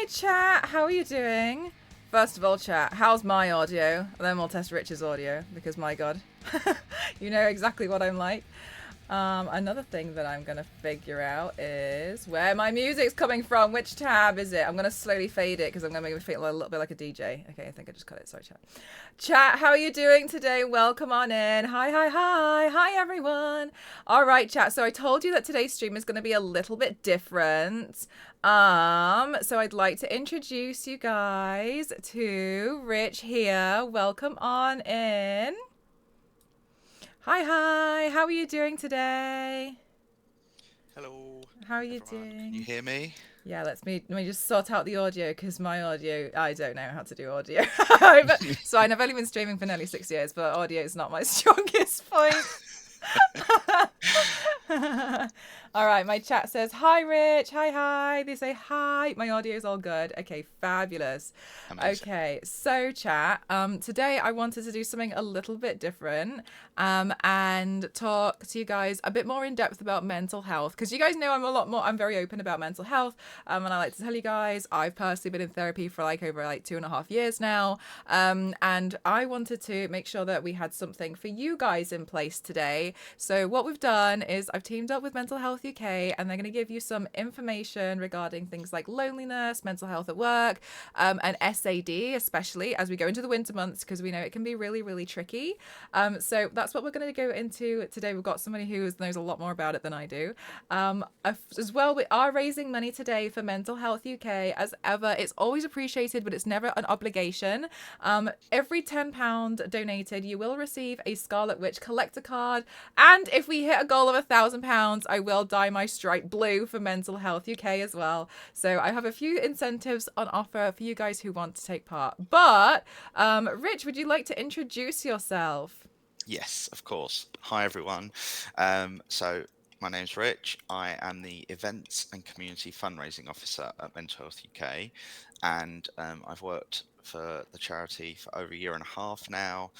chat. How are you doing? First of all, chat, how's my audio? And then we'll test Rich's audio, because my god. You know exactly what I'm like. Another thing that I'm going to figure out is where my music's coming from. Which tab is it? I'm going to slowly fade it because I'm going to make it feel a little bit like a DJ. Okay, I think I just cut it. Sorry, chat. Chat, how are you doing today? Welcome on in. Hi, hi, hi. Hi, everyone. All right, chat. So I told you that today's stream is going to be a little bit different. So I'd like to introduce you guys to Rich here. Welcome on in. Hi, hi. How are you doing today? Hello. How are you Everyone. doing? Can you hear me? Yeah, let me just sort out the audio because my audio, I don't know how to do audio. So I've only been streaming for nearly 6 years, but audio is not my strongest point. All right, my chat says hi Rich, hi hi. They say hi. My audio is all good. Okay, fabulous. Amazing. Okay, so chat, today I wanted to do something a little bit different and talk to you guys a bit more in depth about mental health, because you guys know I'm very open about mental health, and I like to tell you guys I've personally been in therapy for over 2.5 years now, and I wanted to make sure that we had something for you guys in place today. So what we've done is I've teamed up with Mental Health UK, and they're going to give you some information regarding things like loneliness, mental health at work, and SAD, especially as we go into the winter months, because we know it can be really, really tricky. So that's what we're going to go into today. We've got somebody who knows a lot more about it than I do. As well, we are raising money today for Mental Health UK. As ever, it's always appreciated, but it's never an obligation. Every £10 donated, you will receive a Scarlet Witch collector card. And if we hit a goal of £1,000, I will dye my stripe blue for Mental Health UK as well. So I have a few incentives on offer for you guys who want to take part. But Rich, would you like to introduce yourself? Yes, of course. Hi, everyone. So my name's Rich. I am the Events and Community Fundraising Officer at Mental Health UK, and I've worked for the charity for over 1.5 years now.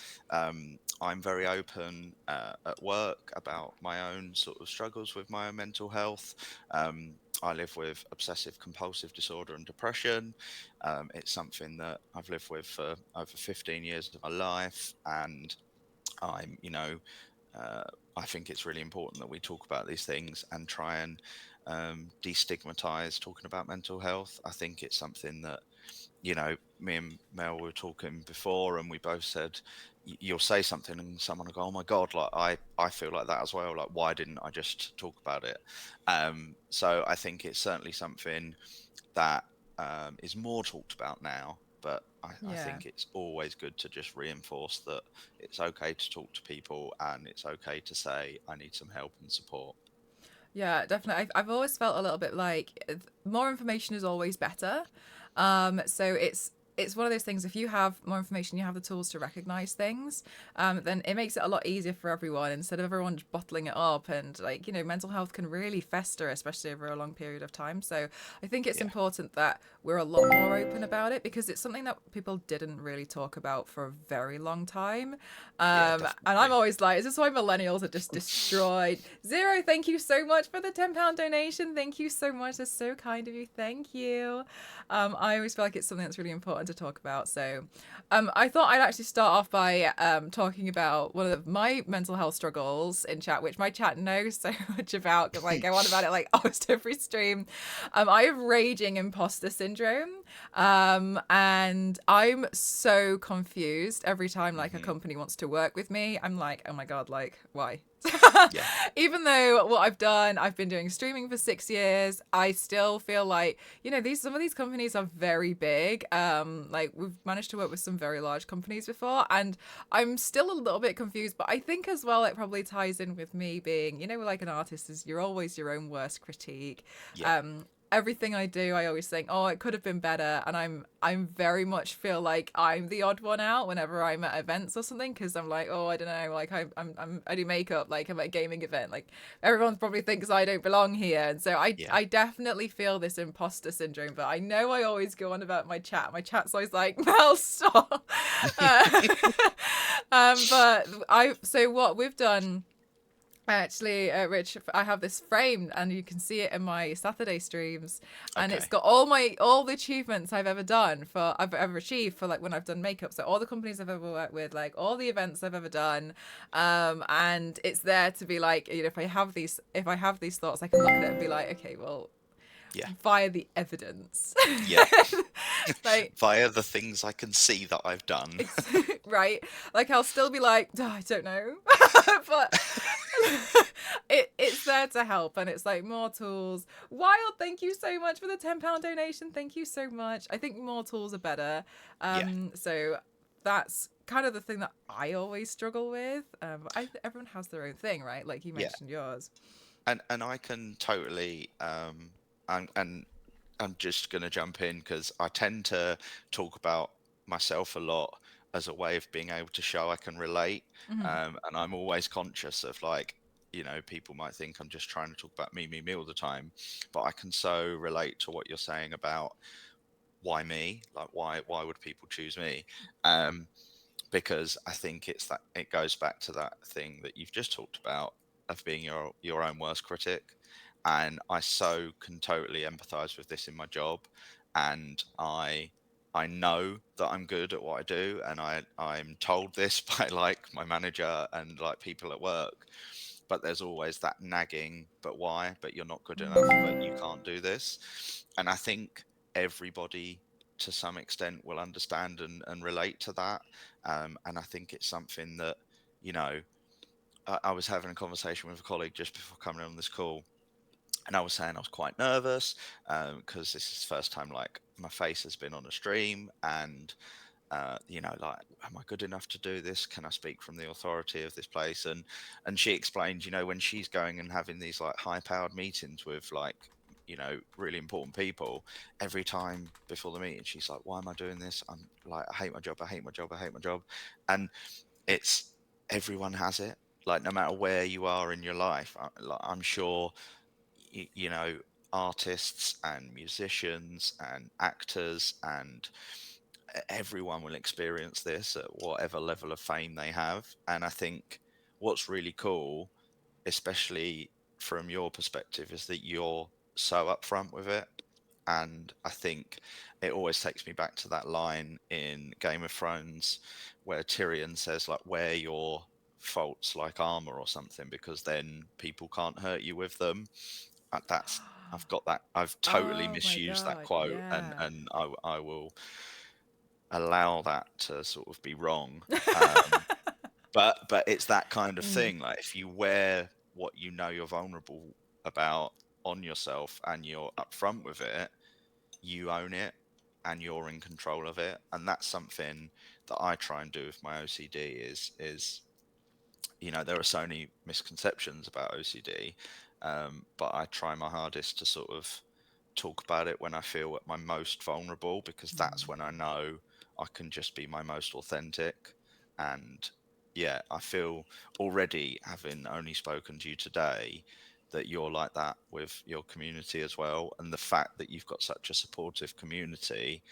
I'm very open at work about my own sort of struggles with my own mental health. I live with obsessive compulsive disorder and depression. It's something that I've lived with for over 15 years of my life, and I'm, I think it's really important that we talk about these things and try and destigmatize talking about mental health. I think it's something that, me and Mel were talking before, and we both said, you'll say something and someone will go, oh my God, like I feel like that as well. Like, why didn't I just talk about it? So I think it's certainly something that is more talked about now, but I Yeah. think it's always good to just reinforce that it's okay to talk to people and it's okay to say, I need some help and support. Yeah, definitely. I've always felt a little bit like more information is always better. So it's one of those things. If you have more information, you have the tools to recognize things. Then it makes it a lot easier for everyone instead of everyone just bottling it up. And mental health can really fester, especially over a long period of time. So I think it's Yeah, important that we're a lot more open about it, because it's something that people didn't really talk about for a very long time. yeah, And I'm definitely. always like, is this why millennials are just destroyed? Zero, thank you so much for the £10 donation. Thank you so much. That's so kind of you. Thank you. I always feel like it's something that's really important to talk about. So I thought I'd actually start off by talking about one of my mental health struggles in chat, which my chat knows so much about, because I go on about it like almost every stream. I have raging imposter syndrome. And I'm so confused every time like a Hmm. company wants to work with me. I'm like, oh my God, like, why? Yeah, Even though what I've been doing streaming for 6 years, I still feel like, some of these companies are very big. Like we've managed to work with some very large companies before, and I'm still a little bit confused, but I think as well it probably ties in with me being, like an artist is you're always your own worst critique. yeah, Everything I do, I always think, oh, it could have been better, and I'm very much feel like I'm the odd one out whenever I'm at events or something, because I'm like, oh, I don't know, like I do makeup, like I'm at a gaming event, like everyone probably thinks I don't belong here, and so I yeah. I definitely feel this imposter syndrome. But I know I always go on about my chat. My chat's always like, Mel, stop. uh, but I so what we've done Actually, Rich, I have this framed, and you can see it in my Saturday streams, and it's Okay. got all the achievements I've ever achieved for like when I've done makeup. So all the companies I've ever worked with, like all the events I've ever done, and it's there to be like, you know, if I have these thoughts, I can look at it and be like, okay, well, Yeah. via the evidence, Yeah. like Via the things I can see that I've done. right, like I'll still be like, "Oh, I don't know," but it's there to help, and it's like more tools. Wild, thank you so much for the £10 donation. Thank you so much. I think more tools are better. Yeah. So that's kind of the thing that I always struggle with. But everyone has their own thing, right? Like you Yeah. mentioned yours. And I can totally and I'm just going to jump in because I tend to talk about myself a lot as a way of being able to show I can relate. Hmm. And I'm always conscious of like, people might think I'm just trying to talk about me all the time, but I can so relate to what you're saying about why me, like why would people choose me? Um, because I think it goes back to that thing that you've just talked about of being your own worst critic. And I so can totally empathize with this in my job. And I know that I'm good at what I do, and I'm told this by like my manager and like people at work. But there's always that nagging, but why? But you're not good enough, but you can't do this. And I think everybody to some extent will understand and relate to that. And I think it's something that, you know, I was having a conversation with a colleague just before coming on this call, and I was saying I was quite nervous because this is the first time like my face has been on a stream, and like, am I good enough to do this? Can I speak from the authority of this place? And she explained, when she's going and having these like high-powered meetings with like, really important people, every time before the meeting, she's like, why am I doing this? I'm like, I hate my job. I hate my job. I hate my job. And it's everyone has it. Like no matter where you are in your life, I'm sure artists and musicians and actors and everyone will experience this at whatever level of fame they have. And I think what's really cool, especially from your perspective, is that you're so upfront with it. And I think it always takes me back to that line in Game of Thrones where Tyrion says, like, wear your faults like armor or something, because then people can't hurt you with them. That's I've got that. I've totally Oh my misused that god, quote, and yeah. and I will allow that to sort of be wrong. Um, but it's that kind of Mm, thing. Like if you wear what you're vulnerable about on yourself and you're upfront with it, you own it and you're in control of it. And that's something that I try and do with my OCD is there are so many misconceptions about OCD, but I try my hardest to sort of talk about it when I feel at my most vulnerable, because that's mm. when I know I can just be my most authentic. And yeah, I feel already, having only spoken to you today, that you're like that with your community as well. And the fact that you've got such a supportive community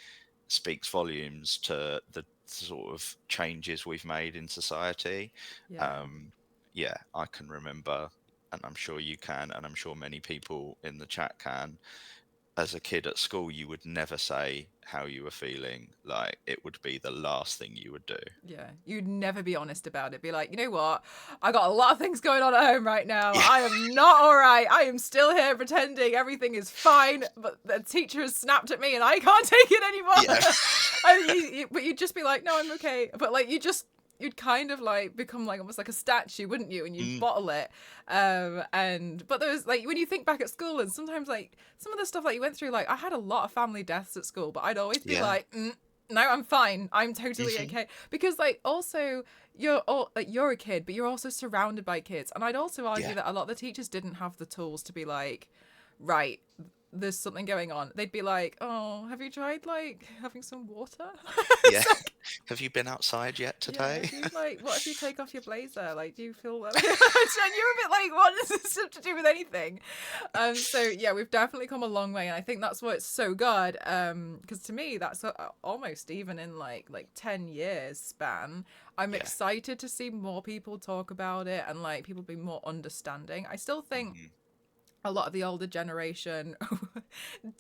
speaks volumes to the sort of changes we've made in society. Yeah. Um, yeah, I can remember, and I'm sure you can, and I'm sure many people in the chat can. As a kid at school, you would never say how you were feeling. Like it would be the last thing you would do. Yeah, you'd never be honest about it. Be like, you know what? I got a lot of things going on at home right now. Yeah, I am not all right. I am still here pretending everything is fine, but the teacher has snapped at me and I can't take it yeah, anymore. But you'd just be like, no, I'm okay. But like, you'd kind of like become like almost like a statue, wouldn't you? And you'd mm, bottle it. But there was like when you think back at school, and sometimes like some of the stuff that you went through, like I had a lot of family deaths at school, but I'd always be yeah, like, no, I'm fine. I'm totally mhm, okay. Because like also you're a kid, but you're also surrounded by kids. And I'd also argue yeah, that a lot of the teachers didn't have the tools to be like, right, there's something going on, they'd be like, "Oh, have you tried like having some water?" Yeah. It's like, Have you been outside yet yeah, today? do you like, what if you take off your blazer? Like, do you feel and you're a bit like, what does this have to do with anything? So yeah, we've definitely come a long way, and I think that's what's so good. Because to me, that's almost even in like 10 years span. I'm Yeah. excited to see more people talk about it and like people be more understanding. I still think Mhm. a lot of the older generation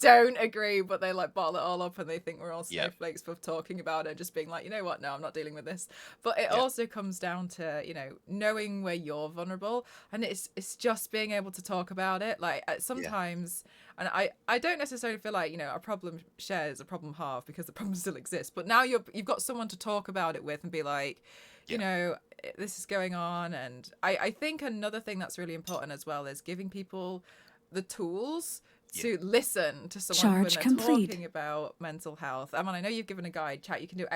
don't agree, but they like bottle it all up and they think we're all Yeah. snowflakes for talking about it, just being like, you know what, no, I'm not dealing with this. But it Yeah. also comes down to, knowing where you're vulnerable, and it's just being able to talk about it. Like Yeah. sometimes, and I don't necessarily feel like, a problem shared is a problem halved, because the problem still exists. But now you've got someone to talk about it with and be like, Yeah. this is going on. And I think another thing that's really important as well is giving people the tools Yeah. to listen to someone when Charge they're complete. talking about mental health. I know you've given a guide, chat. You can do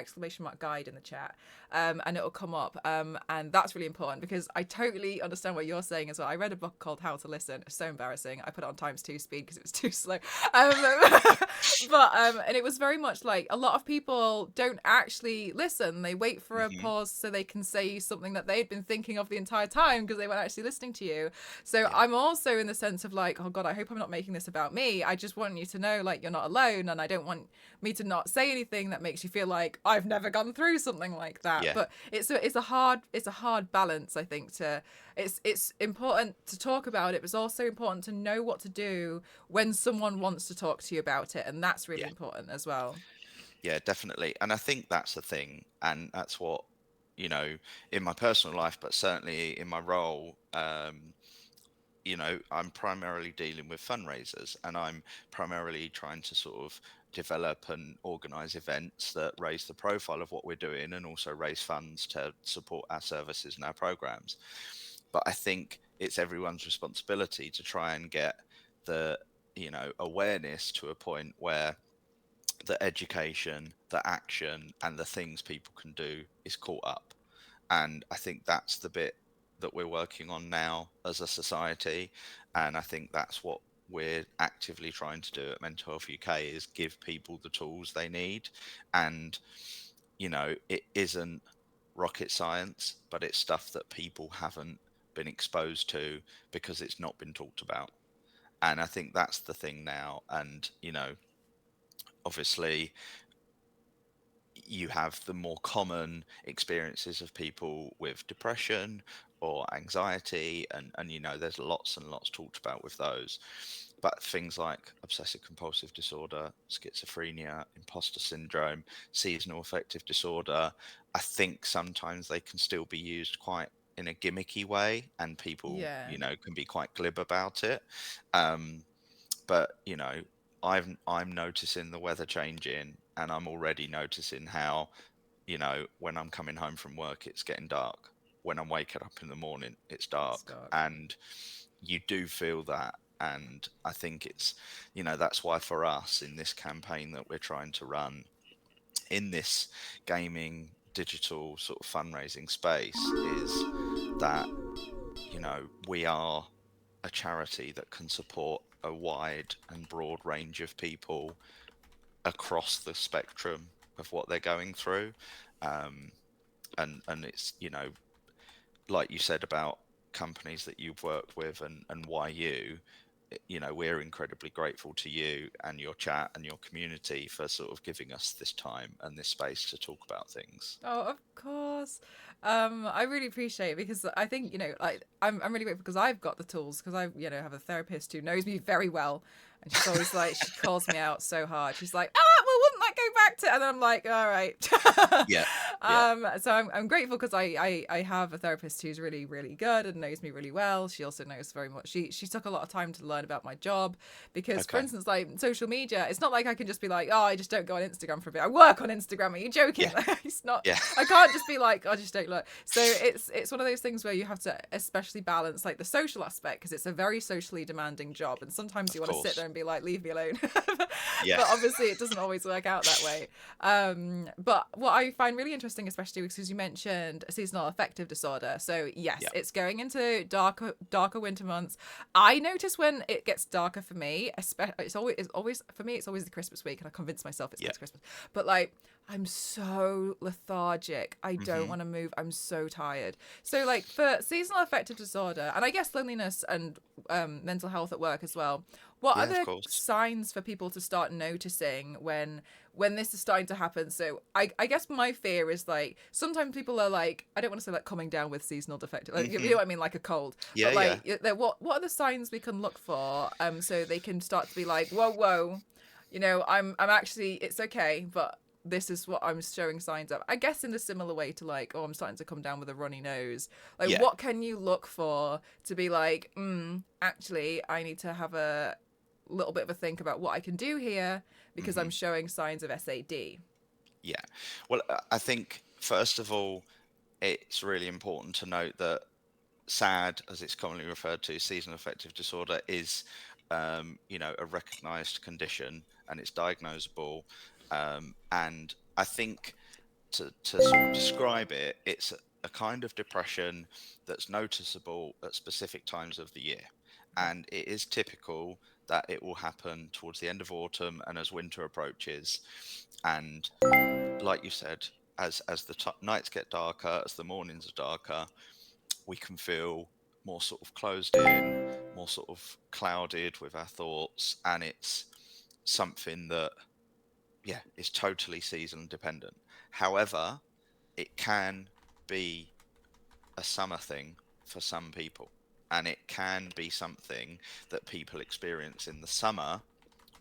!guide in the chat, and it'll come up. And that's really important, because I totally understand what you're saying as well. I read a book called How to Listen. It's so embarrassing. I put it on ×2 speed because it was too slow. And it was very much like a lot of people don't actually listen. They wait for a Mhm. pause so they can say something that they'd been thinking of the entire time, because they weren't actually listening to you. So Yeah. I'm also in the sense of like, oh God, I hope I'm not making this about me. I just want you to know like you're not alone, and I don't want me to not say anything that makes you feel like I've never gone through something like that. Yeah. But it's a hard balance, I think. It's important to talk about it, but it's also important to know what to do when someone wants to talk to you about it, and that's really Yeah. important as well. Yeah, definitely. And I think that's the thing. And that's what, in my personal life, but certainly in my role, I'm primarily dealing with fundraisers, and I'm primarily trying to sort of develop and organize events that raise the profile of what we're doing and also raise funds to support our services and our programs. But I think it's everyone's responsibility to try and get the, awareness to a point where the education, the action, and the things people can do is caught up. And I think that's the bit that we're working on now as a society. And I think that's what we're actively trying to do at Mental Health UK, is give people the tools they need. And, it isn't rocket science, but it's stuff that people haven't been exposed to because it's not been talked about. And I think that's the thing now. And, obviously you have the more common experiences of people with depression or anxiety, and there's lots and lots talked about with those. But things like obsessive compulsive disorder, schizophrenia, imposter syndrome, seasonal affective disorder, I think sometimes they can still be used quite in a gimmicky way, and people Yeah. can be quite glib about it. um but I'm noticing the weather changing, and I'm already noticing how, when I'm coming home from work, it's getting dark. When I'm waking up in the morning, it's dark. Stuck. And you do feel that. And I think it's, that's why for us in this campaign that we're trying to run in this gaming digital sort of fundraising space, is that, we are a charity that can support a wide and broad range of people across the spectrum of what they're going through. Um, and it's, like you said about companies that you've worked with, and why we're incredibly grateful to you and your chat and your community for sort of giving us this time and this space to talk about things. Oh, of course. I really appreciate it, because I think, like I'm really grateful because I've got the tools, because I, have a therapist who knows me very well, and she's always like, she calls me out so hard. She's like, well, wouldn't that go back to? And then I'm like, all right. Yeah. Yeah. So I'm grateful because I have a therapist who's really, really good and knows me really well. She also knows very much. She took a lot of time to learn about my job, because, for Okay. instance, like social media, it's not like I can just be like, oh, I just don't go on Instagram for a bit. I work on Instagram. Are you joking? Yeah. It's not. Yeah. I can't just be like, I just don't look. So it's one of those things where you have to especially balance like the social aspect, because it's a very socially demanding job, and sometimes you Of want to sit course. there and and be like, leave me alone. Yeah. But obviously it doesn't always work out that way. But what I find really interesting, especially because you mentioned seasonal affective disorder. So yes, Yeah. it's going into darker winter months. I notice when it gets darker for me, especially it's always for me, it's always the Christmas week, and I convince myself it's Yeah. because Christmas. But like, I'm so lethargic. I don't Hmm. want to move. I'm so tired. So like for seasonal affective disorder, and I guess loneliness and mental health at work as well. What are Yeah, of the course. signs for people to start noticing when this is starting to happen? So I guess my fear is like sometimes people are like, I don't want to say like coming down with seasonal defective, like, you know Hmm. what I mean, like a cold. Yeah, But yeah. like what are the signs we can look for so they can start to be like, whoa, I'm actually, it's okay, but this is what I'm showing signs of. I guess in a similar way to like, oh, I'm starting to come down with a runny nose. Like, Yeah. what can you look for to be like, actually, I need to have a little bit of a think about what I can do here because I'm Hmm. showing signs of SAD. Yeah. Well, I think first of all, it's really important to note that SAD, as it's commonly referred to, seasonal affective disorder, is a recognized condition and it's diagnosable. And I think to sort of describe it, it's a kind of depression that's noticeable at specific times of the year. Okay. And it is typical that it will happen towards the end of autumn and as winter approaches. And like you said, as the nights get darker, as the mornings are darker, we can feel more sort of closed in, more sort of clouded with our thoughts, and it's something that, yeah, is totally season dependent. However, it can be a summer thing for some people, and it can be something that people experience in the summer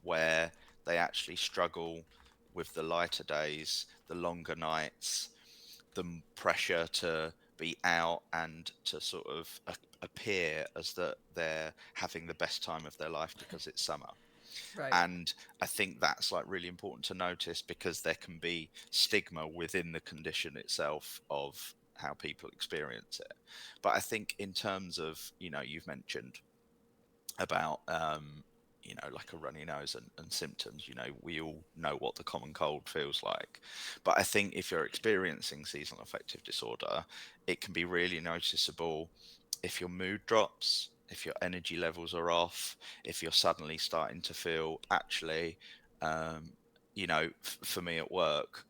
where they actually struggle with the lighter days, the longer nights, the pressure to be out and to sort of appear as that they're having the best time of their life because it's summer. Right. And I think that's like really important to notice because there can be stigma within the condition itself of how people experience it. But I think in terms of, you've mentioned about like a runny nose and symptoms, we all know what the common cold feels like. But I think if you're experiencing seasonal affective disorder, it can be really noticeable if your mood drops, if your energy levels are off, if you're suddenly starting to feel actually, um, for me at work,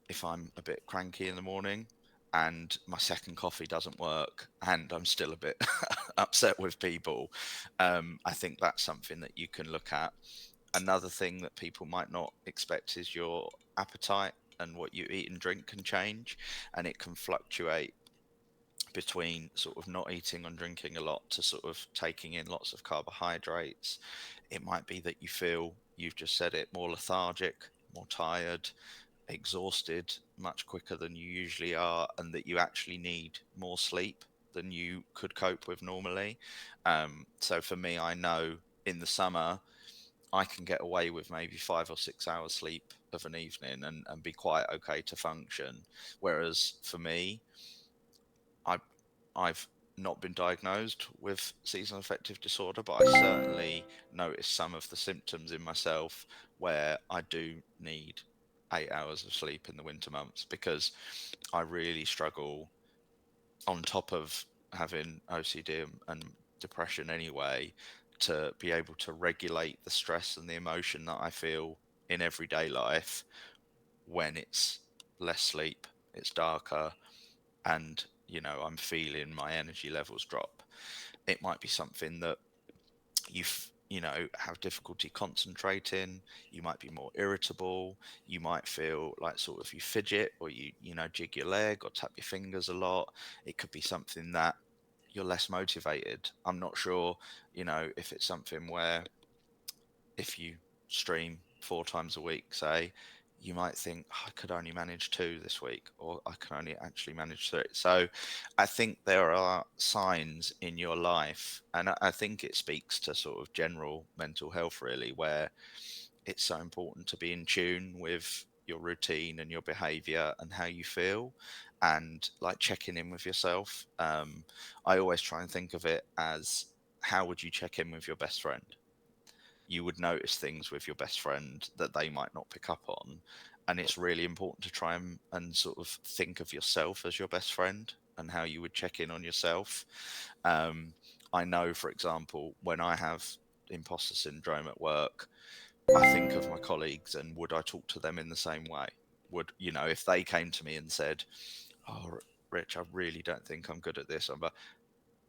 if I'm a bit cranky in the morning and my second coffee doesn't work and I'm still a bit upset with people, I think that's something that you can look at. Another thing that people might not expect is your appetite and what you eat and drink can change, and it can fluctuate between sort of not eating and drinking a lot to sort of taking in lots of carbohydrates. It might be that you feel, you've just said it, more lethargic, more tired, exhausted much quicker than you usually are, and that you actually need more sleep than you could cope with normally. So for me, I know in the summer I can get away with maybe 5 or 6 hours sleep of an evening and be quite okay to function. Whereas for me, I I've not been diagnosed with seasonal affective disorder, but I certainly notice some of the symptoms in myself where I do need 8 hours of sleep in the winter months because I really struggle on top of having OCD and depression anyway to be able to regulate the stress and the emotion that I feel in everyday life when it's less sleep, it's darker, and I'm feeling my energy levels drop. It might be something that have difficulty concentrating, you might be more irritable, you might feel like sort of you fidget or you jig your leg or tap your fingers a lot. It could be something that you're less motivated. I'm not sure if it's something where if you stream 4 times a week, say, you might think, "Oh, I could only manage two this week, or I can only actually manage three." So I think there are signs in your life, and I think it speaks to sort of general mental health, really, where it's so important to be in tune with your routine and your behavior and how you feel and like checking in with yourself. I always try and think of it as how would you check in with your best friend? you would notice things with your best friend that they might not pick up on. And it's really important to try and sort of think of yourself as your best friend and how you would check in on yourself. Um, I know, for example, when I have imposter syndrome at work, I think of my colleagues and would I talk to them in the same way? Would, if they came to me and said, "Oh, Rich, I really don't think I'm good at this,"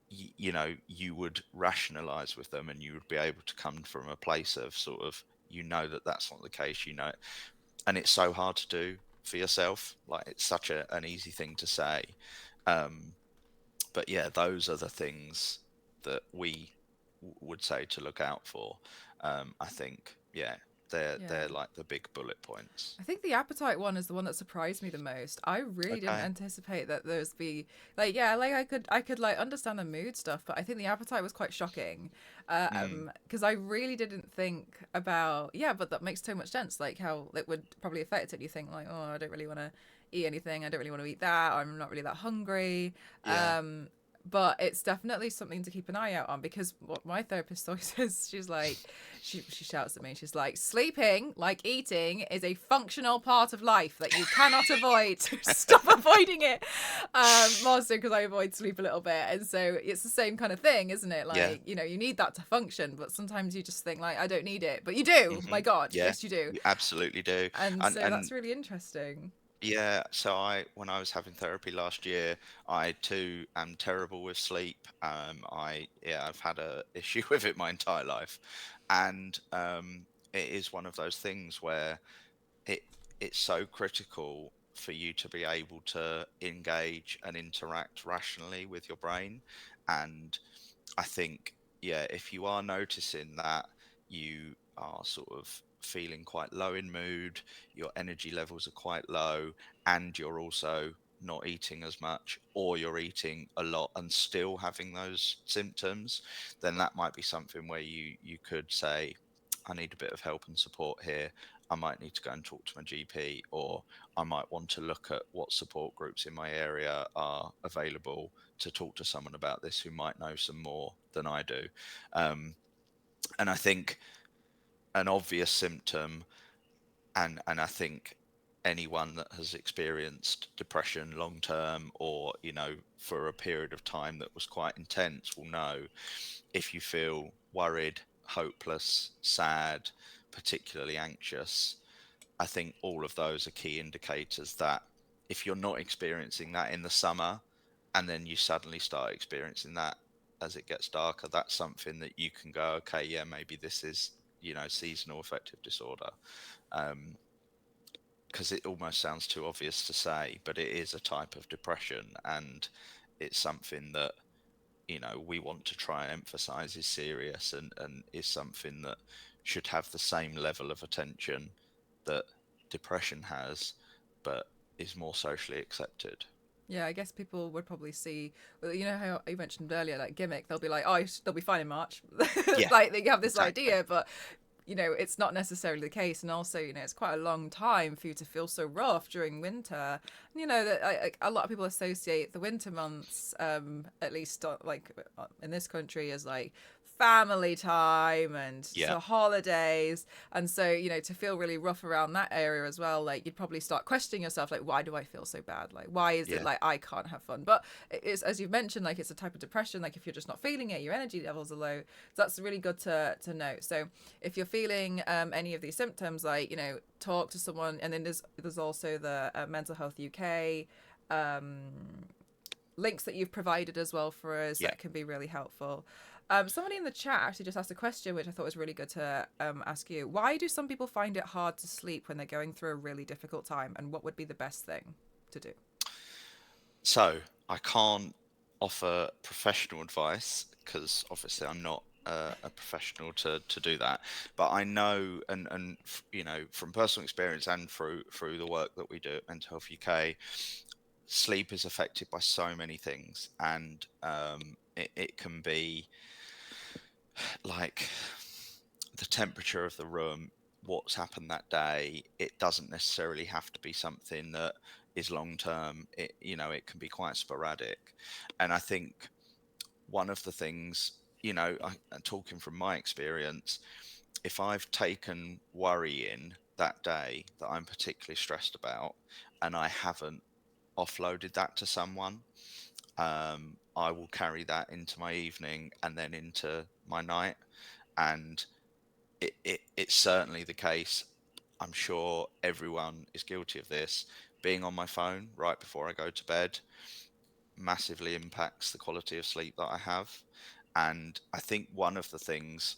you would rationalize with them and you would be able to come from a place of sort of, that that's not the case, and it's so hard to do for yourself. Like, it's such an easy thing to say. Um, but yeah, those are the things that we would say to look out for. I think, yeah, they're Yeah. like the big bullet points. I think the appetite one is the one that surprised me the most. I really didn't Okay. anticipate that there's be like, yeah, like I could like understand the mood stuff, but I think the appetite was quite shocking. Mm, Because I really didn't think about, yeah, but that makes so much sense, like how it would probably affect it. You think like, oh, I don't really want to eat anything. I don't really want to eat that. I'm not really that hungry. yeah. But it's definitely something to keep an eye out on, because what my therapist always says, she's like, she shouts at me, she's like, sleeping, like eating, is a functional part of life that you cannot avoid. Stop avoiding it. More so because I avoid sleep a little bit, and so it's the same kind of thing, isn't it? Yeah. Like, you need that to function, but sometimes you just think like, I don't need it, but you do. My God, Yeah. yes you do. You absolutely do. And so And that's really interesting. Yeah, so when I was having therapy last year, I too am terrible with sleep. I've had a issue with it my entire life, and it is one of those things where it it's so critical for you to be able to engage and interact rationally with your brain. And I think, yeah, if you are noticing that you are sort of feeling quite low in mood, your energy levels are quite low, and you're also not eating as much, or you're eating a lot and still having those symptoms, then that might be something where you could say, I need a bit of help and support here. I might need to go and talk to my GP, or I might want to look at what support groups in my area are available to talk to someone about this who might know some more than I do. Um, and I think an obvious symptom, and I think anyone that has experienced depression long term, or for a period of time that was quite intense, will know if you feel worried, hopeless, sad, particularly anxious. I think all of those are key indicators that if you're not experiencing that in the summer and then you suddenly start experiencing that as it gets darker, that's something that you can go, okay, yeah, maybe this is, seasonal affective disorder. Um, because it almost sounds too obvious to say, but it is a type of depression, and it's something that we want to try and emphasize is serious, and is something that should have the same level of attention that depression has, but is more socially accepted. Yeah, I guess people would probably see, well, you know how you mentioned earlier, like gimmick, they'll be like, oh, they'll be fine in March. Yeah, Like they have this exactly. idea, but it's not necessarily the case. And also, it's quite a long time for you to feel so rough during winter. And, that a lot of people associate the winter months, at least like in this country, as like family time and Yeah, the holidays. And so, to feel really rough around that area as well, like you'd probably start questioning yourself, like, why do I feel so bad? Like, why is it yeah, like I can't have fun? But it's, as you've mentioned, like it's a type of depression. Like if you're just not feeling it, your energy levels are low. So that's really good to note. So if you're feeling any of these symptoms, like, talk to someone. And then there's also the Mental Health UK um, links that you've provided as well for us yeah. that can be really helpful. Somebody in the chat actually just asked a question which I thought was really good to ask you. Why do some people find it hard to sleep when they're going through a really difficult time, and what would be the best thing to do? So I can't offer professional advice because obviously I'm not a professional to do that. But I know, and from personal experience and through the work that we do at Mental Health UK, sleep is affected by so many things, and it can be like the temperature of the room, what's happened that day. It doesn't necessarily have to be something that is long term. It can be quite sporadic, and I think one of the things, talking from my experience, if I've taken worry in that day that I'm particularly stressed about, and I haven't offloaded that to someone, I will carry that into my evening and then into my night. And it's certainly the case. I'm sure everyone is guilty of this. Being on my phone right before I go to bed massively impacts the quality of sleep that I have. And I think one of the things,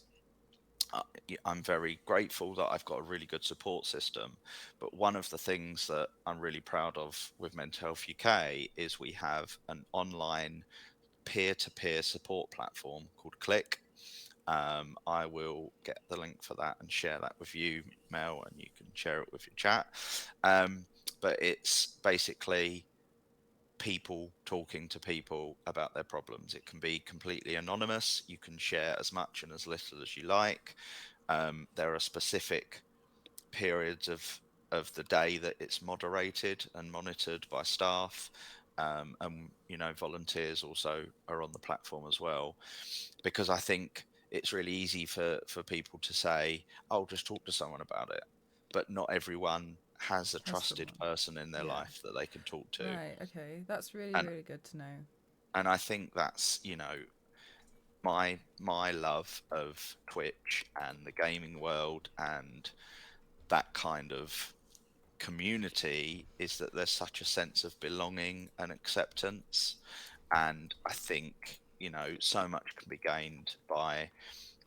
I'm very grateful that I've got a really good support system. But one of the things that I'm really proud of with Mental Health UK is we have an online peer to peer support platform called Click. I will get the link for that and share that with you, Mel, and you can share it with your chat. Um, but it's basically people talking to people about their problems. It can be completely anonymous. You can share as much and as little as you like. There are specific periods of the day that it's moderated and monitored by staff, and volunteers also are on the platform as well, because I think it's really easy for people to say, "I'll just talk to someone about it," but not everyone has a Has trusted someone. person in their Yeah. life that they can talk to. Right. Okay. That's really, and really good to know. and I think that's, my love of Twitch and the gaming world and that kind of community is that there's such a sense of belonging and acceptance. And I think, so much can be gained by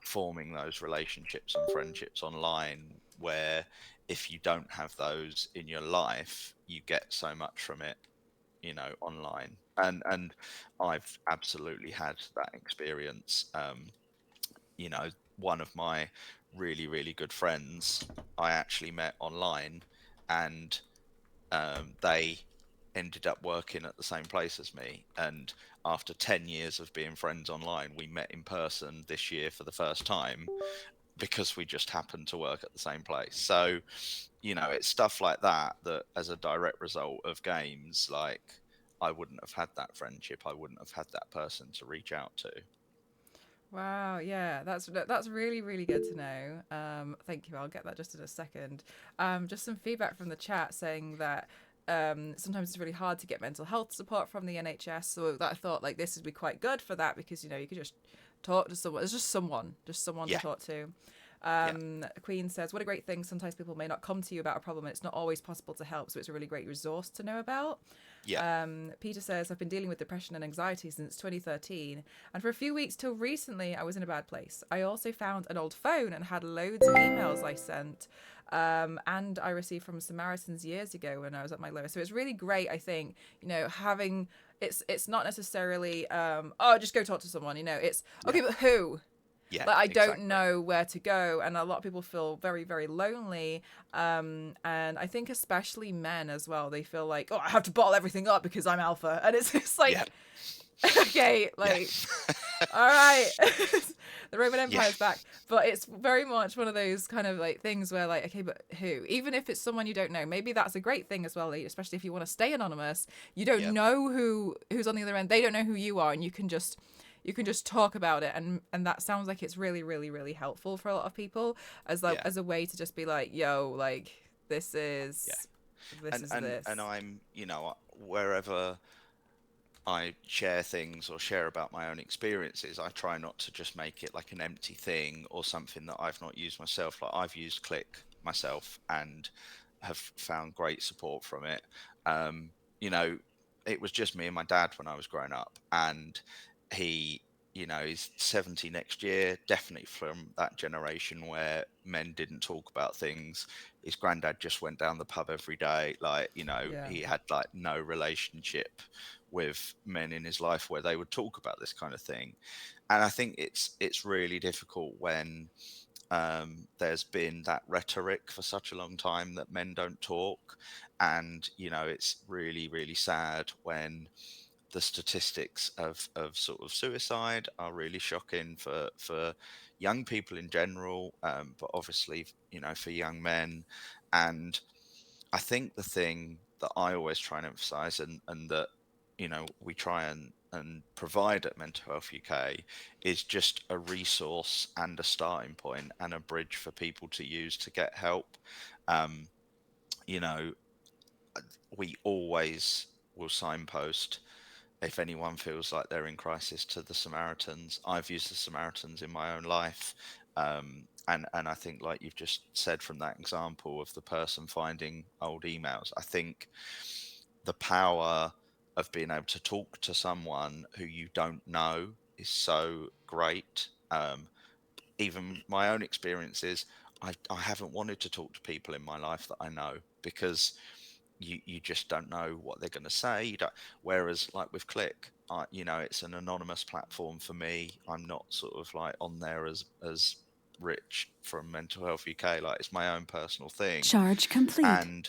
forming those relationships and friendships online, where if you don't have those in your life, you get so much from it, online. And I've absolutely had that experience. One of my really, really good friends I actually met online, and they ended up working at the same place as me. And after 10 years of being friends online, we met in person this year for the first time because we just happened to work at the same place. So, it's stuff like that that, as a direct result of games, like, I wouldn't have had that friendship. I wouldn't have had that person to reach out to. Wow, yeah, that's really really good to know. Thank you. I'll get that just in a second. Just some feedback from the chat saying that sometimes it's really hard to get mental health support from the NHS. So that I thought like this would be quite good for that because you could just talk to someone. It's just someone to Yeah, talk to. yeah, Queen says, "What a great thing. Sometimes people may not come to you about a problem, and it's not always possible to help. So it's a really great resource to know about." yeah, Peter says, "I've been dealing with depression and anxiety since 2013, and for a few weeks till recently, I was in a bad place. I also found an old phone and had loads of emails I sent, and I received from Samaritans years ago when I was at my lowest. So it's really great, I think, having it's not necessarily oh just go talk to someone. It's yeah, okay, but who? yeah, Like I don't exactly. know where to go, and a lot of people feel very very lonely, and I think especially men as well, they feel like, oh, I have to bottle everything up because I'm alpha, and it's just Yeah, like okay, yeah, like all right. The Roman yeah, Empire's back, but it's very much one of those kind of like things where like, okay, but who? Even if it's someone you don't know, maybe that's a great thing as well, like, especially if you want to stay anonymous. You don't yeah, know who's on the other end. They don't know who you are, and you can just talk about it, and that sounds like it's really really really helpful for a lot of people as like yeah, as a way to just be like, yo, like this yeah. is this and is and and this. I'm, wherever I share things or share about my own experiences, I try not to just make it like an empty thing or something that I've not used myself. Like, I've used Click myself and have found great support from it. Um, you know, it was just me and my dad when I was growing up, and he, he's 70 next year, definitely from that generation where men didn't talk about things. His granddad just went down the pub every day. Like, Yeah. he had like no relationship with men in his life where they would talk about this kind of thing. And I think it's really difficult when there's been that rhetoric for such a long time that men don't talk. And it's really really sad when the statistics of sort of suicide are really shocking for young people in general, but obviously, for young men. And I think the thing that I always try and emphasize, and that, we try and provide at Mental Health UK is just a resource and a starting point and a bridge for people to use to get help. Um, you know, we always will signpost if anyone feels like they're in crisis to the Samaritans. I've used the Samaritans in my own life. And I think, like you've just said from that example of the person finding old emails, I think the power of being able to talk to someone who you don't know is so great. Even my own experiences, I haven't wanted to talk to people in my life that I know, because you just don't know what they're going to say. You don't, whereas like with Click, it's an anonymous platform for me. I'm not sort of like on there as Rich from Mental Health UK. Like, it's my own personal thing. Charge complete. And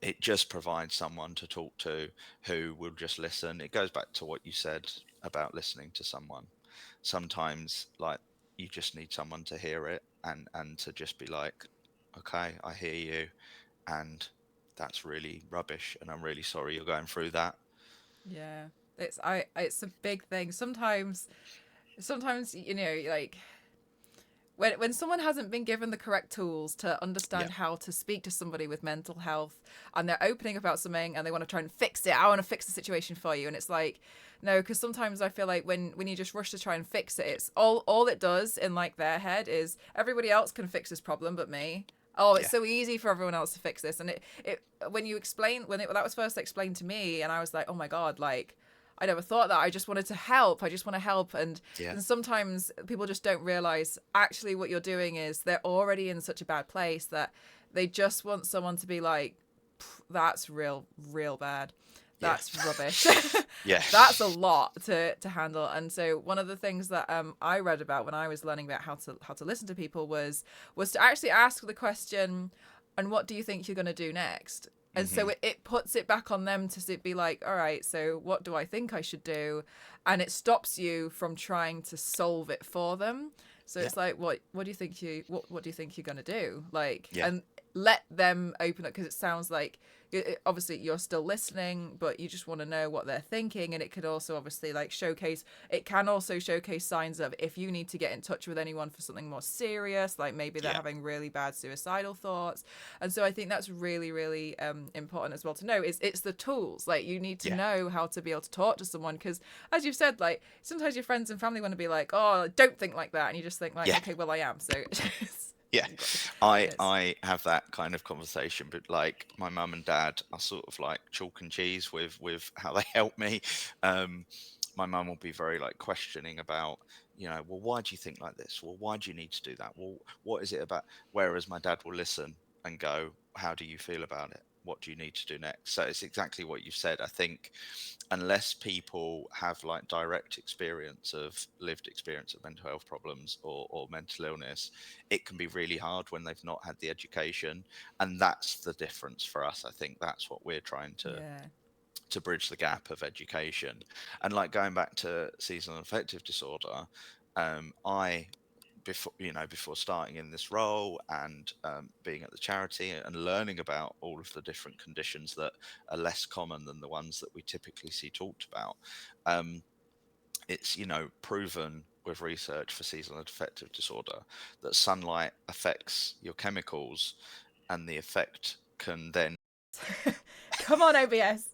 it just provides someone to talk to who will just listen. It goes back to what you said about listening to someone. Sometimes, like, you just need someone to hear it and to just be like, okay, I hear you, and that's really rubbish, and I'm really sorry you're going through that. Yeah, it's a big thing. Sometimes like when someone hasn't been given the correct tools to understand how to speak to somebody with mental health, and they're opening about something and they want to try and fix it. I want to fix the situation for you. And it's like, no, because sometimes I feel like when you just rush to try and fix it, it's all it does in like their head is everybody else can fix this problem but me. Oh, it's so easy for everyone else to fix this. And it when you explain, that was first explained to me, and I was like, oh my God, like, I never thought that. I just wanted to help. I just want to help. And sometimes people just don't realize actually what you're doing is they're already in such a bad place that they just want someone to be like, that's real bad. That's rubbish. That's a lot to handle. And so one of the things that I read about when I was learning about how to listen to people was to actually ask the question, and what do you think you're going to do next? And so it puts it back on them to be like, all right, so what do I think I should do? And it stops you from trying to solve it for them. So it's like, what do you think what do you think you're going to do? Like, and let them open up, because it sounds like obviously you're still listening, but you just want to know what they're thinking. And it could also obviously like showcase signs of if you need to get in touch with anyone for something more serious, like maybe they're having really bad suicidal thoughts. And so I think that's really, really important as well to know is it's the tools. Like, you need to know how to be able to talk to someone, because as you've said, like, sometimes your friends and family want to be like, oh, don't think like that. And you just think like, okay, well, I am. So I have that kind of conversation, but like my mum and dad are sort of like chalk and cheese with how they help me. My mum will be very like questioning about, well, why do you think like this? Well, why do you need to do that? Well, what is it about? Whereas my dad will listen and go, how do you feel about it? What do you need to do next? So it's exactly what you said. I think unless people have like direct lived experience of mental health problems or mental illness, it can be really hard when they've not had the education. And that's the difference for us. I think that's what we're trying to bridge the gap of education. And like going back to seasonal affective disorder, I before starting in this role and being at the charity and learning about all of the different conditions that are less common than the ones that we typically see talked about, it's proven with research for seasonal affective disorder that sunlight affects your chemicals, and the effect can then come on, OBS,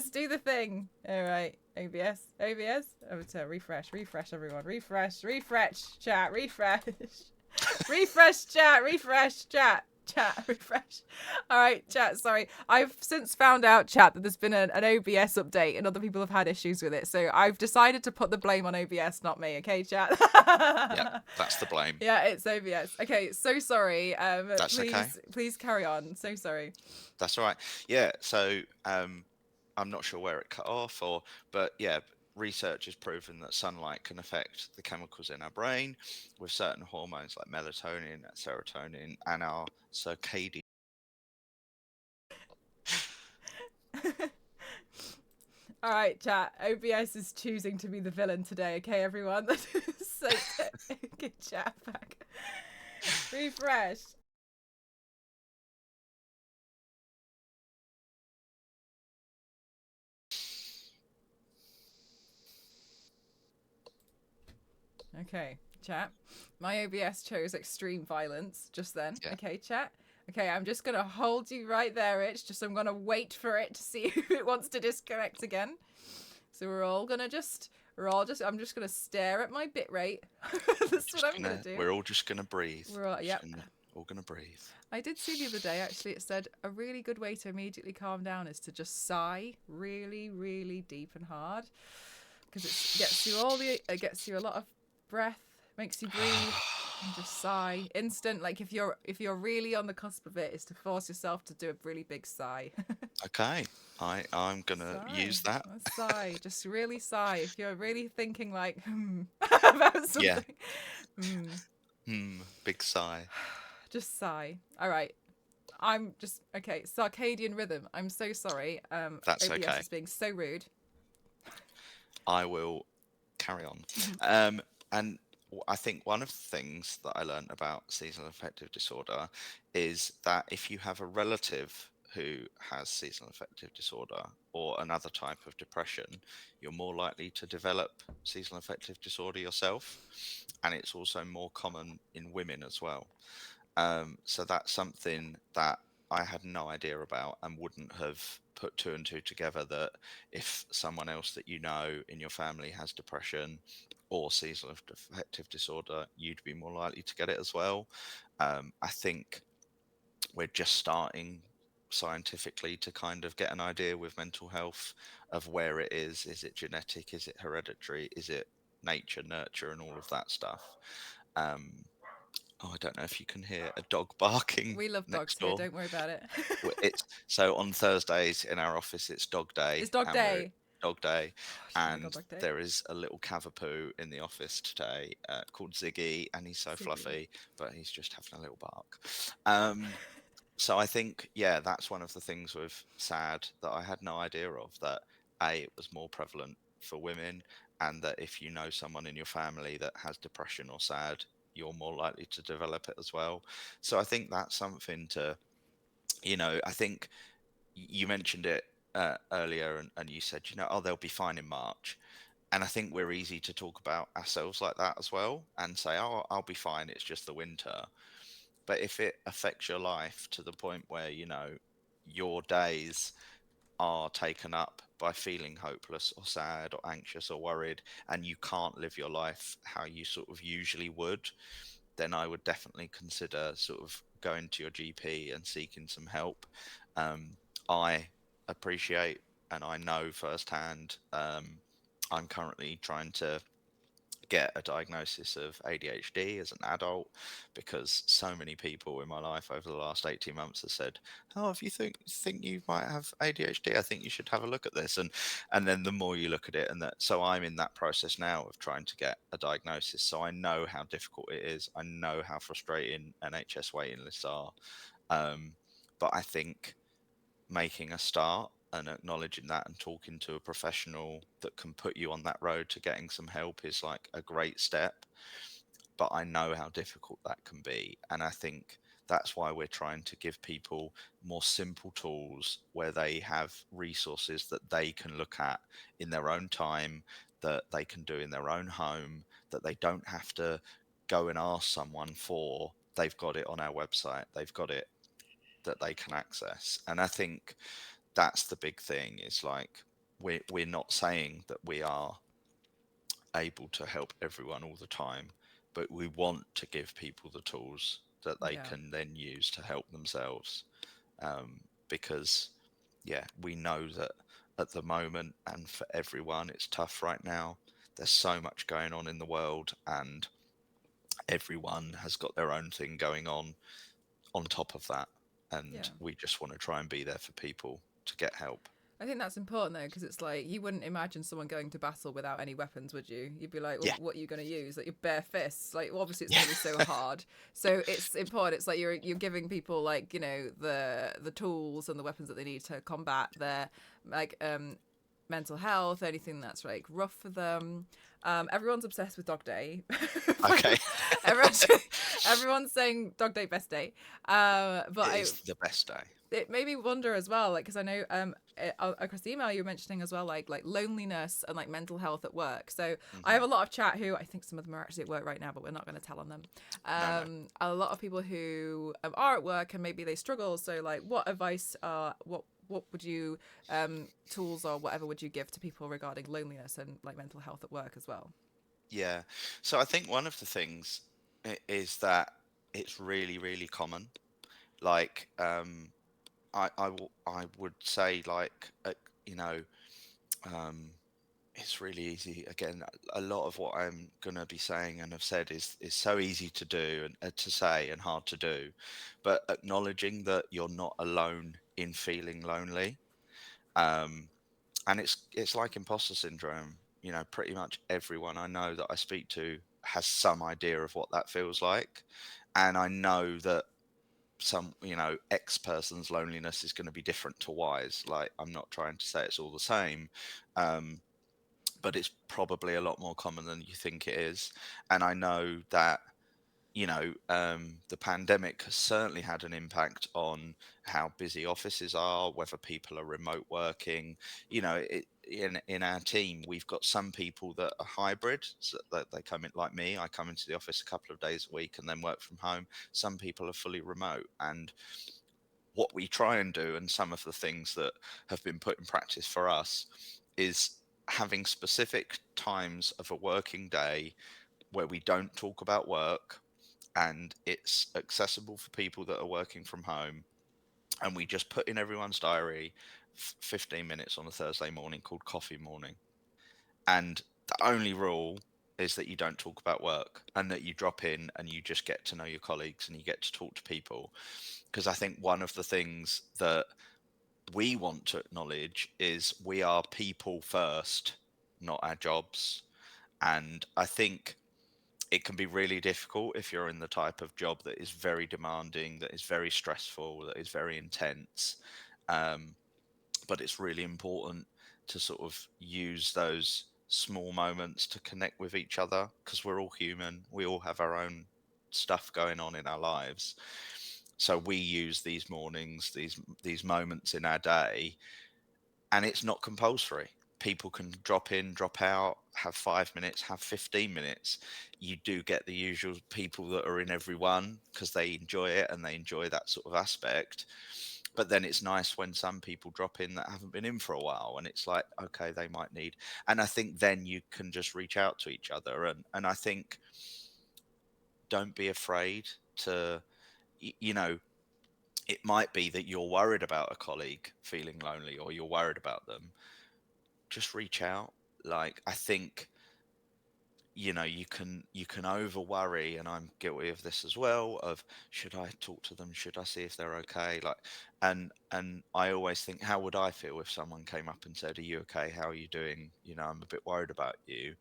do the thing. All right, OBS. Oh, to refresh, everyone. Refresh, chat, refresh. Refresh, chat. Refresh. All right, chat, sorry. I've since found out, chat, that there's been an OBS update and other people have had issues with it. So I've decided to put the blame on OBS, not me. Okay, chat? Yeah, that's the blame. Yeah, it's OBS. Okay, so sorry. That's please, okay. Please carry on. So sorry. That's all right. Yeah, so I'm not sure where it cut off, but yeah, research has proven that sunlight can affect the chemicals in our brain with certain hormones like melatonin, serotonin, and our circadian. All right, chat. OBS is choosing to be the villain today. Okay, everyone. So good chat back. Refresh. Okay, chat. My OBS chose extreme violence just then. Yeah. Okay, chat. Okay, I'm just gonna hold you right there, Rich. Just I'm gonna wait for it to see if it wants to disconnect again. So I'm just gonna stare at my bit rate. That's what I'm gonna do. We're all just gonna breathe. Yep. All gonna breathe. I did see the other day, actually, it said a really good way to immediately calm down is to just sigh really, really deep and hard, because it gets you a lot of breath, makes you breathe, and just sigh. Instant, like if you're really on the cusp of it, is to force yourself to do a really big sigh. Okay, I'm gonna use that. A sigh, just really sigh. If you're really thinking like about something, Big sigh. just sigh. All right. I'm just okay. Circadian rhythm. I'm so sorry. That's OBS okay. is being so rude. I will carry on. And I think one of the things that I learned about seasonal affective disorder is that if you have a relative who has seasonal affective disorder or another type of depression, you're more likely to develop seasonal affective disorder yourself. And it's also more common in women as well. So that's something that I had no idea about and wouldn't have put two and two together, that if someone else that you know in your family has depression or seasonal affective disorder, you'd be more likely to get it as well. I think we're just starting scientifically to kind of get an idea with mental health of where it is. Is it genetic? Is it hereditary? Is it nature, nurture, and all of that stuff? Oh, I don't know if you can hear a dog barking We love dogs next here. door. Don't worry about it. It's so on Thursdays in our office it's dog day. It's dog day. Dog day, Oh my God, and dog day. there is a little Cavapoo in the office today called Ziggy, and he's so Ziggy. fluffy, but he's just having a little bark. So I think, yeah, that's one of the things with SAD that I had no idea of, that it was more prevalent for women, and that if you know someone in your family that has depression or SAD, you're more likely to develop it as well. So I think that's something to, I think you mentioned it earlier, and you said, oh, they'll be fine in March. And I think we're easy to talk about ourselves like that as well and say, oh, I'll be fine, it's just the winter. But if it affects your life to the point where, your days are taken up by feeling hopeless or sad or anxious or worried, and you can't live your life how you sort of usually would, then I would definitely consider sort of going to your GP and seeking some help. I appreciate and I know firsthand, I'm currently trying to get a diagnosis of ADHD as an adult, because so many people in my life over the last 18 months have said, oh, if you think you might have ADHD, I think you should have a look at this. And then the more you look at it, so I'm in that process now of trying to get a diagnosis. So I know how difficult it is. I know how frustrating NHS waiting lists are. But I think making a start and acknowledging that and talking to a professional that can put you on that road to getting some help is like a great step. But I know how difficult that can be. And I think that's why we're trying to give people more simple tools where they have resources that they can look at in their own time, that they can do in their own home, that they don't have to go and ask someone for. They've got it on our website. They've got it that they can access. And I think that's the big thing, is like we're not saying that we are able to help everyone all the time, but we want to give people the tools that they can then use to help themselves. Because we know that at the moment, and for everyone, it's tough right now. There's so much going on in the world, and everyone has got their own thing going on top of that. And we just want to try and be there for people to get help. I think that's important though, because it's like you wouldn't imagine someone going to battle without any weapons, would you? You'd be like, well, what are you going to use? Like your bare fists? Like, well, obviously it's going to be so hard. So it's important. It's like you're giving people like the tools and the weapons that they need to combat their like mental health, anything that's like rough for them. Everyone's obsessed with Dog Day. Okay. Everyone's saying Dog Day best day. But it's the best day. it made me wonder as well, like, because I know across the email you were mentioning as well, like loneliness and like mental health at work. So I have Hmm. a lot of chat who I think some of them are actually at work right now, but we're not going to tell on them. No, no. A lot of people who are at work and maybe they struggle. So like, what advice, what would you, tools or whatever would you give to people regarding loneliness and like mental health at work as well? Yeah. So I think one of the things is that it's really, really common. Like, I would say like, you know, um, it's really easy. Again, a lot of what I'm gonna be saying and have said is so easy to do and to say and hard to do, but acknowledging that you're not alone in feeling lonely. Um, and it's like imposter syndrome. Pretty much everyone I know that I speak to has some idea of what that feels like, and I know that some X person's loneliness is going to be different to Y's. Like, I'm not trying to say it's all the same, um, but it's probably a lot more common than you think it is. And I know that the pandemic has certainly had an impact on how busy offices are, whether people are remote working. In our team, we've got some people that are hybrid, so that they come in like me. I come into the office a couple of days a week and then work from home. Some people are fully remote, and what we try and do, and some of the things that have been put in practice for us, is having specific times of a working day where we don't talk about work and it's accessible for people that are working from home, and we just put in everyone's diary 15 minutes on a Thursday morning called coffee morning. And the only rule is that you don't talk about work, and that you drop in and you just get to know your colleagues and you get to talk to people. Because I think one of the things that we want to acknowledge is we are people first, not our jobs. And I think it can be really difficult if you're in the type of job that is very demanding, that is very stressful, that is very intense. Um, but it's really important to sort of use those small moments to connect with each other, because we're all human. We all have our own stuff going on in our lives. So we use these mornings, these moments in our day, and it's not compulsory. People can drop in, drop out, have 5 minutes, have 15 minutes. You do get the usual people that are in every one because they enjoy it and they enjoy that sort of aspect. But then it's nice when some people drop in that haven't been in for a while, and it's like, okay, they might need. And I think then you can just reach out to each other. And I think, don't be afraid to, y- you know, it might be that you're worried about a colleague feeling lonely, or you're worried about them. Just reach out. Like, I think, you can over worry, and I'm guilty of this as well, of, should I talk to them, should I see if they're okay, like, and I always think, how would I feel if someone came up and said, are you okay, how are you doing, I'm a bit worried about you.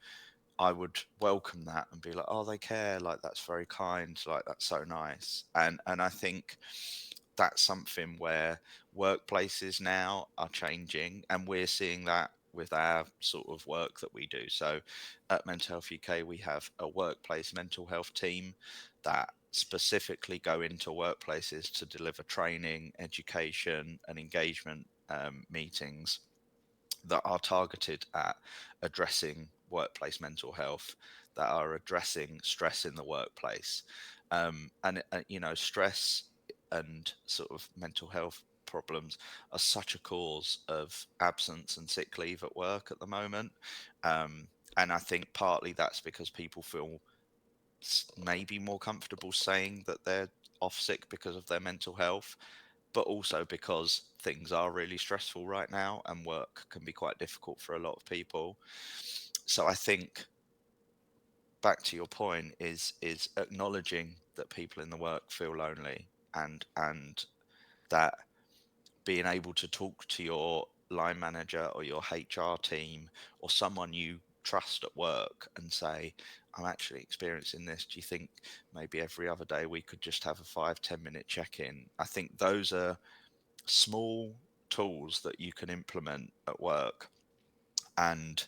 I would welcome that and be like, oh, they care, like, that's very kind, like, that's so nice. And I think that's something where workplaces now are changing, and we're seeing that with our sort of work that we do. So at Mental Health UK, we have a workplace mental health team that specifically go into workplaces to deliver training, education, and engagement meetings that are targeted at addressing workplace mental health, that are addressing stress in the workplace. And stress and sort of mental health problems are such a cause of absence and sick leave at work at the moment. And I think partly that's because people feel maybe more comfortable saying that they're off sick because of their mental health, but also because things are really stressful right now and work can be quite difficult for a lot of people. So I think, back to your point, is acknowledging that people in the work feel lonely, and that being able to talk to your line manager or your HR team or someone you trust at work and say, I'm actually experiencing this. Do you think maybe every other day we could just have a 5-10 minute check-in? I think those are small tools that you can implement at work. And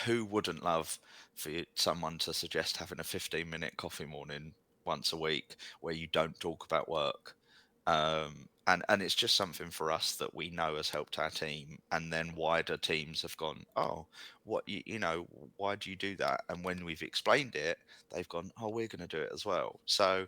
who wouldn't love for someone to suggest having a 15-minute coffee morning once a week where you don't talk about work? And it's just something for us that we know has helped our team, and then wider teams have gone, oh, what you know, why do you do that? And when we've explained it, they've gone, oh, we're going to do it as well. So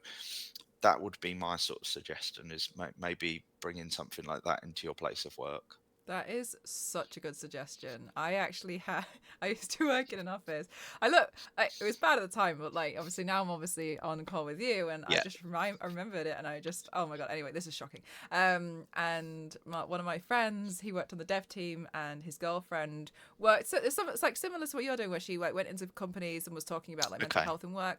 that would be my sort of suggestion, is maybe bringing something like that into your place of work. That is such a good suggestion. I actually had, I used to work in an office. I look, it was bad at the time, but like obviously now I'm obviously on call with you, and Yeah. I remembered it, and I just, oh my god. Anyway, this is shocking. And one of my friends, he worked on the dev team, and his girlfriend worked. So it's like similar to what you're doing, where she like went into companies and was talking about like mental Okay. health and work.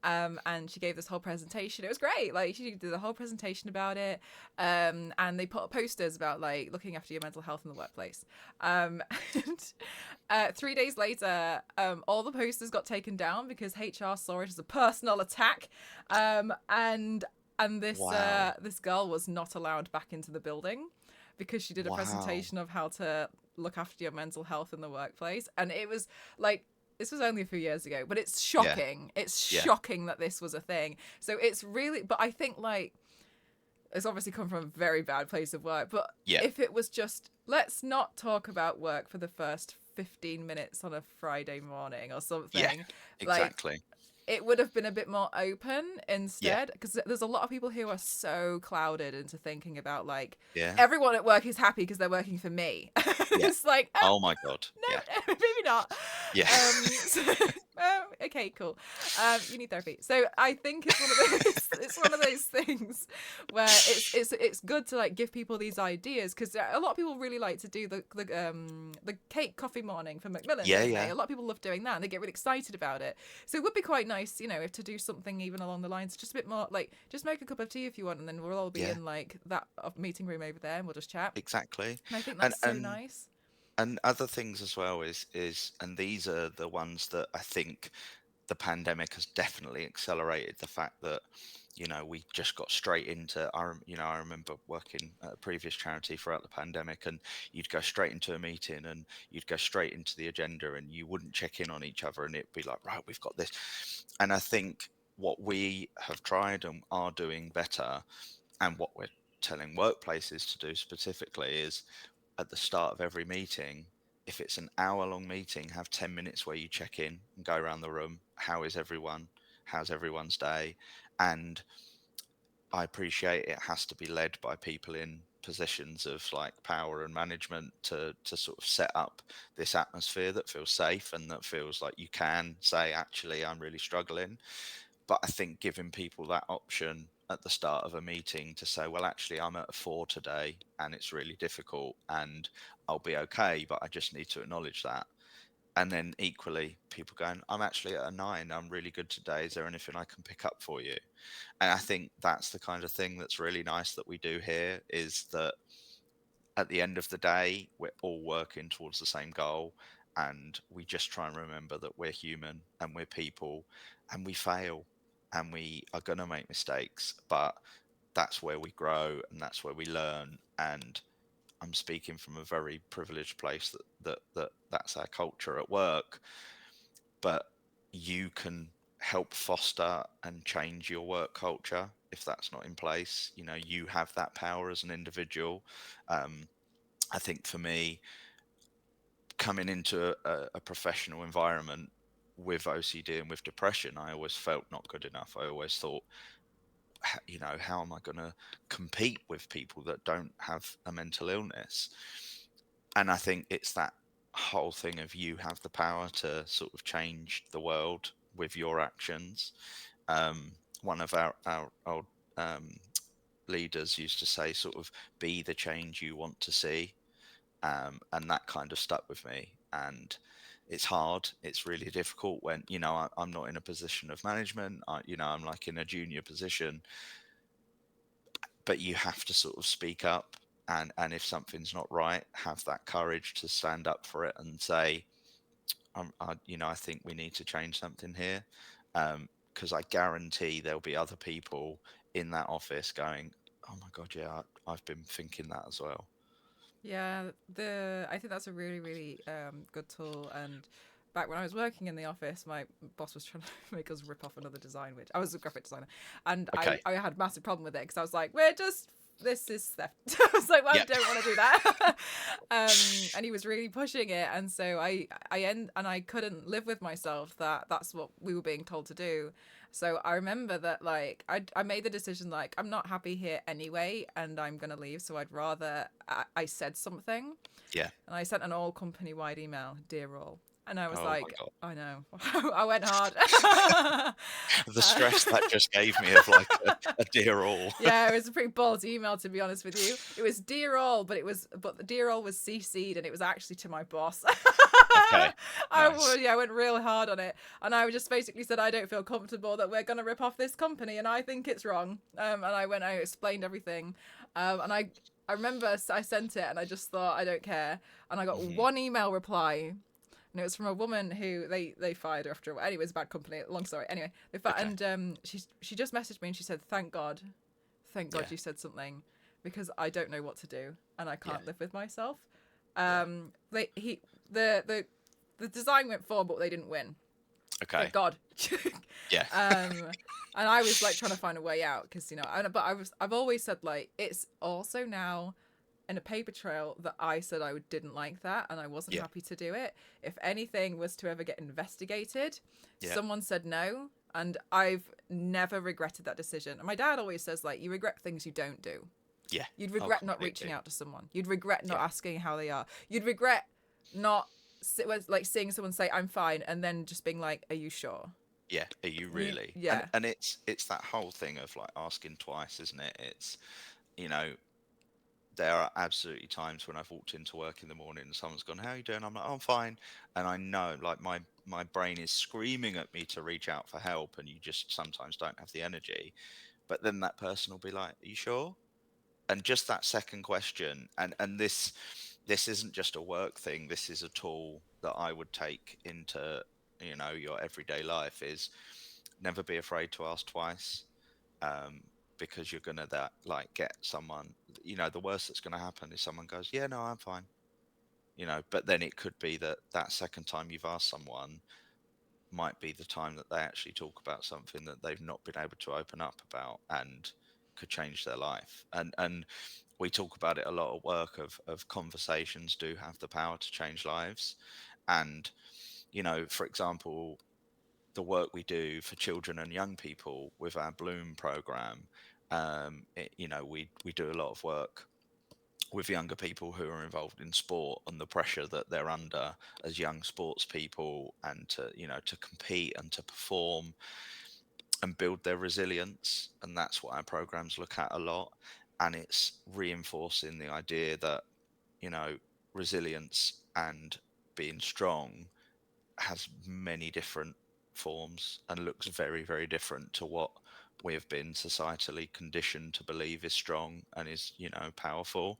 And she gave this whole presentation. It was great. Like she did a whole presentation about it. And they put up posters about like looking after your mental health in the workplace. And 3 days later, all the posters got taken down because HR saw it as a personal attack. And Wow. this girl was not allowed back into the building because she did a Wow. presentation of how to look after your mental health in the workplace. And it was like, this was only a few years ago, but it's Yeah. shocking. It's Yeah. shocking that this was a thing. So it's really, but I think like it's obviously come from a very bad place of work. But Yeah. if it was just, let's not talk about work for the first 15 minutes on a Friday morning or Yeah. something, like Exactly. it would have been a bit more open Yeah. instead, because there's a lot of people who are so clouded into thinking about like Yeah. everyone at work is happy because they're working for me. Yeah. It's like, Oh my God. no, Yeah. maybe not. Yeah. So, okay, cool. You need therapy. So I think it's one of those. It's one of those things where it's good to like give people these ideas, because a lot of people really like to do the cake coffee morning for Macmillan, Yeah. don't they? Yeah. A lot of people love doing that, and they get really excited about it. So it would be quite nice, you know, if to do something even along the lines, just a bit more like just make a cup of tea if you want, and then we'll all be Yeah. in like that meeting room over there, and we'll just chat. Exactly. And I think And that's so and nice. and other things as well is and these are the ones that I think the pandemic has definitely accelerated the fact that, we just got straight into I remember working at a previous charity throughout the pandemic, and you'd go straight into a meeting and you'd go straight into the agenda, and you wouldn't check in on each other, and it'd be like, right, we've got this. And I think what we have tried and are doing better, and what we're telling workplaces to do specifically, is at the start of every meeting, if it's an hour long meeting, have 10 minutes where you check in and go around the room. How is everyone? How's everyone's day? And I appreciate it has to be led by people in positions of like power and management to sort of set up this atmosphere that feels safe and that feels like you can say, actually, I'm really struggling. But I think giving people that option at the start of a meeting to say, well, actually, I'm at a 4 today and it's really difficult and I'll be okay, but I just need to acknowledge that. And then equally, people going, I'm actually at a 9, I'm really good today. Is there anything I can pick up for you? And I think that's the kind of thing that's really nice that we do here, is that at the end of the day, we're all working towards the same goal. And we just try and remember that we're human and we're people and we fail and we are going to make mistakes. But that's where we grow and that's where we learn. And I'm speaking from a very privileged place that's our culture at work. But you can help foster and change your work culture if that's not in place. You have that power as an individual. Um, I think for me, coming into a professional environment with OCD and with depression, I always felt not good enough. I always thought, how am I going to compete with people that don't have a mental illness? And I think it's that whole thing of you have the power to sort of change the world with your actions. One of our old leaders used to say, sort of, be the change you want to see. And that kind of stuck with me. And it's hard. It's really difficult when I'm not in a position of management. I'm like in a junior position, but you have to sort of speak up. And if something's not right, have that courage to stand up for it and say, I think we need to change something here. Because I guarantee there'll be other people in that office going, oh my God, yeah, I've been thinking that as well. Yeah, the I think that's a really, really good tool. And back when I was working in the office, my boss was trying to make us rip off another design, which I was a graphic designer, and I Okay. I had a massive problem with it because I was like, we're just this is theft. I was like, well, I Yeah. don't want to do that. And he was really pushing it, and so I couldn't live with myself that that's what we were being told to do. So I remember that, like, I made the decision, like, I'm not happy here anyway, and I'm gonna leave. So I'd rather I said something, Yeah. and I sent an all company wide email, dear all, and I was Oh my like, God. I know, I went hard. The stress that just gave me of like a dear all. Yeah, it was a pretty bold email, to be honest with you. It was dear all, but the dear all was CC'd, and it was actually to my boss. Okay. Nice. I went real hard on it, and I just basically said I don't feel comfortable that we're gonna rip off this company, and I think it's wrong. And I explained everything, and I remember I sent it, and I just thought I don't care, and I got one email reply. And it was from a woman who they fired her after a while. Anyway, it was a bad company. Long story. Anyway, they fired, Okay. and she just messaged me and she said, "Thank God Yeah. you said something, because I don't know what to do and I can't Yeah. live with myself." Yeah. The design went forward, but they didn't win. Okay. Thank God. Yeah. And I was like trying to find a way out, because I've always said, like, it's also now in a paper trail that I said I didn't like that, and I wasn't Yeah. happy to do it. If anything was to ever get investigated, Yeah. someone said no, and I've never regretted that decision. And my dad always says, like, you regret things you don't do. Yeah. You'd Oh, regret not completely. reaching out to someone. You'd regret not Yeah. asking how they are. You'd regret not like seeing someone say I'm fine and then just being like, are you sure? Yeah. Are you really? Yeah. And it's that whole thing of like asking twice, isn't it? It's, you know, there are absolutely times when I've walked into work in the morning and someone's gone, "How are you doing?" I'm like, "Oh, I'm fine," and I know, like, my brain is screaming at me to reach out for help, and you just sometimes don't have the energy. But then that person will be like, "Are you sure?" And just that second question, and this isn't just a work thing. This is a tool that I would take into, your everyday life. Is never be afraid to ask twice, um, because you're gonna that like get someone. The worst that's gonna happen is someone goes, "Yeah, no, I'm fine." But then it could be that that second time you've asked someone might be the time that they actually talk about something that they've not been able to open up about and could change their life. And we talk about it a lot at work of conversations do have the power to change lives. And for example, the work we do for children and young people with our Bloom program, we do a lot of work with younger people who are involved in sport and the pressure that they're under as young sports people, and to compete and to perform and build their resilience. And that's what our programs look at a lot. And it's reinforcing the idea that you know resilience and being strong has many different forms and looks very, very different to what we have been societally conditioned to believe is strong and is, powerful.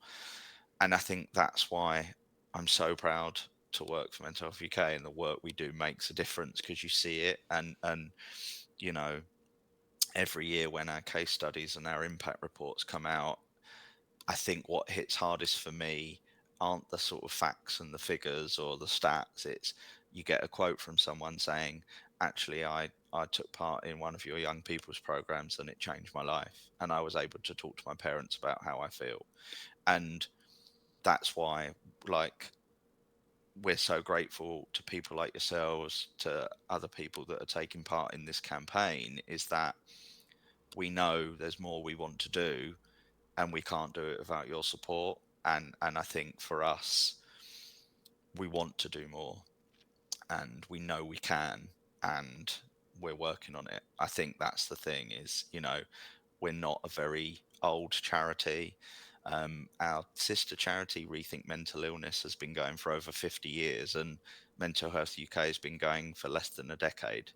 And I think that's why I'm so proud to work for Mental Health UK, and the work we do makes a difference because you see it. And you know every year when our case studies and our impact reports come out, I think what hits hardest for me aren't the sort of facts and the figures or the stats. It's you get a quote from someone saying, actually, I took part in one of your young people's programs and it changed my life. And I was able to talk to my parents about how I feel. And that's why, like, we're so grateful to people like yourselves, to other people that are taking part in this campaign, is that we know there's more we want to do and we can't do it without your support. And I think for us, we want to do more, and we know we can, and we're working on it. I think that's the thing is, we're not a very old charity. Our sister charity, Rethink Mental Illness, has been going for over 50 years, and Mental Health UK has been going for less than a decade.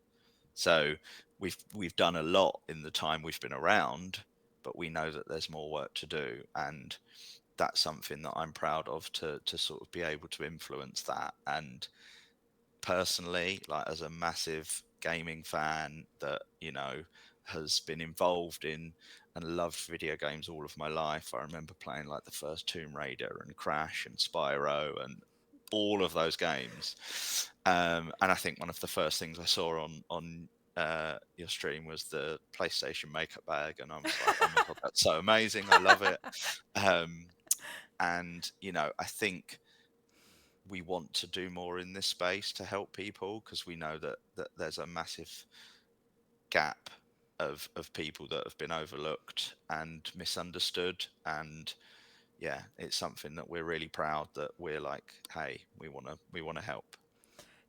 So we've done a lot in the time we've been around, but we know that there's more work to do, and that's something that I'm proud of, to sort of be able to influence that. And personally, like as a massive gaming fan that has been involved in and loved video games all of my life, I remember playing like the first Tomb Raider and Crash and Spyro and all of those games. And I think one of the first things I saw on your stream was the PlayStation makeup bag, and I was like, oh my god, that's so amazing! I love it. Um, and I think we want to do more in this space to help people, because we know that there's a massive gap of people that have been overlooked and misunderstood. And yeah, it's something that we're really proud that we're like, hey, we want to help.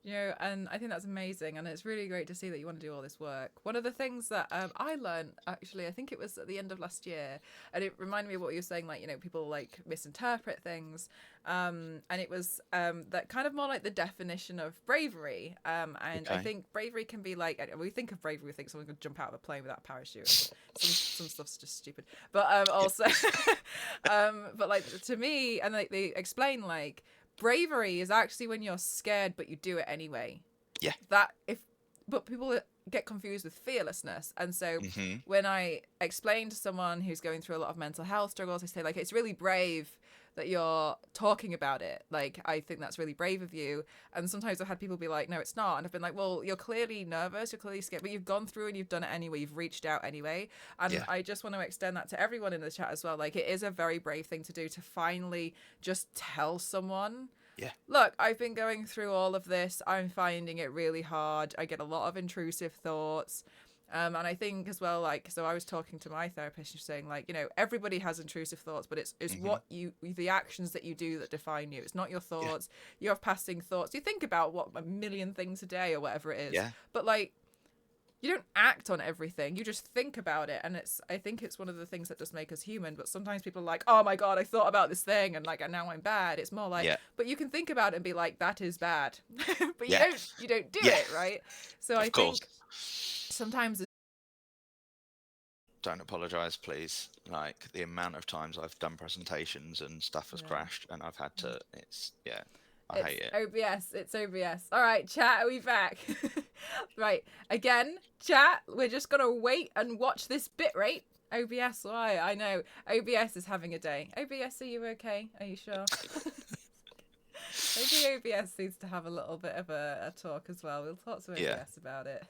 And I think that's amazing, and it's really great to see that you want to do all this work. One of the things that I learned, actually, I think it was at the end of last year, and it reminded me of what you were saying, like, people like misinterpret things, and it was that kind of more like the definition of bravery, and I Okay. think bravery can be like, we think of bravery, we think someone could jump out of a plane without a parachute. Some stuff's just stupid, but also, but like to me, and like they explain like, bravery is actually when you're scared but you do it anyway. Yeah. But people get confused with fearlessness, and so Hmm. when I explain to someone who's going through a lot of mental health struggles, I say like, it's really brave that you're talking about it. Like, I think that's really brave of you. And sometimes I've had people be like, no, it's not. And I've been like, well, you're clearly nervous, you're clearly scared, but you've gone through and you've done it anyway. You've reached out anyway. And Yeah. I just want to extend that to everyone in the chat as well. Like, it is a very brave thing to do, to finally just tell someone, Yeah. look, I've been going through all of this. I'm finding it really hard. I get a lot of intrusive thoughts. And I think as well, like, so I was talking to my therapist, she's saying like, everybody has intrusive thoughts, but it's Hmm. the actions that you do that define you. It's not your Yeah. thoughts. You have passing thoughts. You think about a million things a day or whatever it is. Yeah. But like, you don't act on everything. You just think about it. And I think it's one of the things that does make us human. But sometimes people are like, oh my God, I thought about this thing and like, and now I'm bad. It's more like, Yeah. but you can think about it and be like, that is bad. But Yeah. you don't do Yeah. it, right? So I Of course. think sometimes Don't apologize, please. Like, the amount of times I've done presentations and stuff has Yeah. crashed, and I've had to. I it's hate it. OBS. It's OBS. All right, chat, are we back? Right. Again, chat, we're just going to wait and watch this bit rate. OBS, why? I know. OBS is having a day. OBS, are you okay? Are you sure? Maybe OBS needs to have a little bit of a talk as well. We'll talk to OBS Yeah. about it.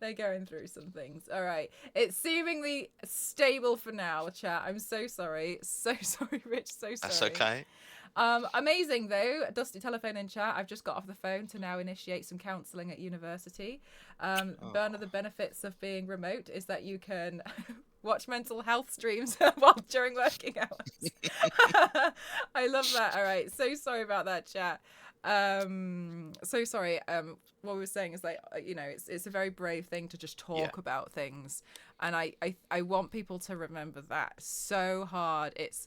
They're going through some things. All right. It's seemingly stable for now, chat. I'm so sorry. So sorry, Rich. So sorry. That's okay. Amazing though. Dusty telephone in chat. I've just got off the phone to now initiate some counselling at university. One of the benefits of being remote is that you can watch mental health streams while during working hours. I love that. All right. So sorry about that, chat. So sorry. What we were saying is like, it's a very brave thing to just talk about things, and I want people to remember that so hard. It's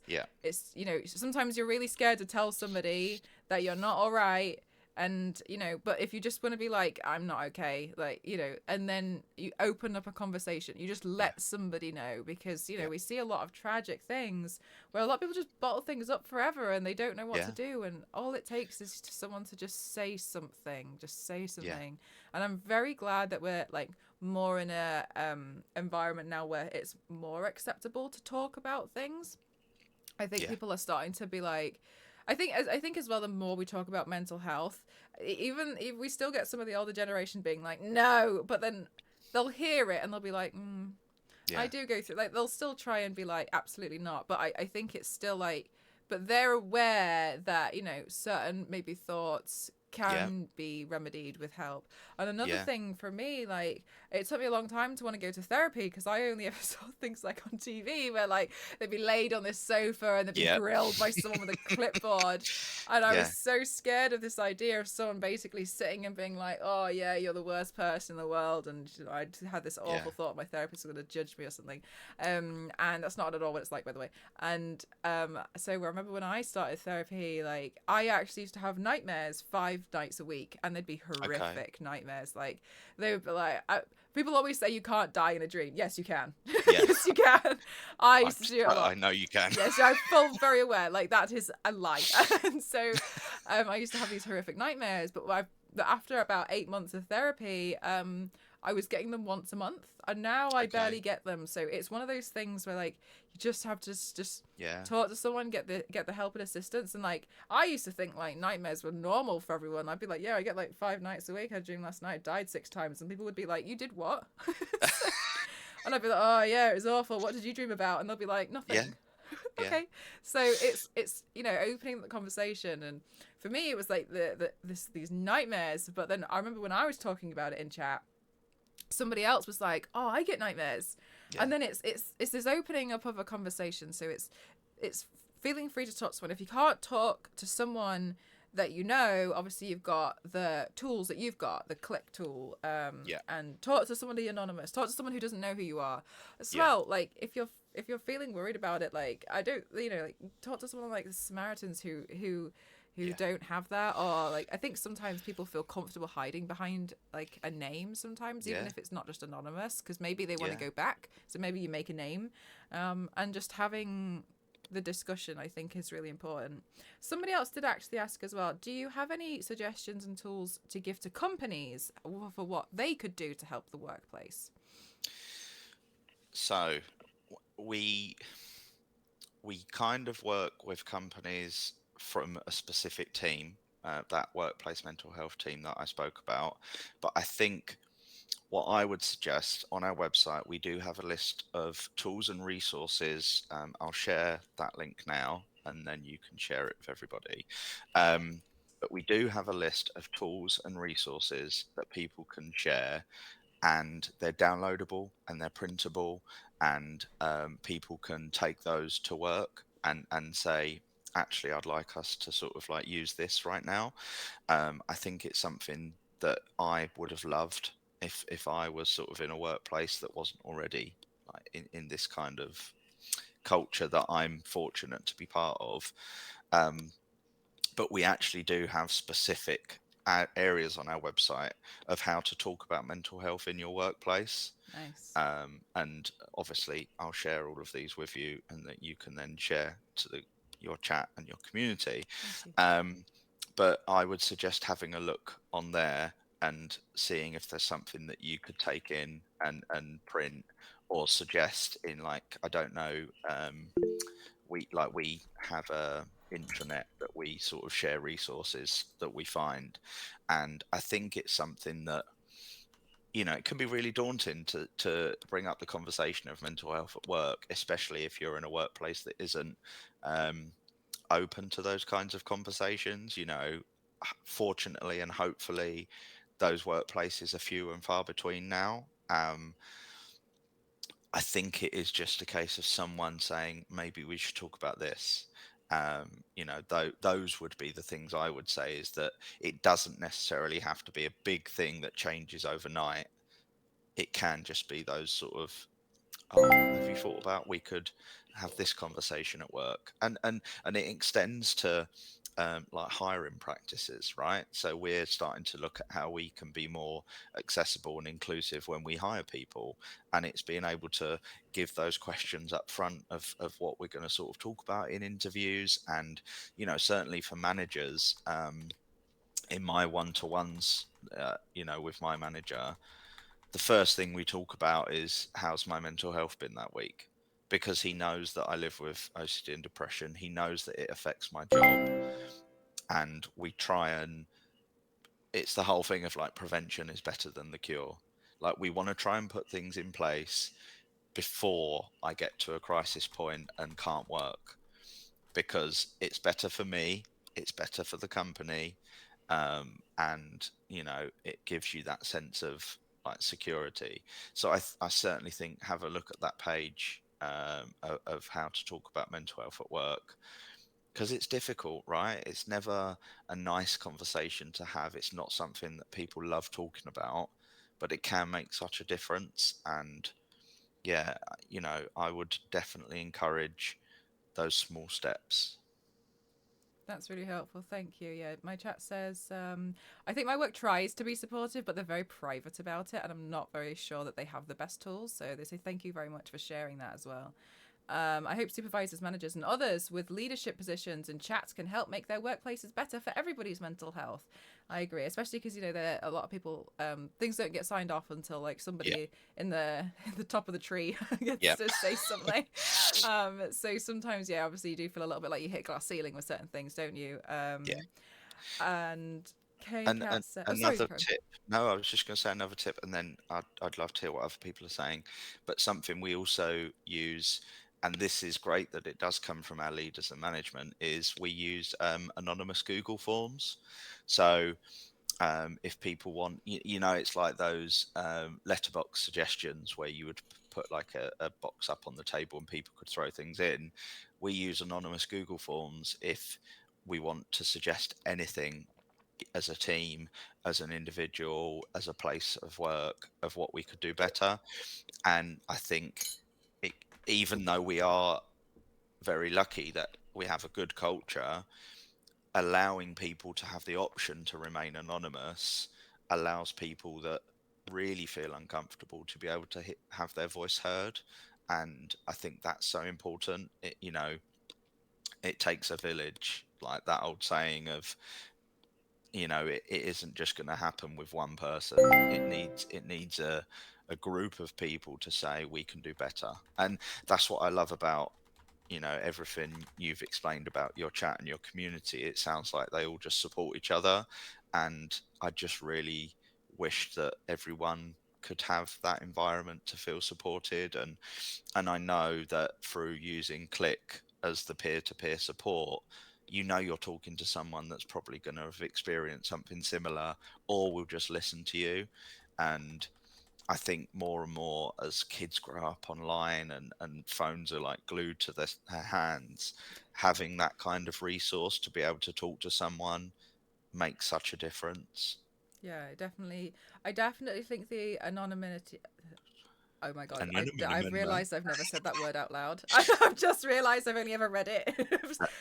sometimes you're really scared to tell somebody that you're not all right, and but if you just want to be like, I'm not okay, like, and then you open up a conversation, you just let somebody know, because we see a lot of tragic things where a lot of people just bottle things up forever and they don't know what to do, and all it takes is someone to just say something. And I'm very glad that we're like more in a environment now where it's more acceptable to talk about things. I think people are starting to be like, I think as well, the more we talk about mental health, even if we still get some of the older generation being like, no, but then they'll hear it and they'll be like, I do go through, like, they'll still try and be like, absolutely not. But I think it's still like, but they're aware that, certain maybe thoughts can be remedied with help. And another thing for me, like, it took me a long time to want to go to therapy, because I only ever saw things like on TV where like they'd be laid on this sofa and they'd be grilled by someone with a clipboard, and I was so scared of this idea of someone basically sitting and being like, oh yeah, you're the worst person in the world, and I had this awful thought my therapist was going to judge me or something, and that's not at all what it's like, by the way. And so I remember when I started therapy, like, I actually used to have nightmares 5 nights a week, and they'd be horrific nightmares. Like, they would be like, people always say you can't die in a dream. Yes, you can. Yes, you can. I used to do it a lot. I know you can. Yes, I'm very aware. Like, that is a lie. And so I used to have these horrific nightmares. But after about 8 months of therapy, I was getting them once a month, and now I barely Okay. get them. So it's one of those things where like you just have to just Yeah. talk to someone, get the help and assistance. And like I used to think like nightmares were normal for everyone. I'd be like, yeah, I get like 5 nights a week. I had a dream last night, died 6 times, and people would be like, you did what? And I'd be like, oh yeah, it was awful. What did you dream about? And they'll be like, Yeah. nothing. Yeah. Okay. So it's opening the conversation, and for me it was like these nightmares. But then I remember when I was talking about it in chat, somebody else was like, oh, I get nightmares. Yeah. And then it's this opening up of a conversation. So it's feeling free to talk to someone. If you can't talk to someone that you know, obviously you've got the tools that you've got, the click tool, Yeah. and talk to somebody anonymous, talk to someone who doesn't know who you are as Yeah. well. Like if you're feeling worried about it, like I don't, like talk to someone like the Samaritans who Yeah. don't have that, or like I think sometimes people feel comfortable hiding behind like a name sometimes, even Yeah. if it's not just anonymous, because maybe they want to Yeah. go back, so maybe you make a name, and just having the discussion I think is really important. Somebody else did actually ask as well, do you have any suggestions and tools to give to companies for what they could do to help the workplace? So we we kind of work with companies from a specific team, that workplace mental health team that I spoke about. But I think what I would suggest on our website, we do have a list of tools and resources. I'll share that link now, and then you can share it with everybody. Um, but we do have a list of tools and resources that people can share, and they're downloadable and they're printable, and people can take those to work and say, actually, I'd like us to sort of like use this right now. I think it's something that I would have loved if I was sort of in a workplace that wasn't already like in this kind of culture that I'm fortunate to be part of. Um, but we actually do have specific areas on our website of how to talk about mental health in your workplace. Nice. And obviously, I'll share all of these with you, and that you can then share to your chat and your community. Thank you. Um, but I would suggest having a look on there and seeing if there's something that you could take in and print, or suggest in, like, I don't know, we have a intranet that we sort of share resources that we find, and I think it's something that, it can be really daunting to bring up the conversation of mental health at work, especially if you're in a workplace that isn't um, open to those kinds of conversations. Fortunately and hopefully, those workplaces are few and far between now. I think it is just a case of someone saying, maybe we should talk about this. Those would be the things I would say, is that it doesn't necessarily have to be a big thing that changes overnight. It can just be those sort of, oh, have you thought about, we could have this conversation at work, and it extends to like hiring practices, right? So we're starting to look at how we can be more accessible and inclusive when we hire people, and it's being able to give those questions up front of what we're going to sort of talk about in interviews. And certainly for managers, in my one-to-ones, with my manager, the first thing we talk about is, how's my mental health been that week? Because he knows that I live with OCD and depression. He knows that it affects my job. And we try and, it's the whole thing of like, prevention is better than the cure. Like, we want to try and put things in place before I get to a crisis point and can't work, because it's better for me, it's better for the company, and it gives you that sense of like security. So I certainly think, have a look at that page, of how to talk about mental health at work, because it's difficult, right? It's never a nice conversation to have. It's not something that people love talking about, but it can make such a difference. And yeah, I would definitely encourage those small steps. That's really helpful. Thank you. Yeah, my chat says, I think my work tries to be supportive, but they're very private about it, and I'm not very sure that they have the best tools. So they say thank you very much for sharing that as well. I hope supervisors, managers, and others with leadership positions and chats can help make their workplaces better for everybody's mental health. I agree, especially because there are a lot of people. Things don't get signed off until like Yeah. somebody in the top of the tree gets Yeah. to say something. So sometimes, yeah, obviously you do feel a little bit like you hit glass ceiling with certain things, don't you? Yeah. And K And Cat said, "Oh, sorry, another Karen." tip. No, I was just going to say another tip, and then I'd love to hear what other people are saying. But something we also use, and this is great that it does come from our leaders and management, is we use anonymous Google forms. So if people want, it's like those letterbox suggestions where you would put like a box up on the table and people could throw things in. We use anonymous Google forms if we want to suggest anything as a team, as an individual, as a place of work, of what we could do better. And I think it, even though we are very lucky that we have a good culture, allowing people to have the option to remain anonymous allows people that really feel uncomfortable to be able to have their voice heard. And I think that's so important. It takes a village, like that old saying of, it isn't just going to happen with one person. It needs a group of people to say we can do better. And that's what I love about everything you've explained about your chat and your community. It sounds like they all just support each other, and I just really wish that everyone could have that environment to feel supported. And I know that through using Click as the peer-to-peer support, you're talking to someone that's probably going to have experienced something similar, or will just listen to you. And I think more and more as kids grow up online and phones are like glued to their hands, having that kind of resource to be able to talk to someone makes such a difference. Yeah, definitely. I definitely think the anonymity. Oh my god, I've Anonymity. realized I've never said that word out loud. I've just realized I've only ever read it.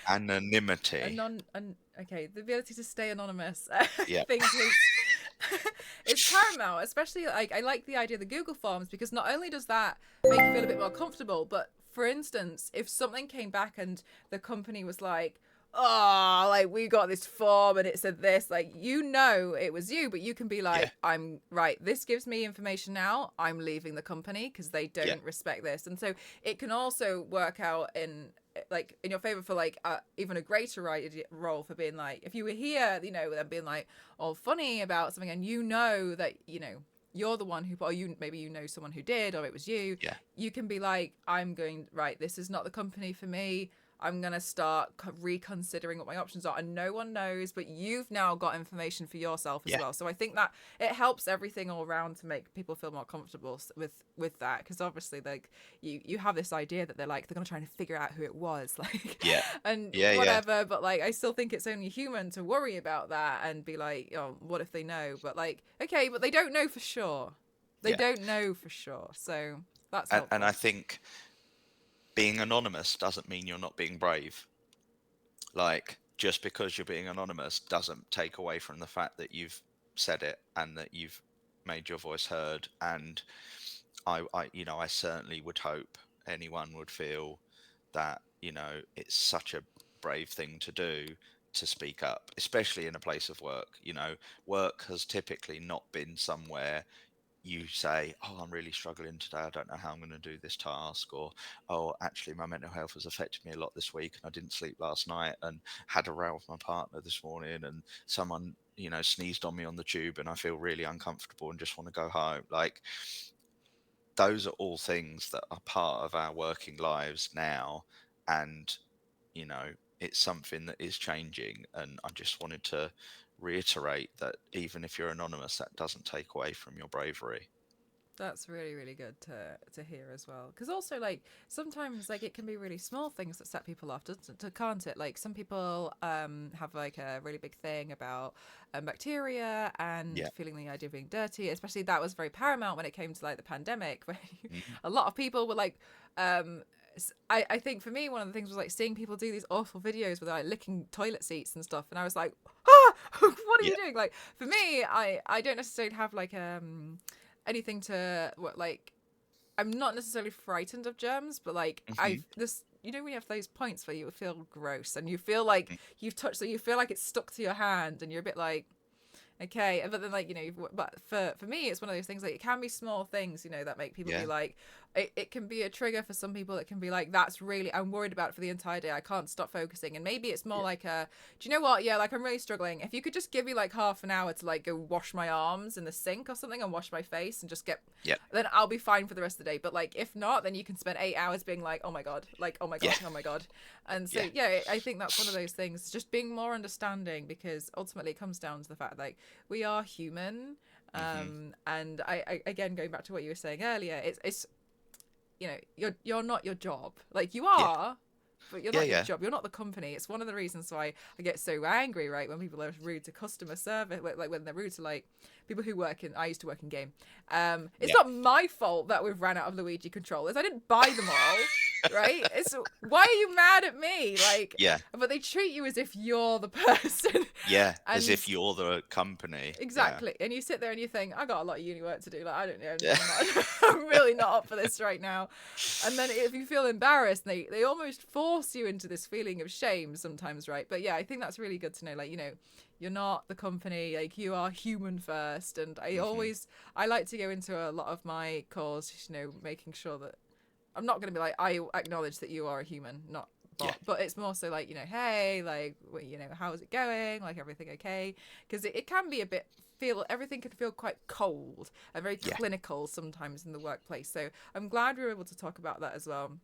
Anonymity. Okay, the ability to stay anonymous. I Yeah. think is paramount, especially like I like the idea of the Google Forms because not only does that make you feel a bit more comfortable, but for instance, if something came back and the company was like, oh, like we got this form and it said this, like it was you, but you can be Yeah. like, I'm right, this gives me information now, I'm leaving the company because they Yeah. don't respect this. And so it can also work out in your favor for like even a greater role for being like, if you were here, them being like all funny about something and that you're the one who, or maybe someone who did, or it was you. Yeah. You can be like, I'm going right. This is not the company for me. I'm going to start reconsidering what my options are. And no one knows, but you've now got information for yourself as Yeah. well. So I think that it helps everything all around to make people feel more comfortable with that. Because obviously, like, you have this idea that they're going to try and figure out who it was, like, Yeah. and Yeah. Yeah. whatever. But like, I still think it's only human to worry about that and be like, oh, what if they know? But like, okay, but they don't know for sure. They Yeah. don't know for sure. So that's And, helpful. and I think being anonymous doesn't mean you're not being brave. Like, just because you're being anonymous doesn't take away from the fact that you've said it and that you've made your voice heard. And I certainly would hope anyone would feel that, it's such a brave thing to do, to speak up, especially in a place of work. Work has typically not been somewhere you say, oh, I'm really struggling today, I don't know how I'm going to do this task, or, oh, actually my mental health has affected me a lot this week and I didn't sleep last night and had a row with my partner this morning and someone sneezed on me on the tube and I feel really uncomfortable and just want to go home. Like, those are all things that are part of our working lives now, and you know it's something that is changing. And I just wanted to reiterate that even if you're anonymous, that doesn't take away from your bravery. That's really, really good to hear as well. Because also, like, sometimes, like, it can be really small things that set people off, can't it? Like, some people have, like, a really big thing about bacteria and Yeah. feeling the idea of being dirty. Especially that was very paramount when it came to, like, the pandemic, where Mhm. a lot of people were, like, I think for me, one of the things was, like, seeing people do these awful videos with, like, licking toilet seats and stuff. And I was like, ah, what are Yeah. you doing? Like, for me, I don't necessarily have, like, anything to what like I'm not necessarily frightened of germs, but like Hmm. I've this, you know, when you have those points where you feel gross and you feel like you've touched it, you feel like it's stuck to your hand, and you're a bit like, okay, but then like, you know, but for me it's one of those things, like it can be small things, you know, that make people be Yeah. like, it can be a trigger for some people. It can be like, that's really, I'm worried about it for the entire day, I can't stop focusing. And maybe it's more Yeah. like a, do you know what, yeah, like I'm really struggling, if you could just give me like half an hour to like go wash my arms in the sink or something and wash my face and just get, Yeah. then I'll be fine for the rest of the day. But like if not, then you can spend 8 hours being like, oh my god, like, oh my god, Yeah. oh my god. And so Yeah. yeah, I think that's one of those things, just being more understanding, because ultimately it comes down to the fact, like, we are human. Hmm. And I again, going back to what you were saying earlier, it's, you know, you're not your job, like you Yeah. are, but you're Yeah. not your Yeah. job, you're not the company. It's one of the reasons why I get so angry, right, when people are rude to customer service, like when they're rude to like people who work in, I used to work in game. It's Yeah. not my fault that we've ran out of Luigi controllers, I didn't buy them all. Right, it's, why are you mad at me, like, Yeah. but they treat you as if you're the person. Yeah. As And if you're the company. Yeah. exactly. And you sit there and you think, I got a lot of uni work to do. Like, I don't know, Yeah. I'm not, I'm really not up for this right now. And then if you feel embarrassed, they almost force you into this feeling of shame sometimes, right? But yeah, I think that's really good to know. Like, you know, you're not the company, like you are human first. And Hmm. I like to go into a lot of my calls, you know, making sure that I'm not going to be like, I acknowledge that you are a human, not Yeah. bot, but it's more so like, you know, hey, like, you know, how's it going? Like, everything okay? Because it can be a bit, everything can feel quite cold and very Yeah. clinical sometimes in the workplace. So I'm glad we were able to talk about that as well.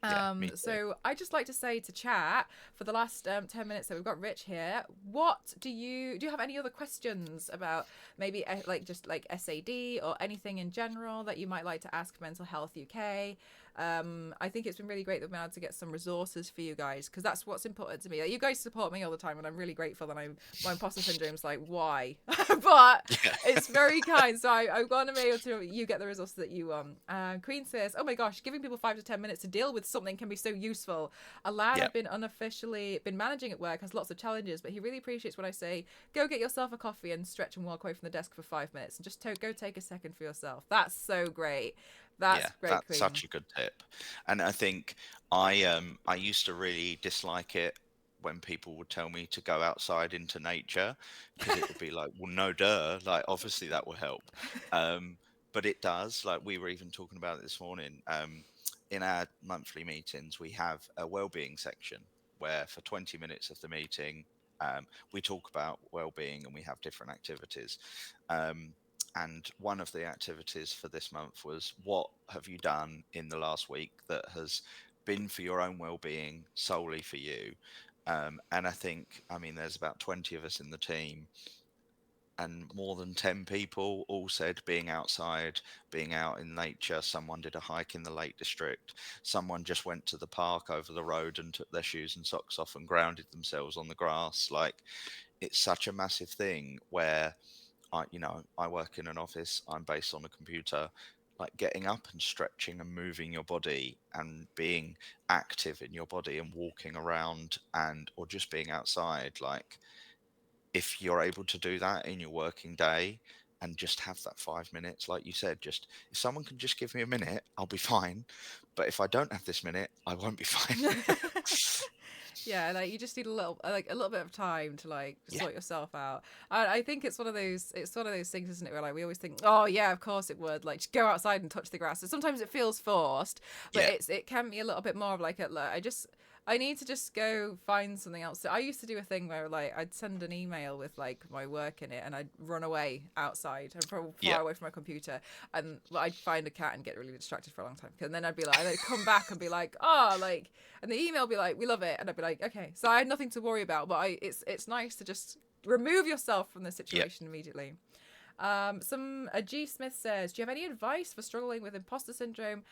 Yeah. Me too. So I just like to say to chat for the last 10 minutes that we've got Rich here. What do you have any other questions about maybe like just like SAD or anything in general that you might like to ask Mental Health UK? I think it's been really great that we've been able to get some resources for you guys, because that's what's important to me. Like, you guys support me all the time, and I'm really grateful. And my imposter syndrome's like, why? But Yeah. it's very kind. So I want to be able to, you get the resources that you want. Queen says, oh my gosh, giving people 5 to 10 minutes to deal with something can be so useful. A lad Yeah. I've been unofficially been managing at work has lots of challenges, but he really appreciates when I say, go get yourself a coffee and stretch and walk away from the desk for 5 minutes and just go take a second for yourself. That's so great. That's Yeah, great, that's Queen. such a good tip. And I think I used to really dislike it when people would tell me to go outside into nature, because it would be like, well, no, duh, like obviously that will help. Um, but it does. Like we were even talking about it this morning. In our monthly meetings, we have a well-being section where for 20 minutes of the meeting, we talk about well-being and we have different activities. Um, and one of the activities for this month was, what have you done in the last week that has been for your own well-being, solely for you? And I think, I mean, there's about 20 of us in the team, and more than 10 people all said being outside, being out in nature. Someone did a hike in the Lake District. Someone just went to the park over the road and took their shoes and socks off and grounded themselves on the grass. Like, it's such a massive thing where I work in an office, I'm based on a computer. Like, getting up and stretching and moving your body and being active in your body and walking around, and or just being outside, like, if you're able to do that in your working day and just have that 5 minutes, like you said, just if someone can just give me a minute, I'll be fine. But if I don't have this minute, I won't be fine. Yeah, like you just need a little bit of time to like Yeah. sort yourself out. I think it's one of those things, isn't it, where like we always think, oh yeah, of course it would, like just go outside and touch the grass. So sometimes it feels forced, but Yeah. it can be a little bit more of like I need to just go find something else. So I used to do a thing where like I'd send an email with like my work in it, and I'd run away outside and Yeah. far away from my computer, and I'd find a cat and get really distracted for a long time. And then I'd come back and be like, oh, like, and the email would be like, we love it, and I'd be like, okay. So I had nothing to worry about, but it's nice to just remove yourself from the Yeah. situation immediately. G Smith says, do you have any advice for struggling with imposter syndrome,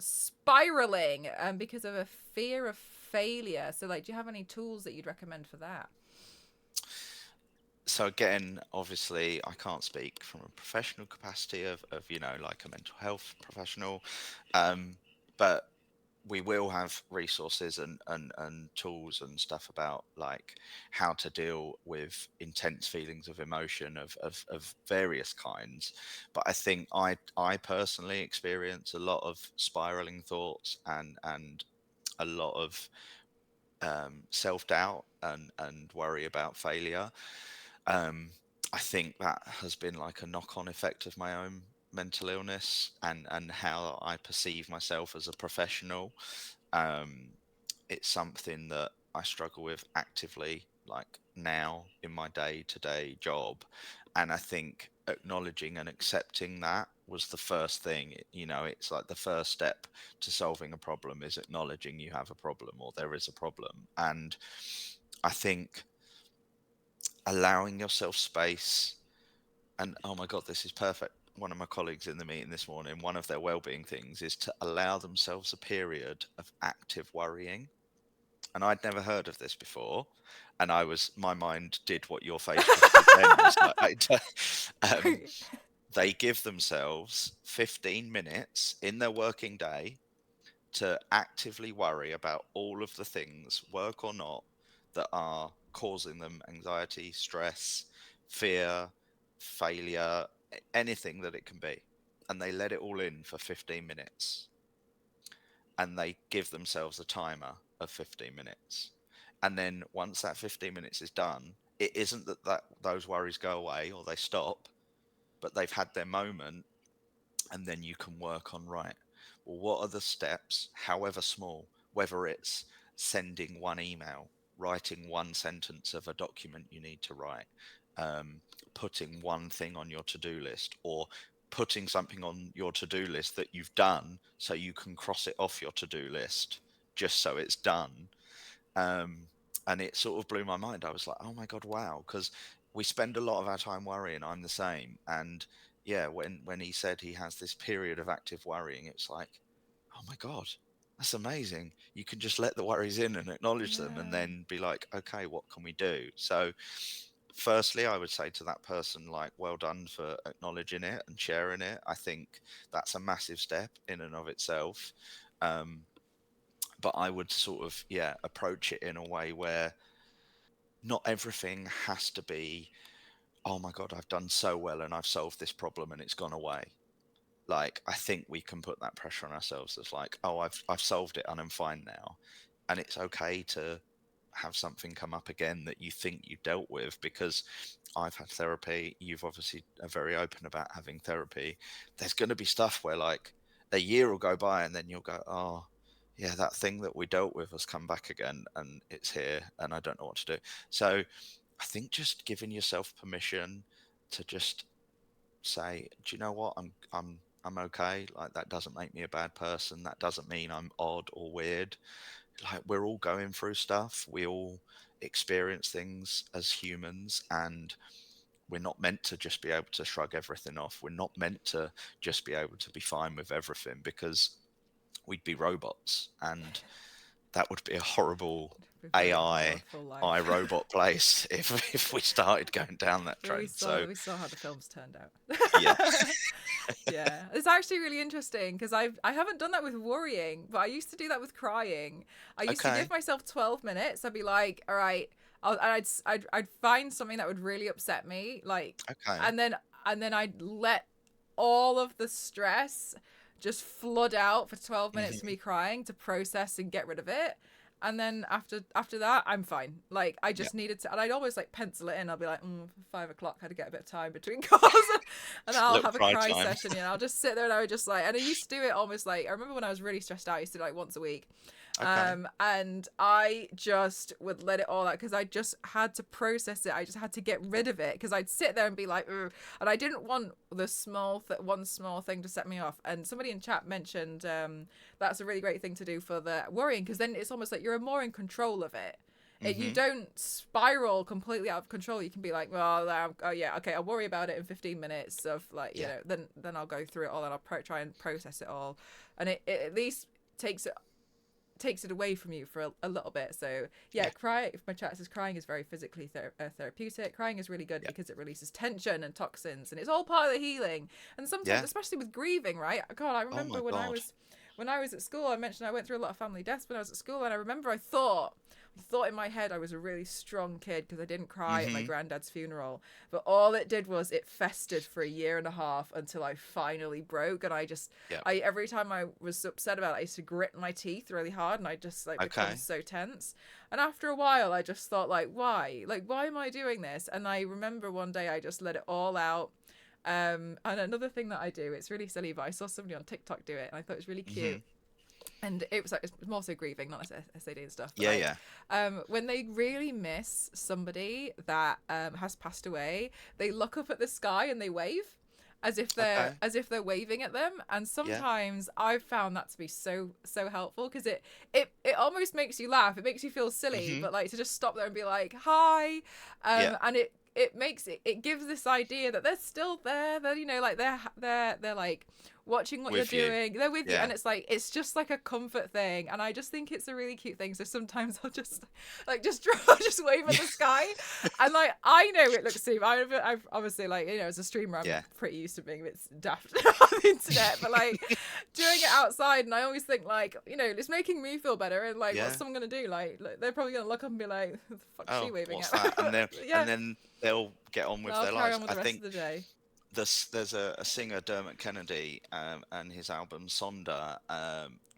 spiraling, because of a fear of failure? So, like, do you have any tools that you'd recommend for that? So again, obviously, I can't speak from a professional capacity of like a mental health professional, um, but we will have resources and tools and stuff about like how to deal with intense feelings of emotion of various kinds. But I think I personally experience a lot of spiraling thoughts and a lot of self-doubt and worry about failure. um, I think that has been like a knock-on effect of my own mental illness and how I perceive myself as a professional. um, it's something that I struggle with actively, like now in my day-to-day job. And I think acknowledging and accepting that was the first thing. It's like the first step to solving a problem is acknowledging you have a problem or there is a problem. And I think allowing yourself space, and oh my God, this is perfect. One of my colleagues in the meeting this morning, one of their well-being things is to allow themselves a period of active worrying. And I'd never heard of this before. And my mind did what your face just did then. It was like, they give themselves 15 minutes in their working day to actively worry about all of the things, work or not, that are causing them anxiety, stress, fear, failure, anything that it can be. And they let it all in for 15 minutes. And they give themselves a timer of 15 minutes. And then once that 15 minutes is done, it isn't that those worries go away or they stop, but they've had their moment. And then you can work on, right, well, what are the steps, however small, whether it's sending one email, writing one sentence of a document you need to write, um, putting one thing on your to-do list, or putting something on your to-do list that you've done so you can cross it off your to-do list just so it's done. um, and it sort of blew my mind. I was like, oh my God, wow. Because we spend a lot of our time worrying. I'm the same. And yeah, when he said he has this period of active worrying, it's like, oh my God, that's amazing. You can just let the worries in and acknowledge them and Yeah. then be like, okay, what can we do? So firstly, I would say to that person, like, well done for acknowledging it and sharing it. I think that's a massive step in and of itself. Um, but I would sort of, yeah, approach it in a way where not everything has to be, oh my God, I've done so well and I've solved this problem and it's gone away. Like, I think we can put that pressure on ourselves as like, oh, I've solved it and I'm fine now. And it's okay to have something come up again that you think you dealt with, because I've had therapy. You've obviously are very open about having therapy. There's going to be stuff where like a year will go by and then you'll go, oh, yeah, that thing that we dealt with has come back again and it's here and I don't know what to do. So I think just giving yourself permission to just say, do you know what? I'm okay. Like, that doesn't make me a bad person. That doesn't mean I'm odd or weird. Like, we're all going through stuff. We all experience things as humans, and we're not meant to just be able to shrug everything off. We're not meant to just be able to be fine with everything, because we'd be robots, and that would be a horrible Be a very AI hard, full life. iRobot place if we started going down that we trend. saw So we saw how the films turned yeah, out. Yeah, it's actually really interesting because I haven't done that with worrying, but I used to do that with crying. I used to okay, give myself 12 minutes. I'd be like, all right, I'd find something that would really upset me, like, okay, and then I'd let all of the stress just flood out for 12 minutes of hmm me crying to process and get rid of it. And then after that, I'm fine. Like, I yeah, just needed to, and I'd always like pencil it in. I'll be like, 5 o'clock, I had to get a bit of time between calls, and I'll little have a cry cry time. session. I'll just sit there and I would just like, and I used to do it almost like, I remember when I was really stressed out, I used to do it like once a week. Okay, And I just would let it all out because I just had to process it. I just had to get rid of it because I'd sit there and be like, ugh. And I didn't want the one small thing to set me off. And somebody in chat mentioned that's a really great thing to do for the worrying, because then it's almost like you're more in control of it. You hmm don't spiral completely out of control. You can be like, well, oh yeah, okay, I'll worry about it in 15 minutes of like, yeah, then I'll go through it all and I'll try and process it all, and it at least takes it away from you for a little bit. So yeah, yeah, cry. If my chat says crying is very physically therapeutic, crying is really good yeah, because it releases tension and toxins, and it's all part of the healing. And sometimes, yeah. especially with grieving, right? God, I Oh remember my when I God. was when I was at school, I mentioned I went through a lot of family deaths when I was at school, and I remember I thought in my head I was a really strong kid because I didn't cry at my Hmm. granddad's funeral. But all it did was it festered for a year and a half until I finally broke. And Yeah. I every time I was upset about it, I used to grit my teeth really hard, and I just like become Okay. so tense. And after a while, I just thought like, why? Like, why am I doing this? And I remember one day I just let it all out. And another thing that I do, it's really silly, but I saw somebody on TikTok do it, and I thought it was really Hmm. cute. And it was like, it's more so grieving, not SAD and stuff, but Yeah, like yeah. when they really miss somebody that has passed away, they look up at the sky and they wave Okay. as if they're waving at them. And Yeah. sometimes I've found that to be so helpful, because it almost makes you laugh, it makes you feel silly, Hmm. but like to just stop there and be like hi. Yeah. And it makes it gives this idea that they're still there, that like they're like watching what you're With you. doing, they're with you, Yeah. and it's like it's just like a comfort thing. And I just think it's a really cute thing. So sometimes I'll just like just draw, just wave at the sky, and like I know it looks stupid. I've obviously, like, as a streamer, I'm Yeah. pretty used to being a bit daft on the internet, but like doing it outside, and I always think like, it's making me feel better, and like what's Yeah. someone gonna do? Like they're probably gonna look up and be like, "Who the fuck's she Oh, waving what's at?" that? And then Yeah, and then they'll get on with I'll their carry lives. on with I the rest of think the day. there's a singer, Dermot Kennedy, and his album Sonder.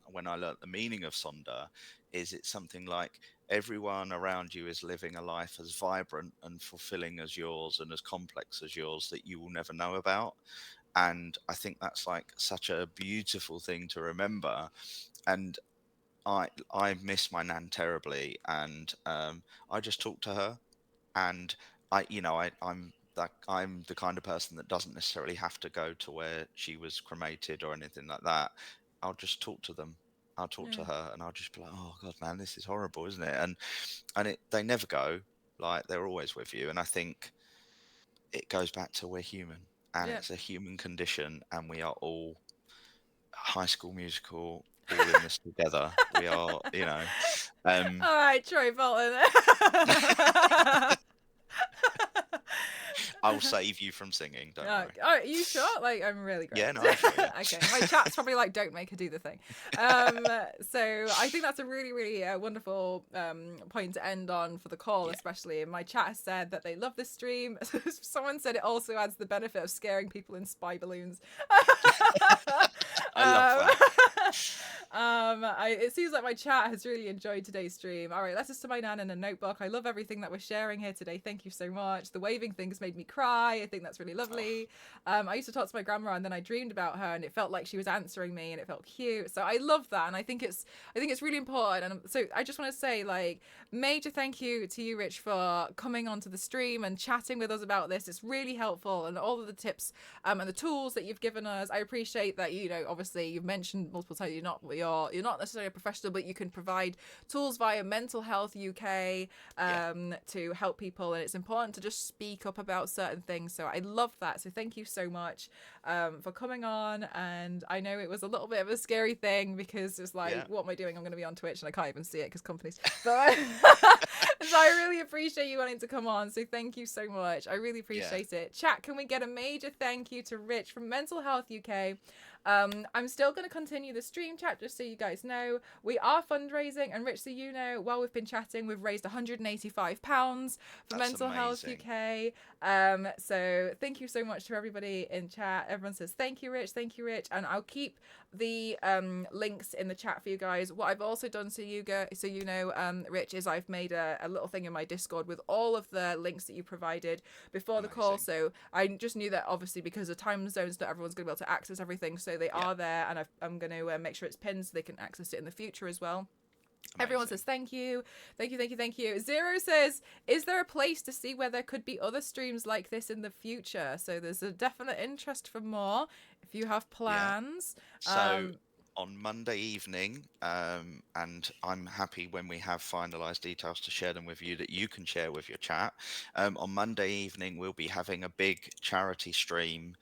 When I learnt the meaning of Sonder, is it's something like everyone around you is living a life as vibrant and fulfilling as yours and as complex as yours that you will never know about. And I think that's like such a beautiful thing to remember. And I miss my nan terribly, and I just talk to her, and I'm the kind of person that doesn't necessarily have to go to where she was cremated or anything like that. I'll just talk to them. I'll talk to Yeah, her, and I'll just be like, "Oh God, man, this is horrible, isn't it?" And they never go. Like, they're always with you, and I think it goes back to we're human, and yeah. it's a human condition, and we are all High School Musical, all in this together. We are, um, All right, Troy Bolton. I'll save you from singing. Don't worry. Are you sure? Like, I'm really Yeah, great. no, I'm sure. Yeah. Okay, my chat's probably like, don't make her do the thing. So I think that's a really, really wonderful point to end on for the call, Yeah, especially. And my chat has said that they love this stream. Someone said it also adds the benefit of scaring people in spy balloons. I love um, that. it seems like my chat has really enjoyed today's stream. All right, letters to my nan in a notebook. I love everything that we're sharing here today. Thank you so much. The waving things made me cry. I think that's really Oh, lovely. I used to talk to my grandma, and then I dreamed about her, and it felt like she was answering me, and it felt cute. So I love that, and I think it's really important. And so I just want to say, like, major thank you to you, Rich, for coming onto the stream and chatting with us about this. It's really helpful, and all of the tips and the tools that you've given us. I appreciate that. Obviously you've mentioned multiple times you're not necessarily a professional, but you can provide tools via Mental Health UK yeah, to help people, and it's important to just speak up about certain things. So I love that. So thank you so much for coming on. And I know it was a little bit of a scary thing, because it's like, yeah, what am I doing? I'm going to be on Twitch and I can't even see it because companies. But so I really appreciate you wanting to come on. So thank you so much. I really yeah. appreciate it. Chat, can we get a major thank you to Rich from Mental Health UK? I'm still going to continue the stream chat, just so you guys know. We are fundraising, and Rich, so while we've been chatting, we've raised £185 for That's Mental Health amazing. UK. So thank you so much to everybody in chat. Everyone says thank you, Rich, and I'll keep the links in the chat for you guys. What I've also done, so you know, Rich, is I've made a little thing in my Discord with all of the links that you provided before the call. Amazing. So I just knew that obviously because of time zones, not everyone's going to be able to access everything. So they Yeah, are there, and I'm going to make sure it's pinned so they can access it in the future as well. Everyone amazing. says thank you, thank you, thank you, thank you. Zero says, is there a place to see where there could be other streams like this in the future? So there's a definite interest for more if you have Yeah. plans. So on Monday evening, and I'm happy when we have finalised details to share them with you that you can share with your chat. On Monday evening, we'll be having a big charity stream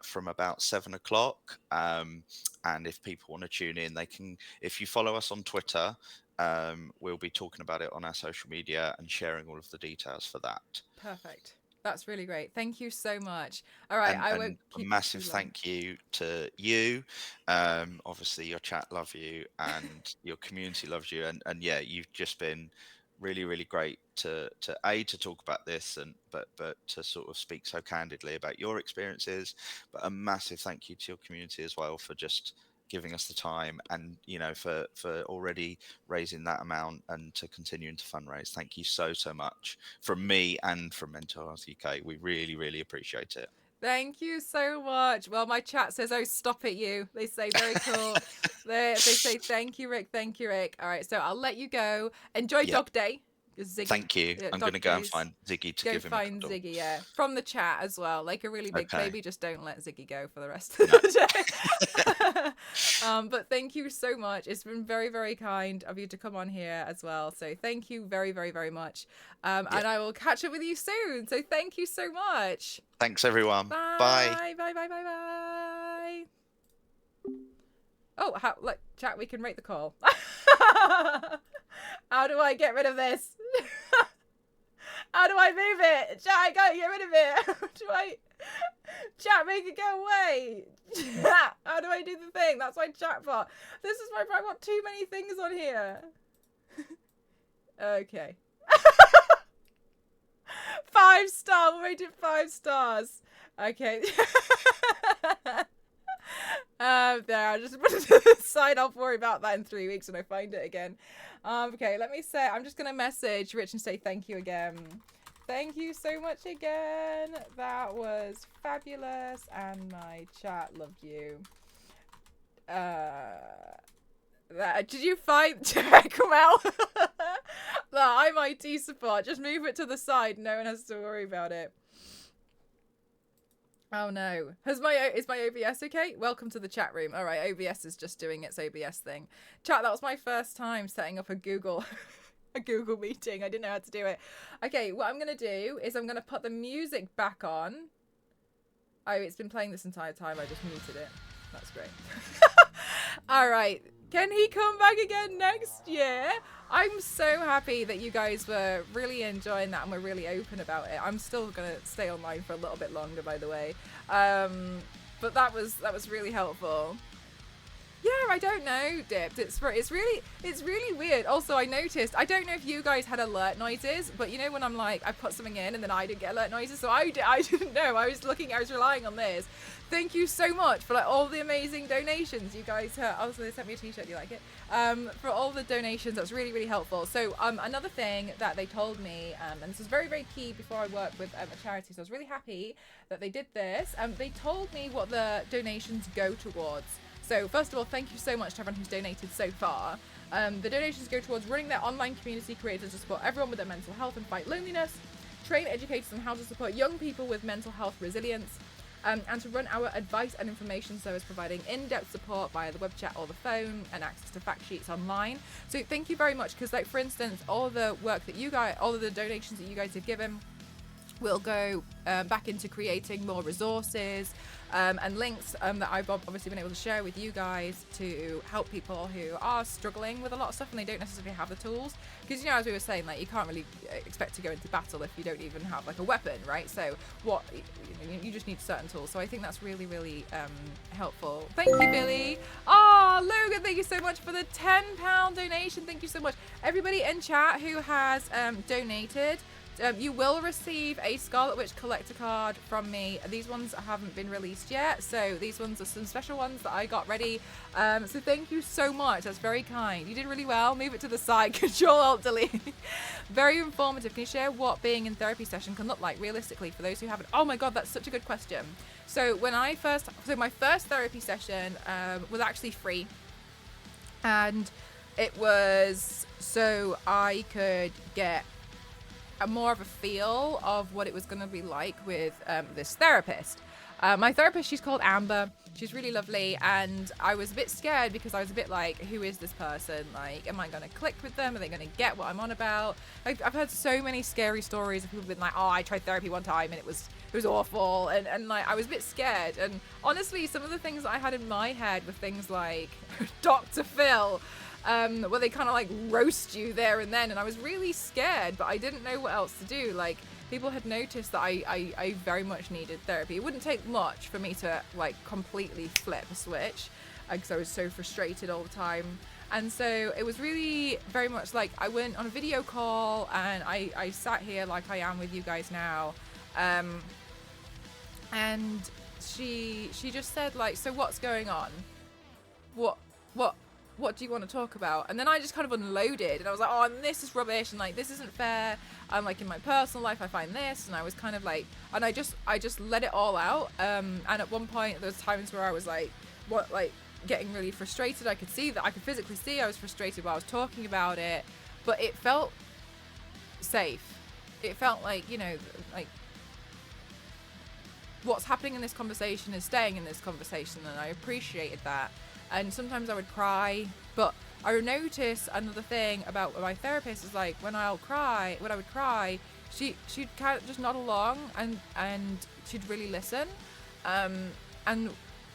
from about 7 o'clock. And if people want to tune in, they can. If you follow us on Twitter, we'll be talking about it on our social media and sharing all of the details for that. Perfect. That's really great. Thank you so much. All right, I And won't a keep you massive too long. thank you to you. Obviously, your chat love you, and your community loves you, and yeah, you've just been really, really great to talk about this, and but to sort of speak so candidly about your experiences. But a massive thank you to your community as well for just giving us the time, and for already raising that amount and to continuing to fundraise. Thank you so much from me and from Mental Health UK. We really, really appreciate it. Thank you so much. Well, my chat says, "Oh, stop it, you." They say, "Very cool." They say, "Thank you, Rick. Thank you, Rick." All right, so I'll let you go. Enjoy Yeah, Dog Day. Ziggy, thank you. I'm going Dog to go and Days. find Ziggy to Go give him a find cuddle. Ziggy, yeah. From the chat as well. Like a really big Okay. baby, just don't let Ziggy go for the rest of the day. But thank you so much. It's been very, very kind of you to come on here as well. So thank you very, very, very much. Yeah. And I will catch up with you soon. So thank you so much. Thanks, everyone. Bye. Bye. Bye, bye, bye, bye. Oh, chat, we can rate the call. How do I get rid of this? How do I move it? Chat, I gotta get rid of it. How do I... Chat, make it go away. How do I do the thing? That's my chat bot. This is my... I want too many things on here. Okay. 5 star. We'll rate it 5 stars. Okay. There, I'll just put it to the side. I'll worry about that in 3 weeks when I find it again. Okay, let me say, I'm just going to message Rich and say thank you again. Thank you so much again. That was fabulous, and my chat loved you. Did you find... Come out. I'm IT support. Just move it to the side. No one has to worry about it. Oh no. Is my OBS okay? Welcome to the chat room. All right, OBS is just doing its OBS thing. Chat, that was my first time setting up a Google a Google meeting. I didn't know how to do it. Okay, what I'm going to do is I'm going to put the music back on. Oh, it's been playing this entire time. I just muted it. That's great. All right. Can he come back again next year? I'm so happy that you guys were really enjoying that and were really open about it. I'm still going to stay online for a little bit longer, by the way. But that was really helpful. Yeah, I don't know, Dipped. It's really weird. Also, I noticed, I don't know if you guys had alert noises, but you know when I'm like, I put something in and then I didn't get alert noises, so I didn't know. I was relying on this. Thank you so much for like all the amazing donations you guys have. Also, they sent me a t-shirt. Do you like it? For all the donations, that's really, really helpful. So another thing that they told me, and this was very, very key before I worked with a charity, so I was really happy that they did this. They told me what the donations go towards. So first of all, thank you so much to everyone who's donated so far. The donations go towards running their online community creators to support everyone with their mental health and fight loneliness, train educators on how to support young people with mental health resilience, and to run our advice and information service, providing in-depth support via the web chat or the phone and access to fact sheets online. So thank you very much, because like for instance, all the work that you guys, all of the donations that you guys have given will go back into creating more resources and links that I've obviously been able to share with you guys to help people who are struggling with a lot of stuff and they don't necessarily have the tools. Because, you know, as we were saying, like, you can't really expect to go into battle if you don't even have like a weapon, right? So you just need certain tools. So I think that's really, really helpful. Thank you, Billy. Oh, Logan, thank you so much for the £10 donation. Thank you so much. Everybody in chat who has donated, you will receive a Scarlet Witch collector card from me. These ones haven't been released yet, so these ones are some special ones that I got ready. So thank you so much. That's very kind. You did really well. Move it to the side. Control-Alt-Delete. Very informative. Can you share what being in therapy session can look like realistically for those who haven't? Oh my god, that's such a good question. So my first therapy session was actually free, and it was so I could get more of a feel of what it was going to be like with this therapist. My therapist, she's called Amber. She's really lovely, and I was a bit scared because I was a bit like, who is this person? Like, am I going to click with them? Are they going to get what I'm on about? I've heard so many scary stories of people being like, oh, I tried therapy one time and it was awful, and like I was a bit scared. And honestly, some of the things that I had in my head were things like Dr. Phil, where they kind of like roast you there and then, and I was really scared, but I didn't know what else to do. Like, people had noticed that I very much needed therapy. It wouldn't take much for me to like completely flip a switch, because I was so frustrated all the time. And so it was really very much like I went on a video call, and I sat here like I am with you guys now, and she just said like, so what's going on? What do you want to talk about? And then I just kind of unloaded, and I was like, oh, and this is rubbish, and like this isn't fair. And like in my personal life, I find this, and I was kind of like, and I just let it all out. And at one point, there was times where I was like, getting really frustrated. I could physically see I was frustrated while I was talking about it, but it felt safe. It felt like, you know, like what's happening in this conversation is staying in this conversation, and I appreciated that. And sometimes I would cry, but I noticed another thing about my therapist is like when I would cry, she'd kind of just nod along, and she'd really listen. And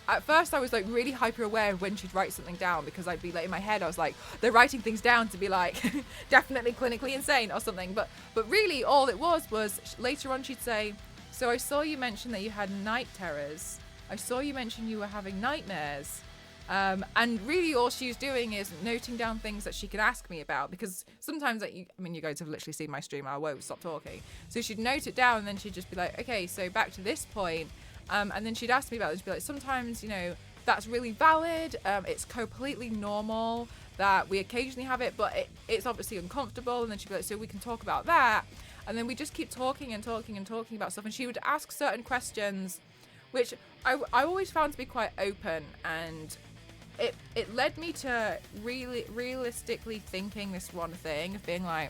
at first I was like really hyper aware of when she'd write something down, because I'd be like in my head I was like, they're writing things down to be like definitely clinically insane or something, but really all it was later on she'd say, so I saw you mention that you had night terrors, I saw you mention you were having nightmares. And really all she was doing is noting down things that she could ask me about, because sometimes you guys have literally seen my stream, I won't stop talking. So she'd note it down, and then she'd just be like, okay, so back to this point. And then she'd ask me about it. She'd be like, sometimes, you know, that's really valid. It's completely normal that we occasionally have it, but it's obviously uncomfortable. And then she'd be like, so we can talk about that. And then we just keep talking and talking and talking about stuff. And she would ask certain questions, which I always found to be quite open, and it led me to really realistically thinking this one thing of being like,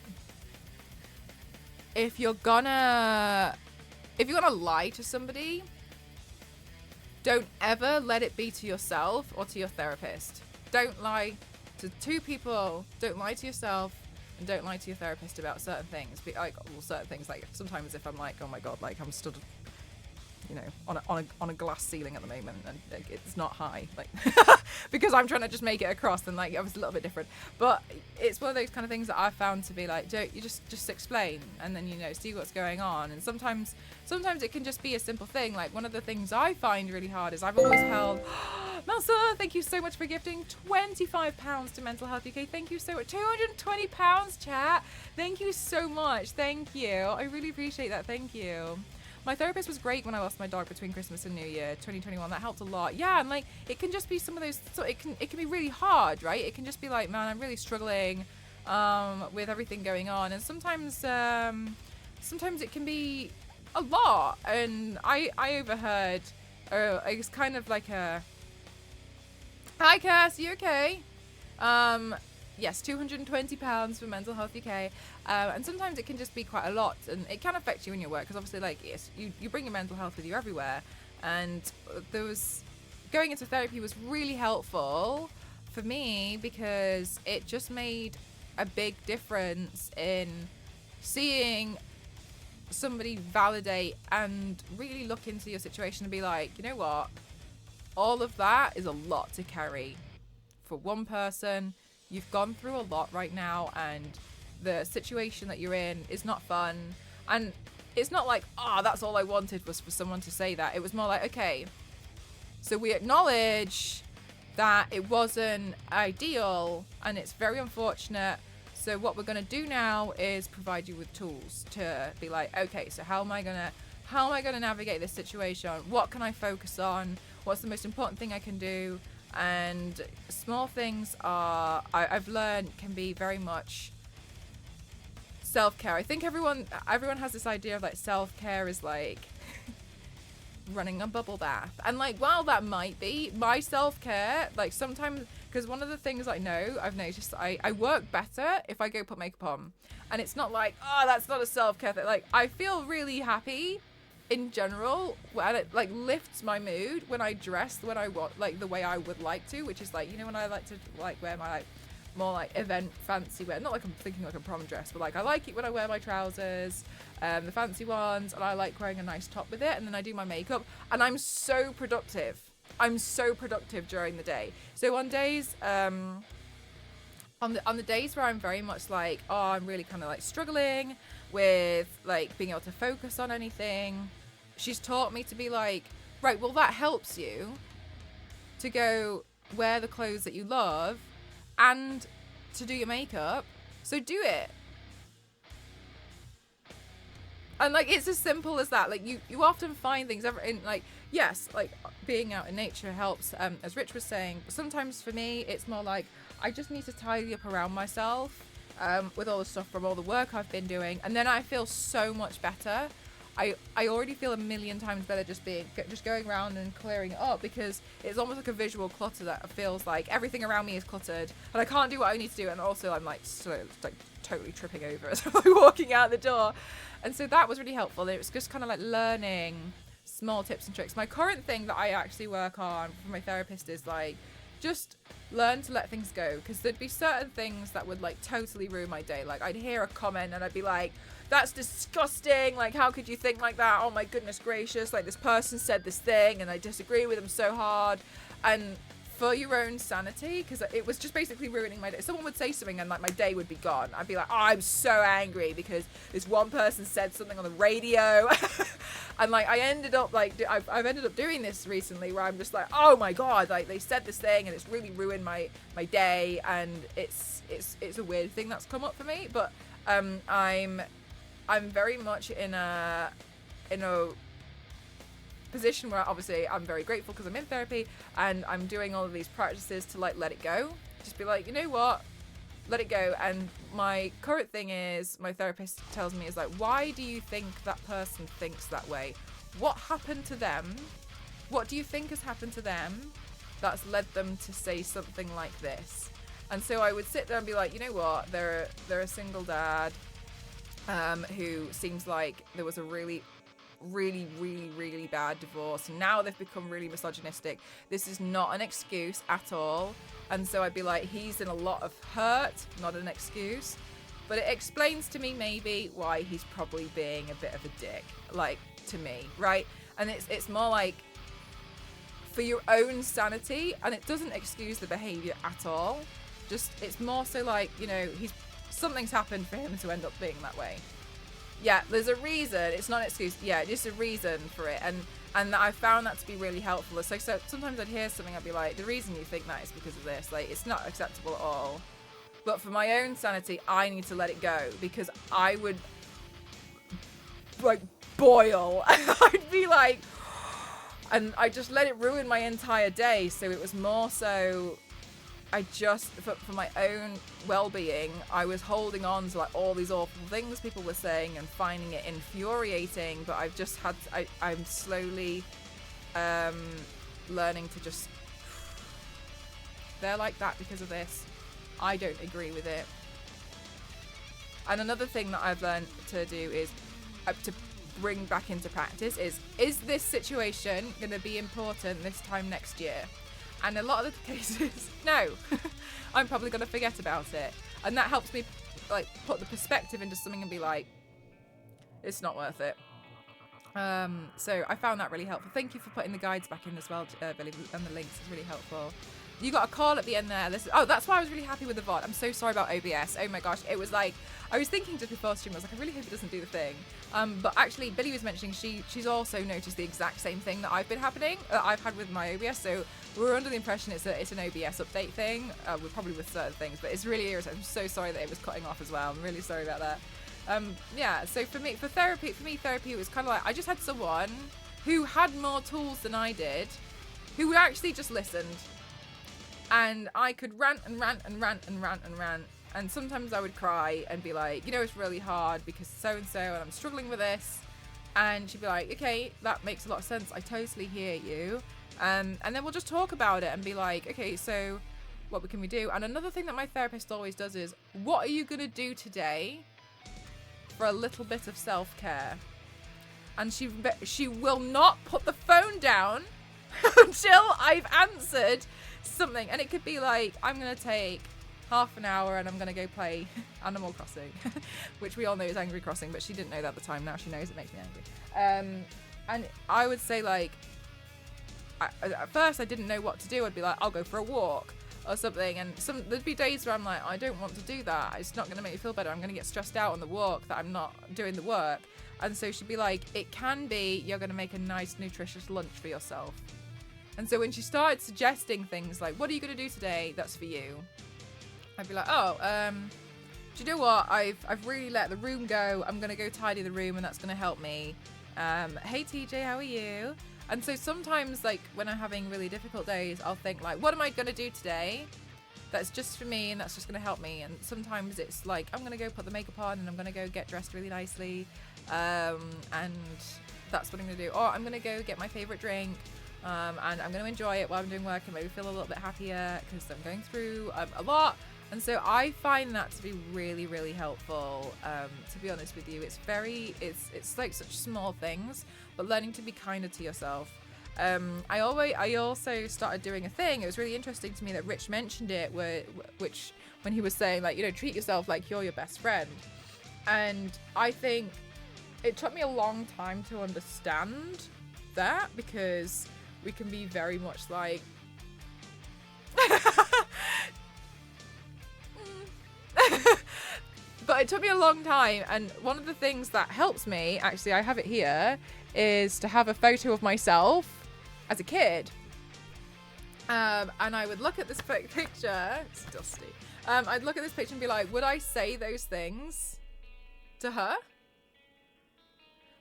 if you're gonna lie to somebody, don't ever let it be to yourself or to your therapist. Don't lie to two people. Don't lie to yourself, and don't lie to your therapist about certain things. Certain things, like sometimes if I'm like, oh my god, like I'm stood, you know, on a glass ceiling at the moment, and like, it's not high, like because I'm trying to just make it across, and like it was a little bit different. But it's one of those kind of things that I found to be like, don't you just explain, and then, you know, see what's going on. And sometimes it can just be a simple thing. Like one of the things I find really hard is I've always held Melsa, thank you so much for gifting £25 to Mental Health UK. Thank you so much. £220, chat. Thank you so much. Thank you. I really appreciate that. Thank you. My therapist was great when I lost my dog between Christmas and New Year 2021. That helped a lot. Yeah, and like it can just be some of those, so it can be really hard, right? It can just be like, man, I'm really struggling with everything going on. And sometimes it can be a lot. And I overheard it's kind of like a, hi Cass, you okay? Yes, £220 for Mental Health UK. And sometimes it can just be quite a lot, and it can affect you in your work, because obviously, like, yes, you bring your mental health with you everywhere. And going into therapy was really helpful for me, because it just made a big difference in seeing somebody validate and really look into your situation and be like, you know what, all of that is a lot to carry for one person. You've gone through a lot right now, and the situation that you're in is not fun. And it's not like, that's all I wanted was for someone to say that. It was more like, okay, so we acknowledge that it wasn't ideal and it's very unfortunate. So what we're going to do now is provide you with tools to be like, okay, so how am I going to navigate this situation? What can I focus on? What's the most important thing I can do? And small things I've learned can be very much self-care. I think everyone has this idea of like self-care is like running a bubble bath, and like while that might be my self-care, like sometimes, because one of the things I've noticed I work better if I go put makeup on, and it's not like, that's not a self-care thing. Like I feel really happy in general, and it like lifts my mood when I dress when I want, like the way I would like to, which is like, you know, when I like to like wear my like more like event fancy wear, not like I'm thinking like a prom dress, but like I like it when I wear my trousers, the fancy ones, and I like wearing a nice top with it, and then I do my makeup, and I'm so productive during the day. So on on the days where I'm very much like, oh, I'm really kind of like struggling with like being able to focus on anything, she's taught me to be like, right, well, that helps you to go wear the clothes that you love and to do your makeup, so do it. And like, it's as simple as that. Like, you often find things in, like, yes, like being out in nature helps, as Rich was saying, but sometimes for me it's more like I just need to tidy up around myself, with all the stuff from all the work I've been doing, and then I feel so much better. I already feel a million times better just going around and clearing it up, because it's almost like a visual clutter that feels like everything around me is cluttered and I can't do what I need to do, and also I'm like totally tripping over as I'm walking out the door. And so that was really helpful. It was just kind of like learning small tips and tricks. My current thing that I actually work on for my therapist is like, just learn to let things go, because there'd be certain things that would like totally ruin my day. Like, I'd hear a comment and I'd be like, that's disgusting, like, how could you think like that? Oh my goodness gracious, like, this person said this thing and I disagree with them so hard. And for your own sanity, because it was just basically ruining my day. Someone would say something and like my day would be gone. I'd be like, oh, I'm so angry because this one person said something on the radio. And like, I ended up like, I've ended up doing this recently where I'm just like, oh my god, like, they said this thing and it's really ruined my day. And it's a weird thing that's come up for me. But I'm very much in a position where obviously I'm very grateful because I'm in therapy and I'm doing all of these practices to like let it go. Just be like, you know what, let it go. And my current thing is, my therapist tells me, is like, why do you think that person thinks that way? What happened to them? What do you think has happened to them that's led them to say something like this? And so I would sit there and be like, you know what, they're a single dad who seems like there was a really bad divorce, and now they've become really misogynistic. This is not an excuse at all. And so I'd be like, he's in a lot of hurt, not an excuse, but it explains to me maybe why he's probably being a bit of a dick, like, to me, right? And it's more like for your own sanity, and it doesn't excuse the behavior at all. Just, it's more so like, you know, something's happened for him to end up being that way. Yeah, there's a reason. It's not an excuse. Yeah, just a reason for it. And I found that to be really helpful. So sometimes I'd hear something, I'd be like, the reason you think that is because of this. Like, it's not acceptable at all. But for my own sanity, I need to let it go, because I would like boil. I'd be like, and I just let it ruin my entire day. So it was more so, I just, for my own well-being, I was holding on to like all these awful things people were saying and finding it infuriating. But I've just had, I'm slowly learning to just, they're like that because of this. I don't agree with it. And another thing that I've learned to do is to bring back into practice is this situation going to be important this time next year? And a lot of the cases, no. I'm probably going to forget about it. And that helps me like put the perspective into something and be like, it's not worth it. So I found that really helpful. Thank you for putting the guides back in as well, Billy, and the links. It's really helpful. You got a call at the end there. That's why I was really happy with the VOD. I'm so sorry about OBS. Oh my gosh. It was like, I was thinking just before stream, I was like, I really hope it doesn't do the thing. But actually, Billy was mentioning she's also noticed the exact same thing that I've had with my OBS. So we were under the impression it's an OBS update thing. We're probably with certain things, but it's really irritating. I'm so sorry that it was cutting off as well. I'm really sorry about that. Yeah, so for me, therapy was kind of like, I just had someone who had more tools than I did, who actually just listened. And I could rant and rant and rant and rant and rant. And sometimes I would cry and be like, you know, it's really hard because so-and-so, and I'm struggling with this. And she'd be like, okay, that makes a lot of sense. I totally hear you. And then we'll just talk about it and be like, okay, so what can we do? And another thing that my therapist always does is, what are you going to do today for a little bit of self-care? And she will not put the phone down until I've answered something. And it could be like, I'm going to take half an hour and I'm going to go play Animal Crossing, which we all know is Angry Crossing, but she didn't know that at the time. Now she knows it makes me angry. And I would say, like, at first I didn't know what to do. I'd be like, I'll go for a walk. or something. And there'd be days where I'm like, I don't want to do that. It's not going to make me feel better. I'm going to get stressed out on the walk that I'm not doing the work. And so she'd be like, it can be you're going to make a nice, nutritious lunch for yourself. And so when she started suggesting things like, what are you going to do today that's for you? I'd be like, do you know what? I've really let the room go. I'm going to go tidy the room, and that's going to help me. Hey, TJ, how are you? And so sometimes, like, when I'm having really difficult days, I'll think, like, what am I going to do today that's just for me and that's just going to help me? And sometimes it's like, I'm going to go put the makeup on and I'm going to go get dressed really nicely. And that's what I'm going to do. Or I'm going to go get my favorite drink. And I'm going to enjoy it while I'm doing work and maybe feel a little bit happier because I'm going through a lot. And so I find that to be really, really helpful. To be honest with you, it's like such small things, but learning to be kinder to yourself. I also started doing a thing. It was really interesting to me that Rich mentioned it, which when he was saying, like, you know, treat yourself like you're your best friend. And I think it took me a long time to understand that, because we can be very much like but it took me a long time, and one of the things that helps me, actually I have it here, is to have a photo of myself as a kid, and I would look at this picture. It's dusty. I'd look at this picture and be like, would I say those things to her?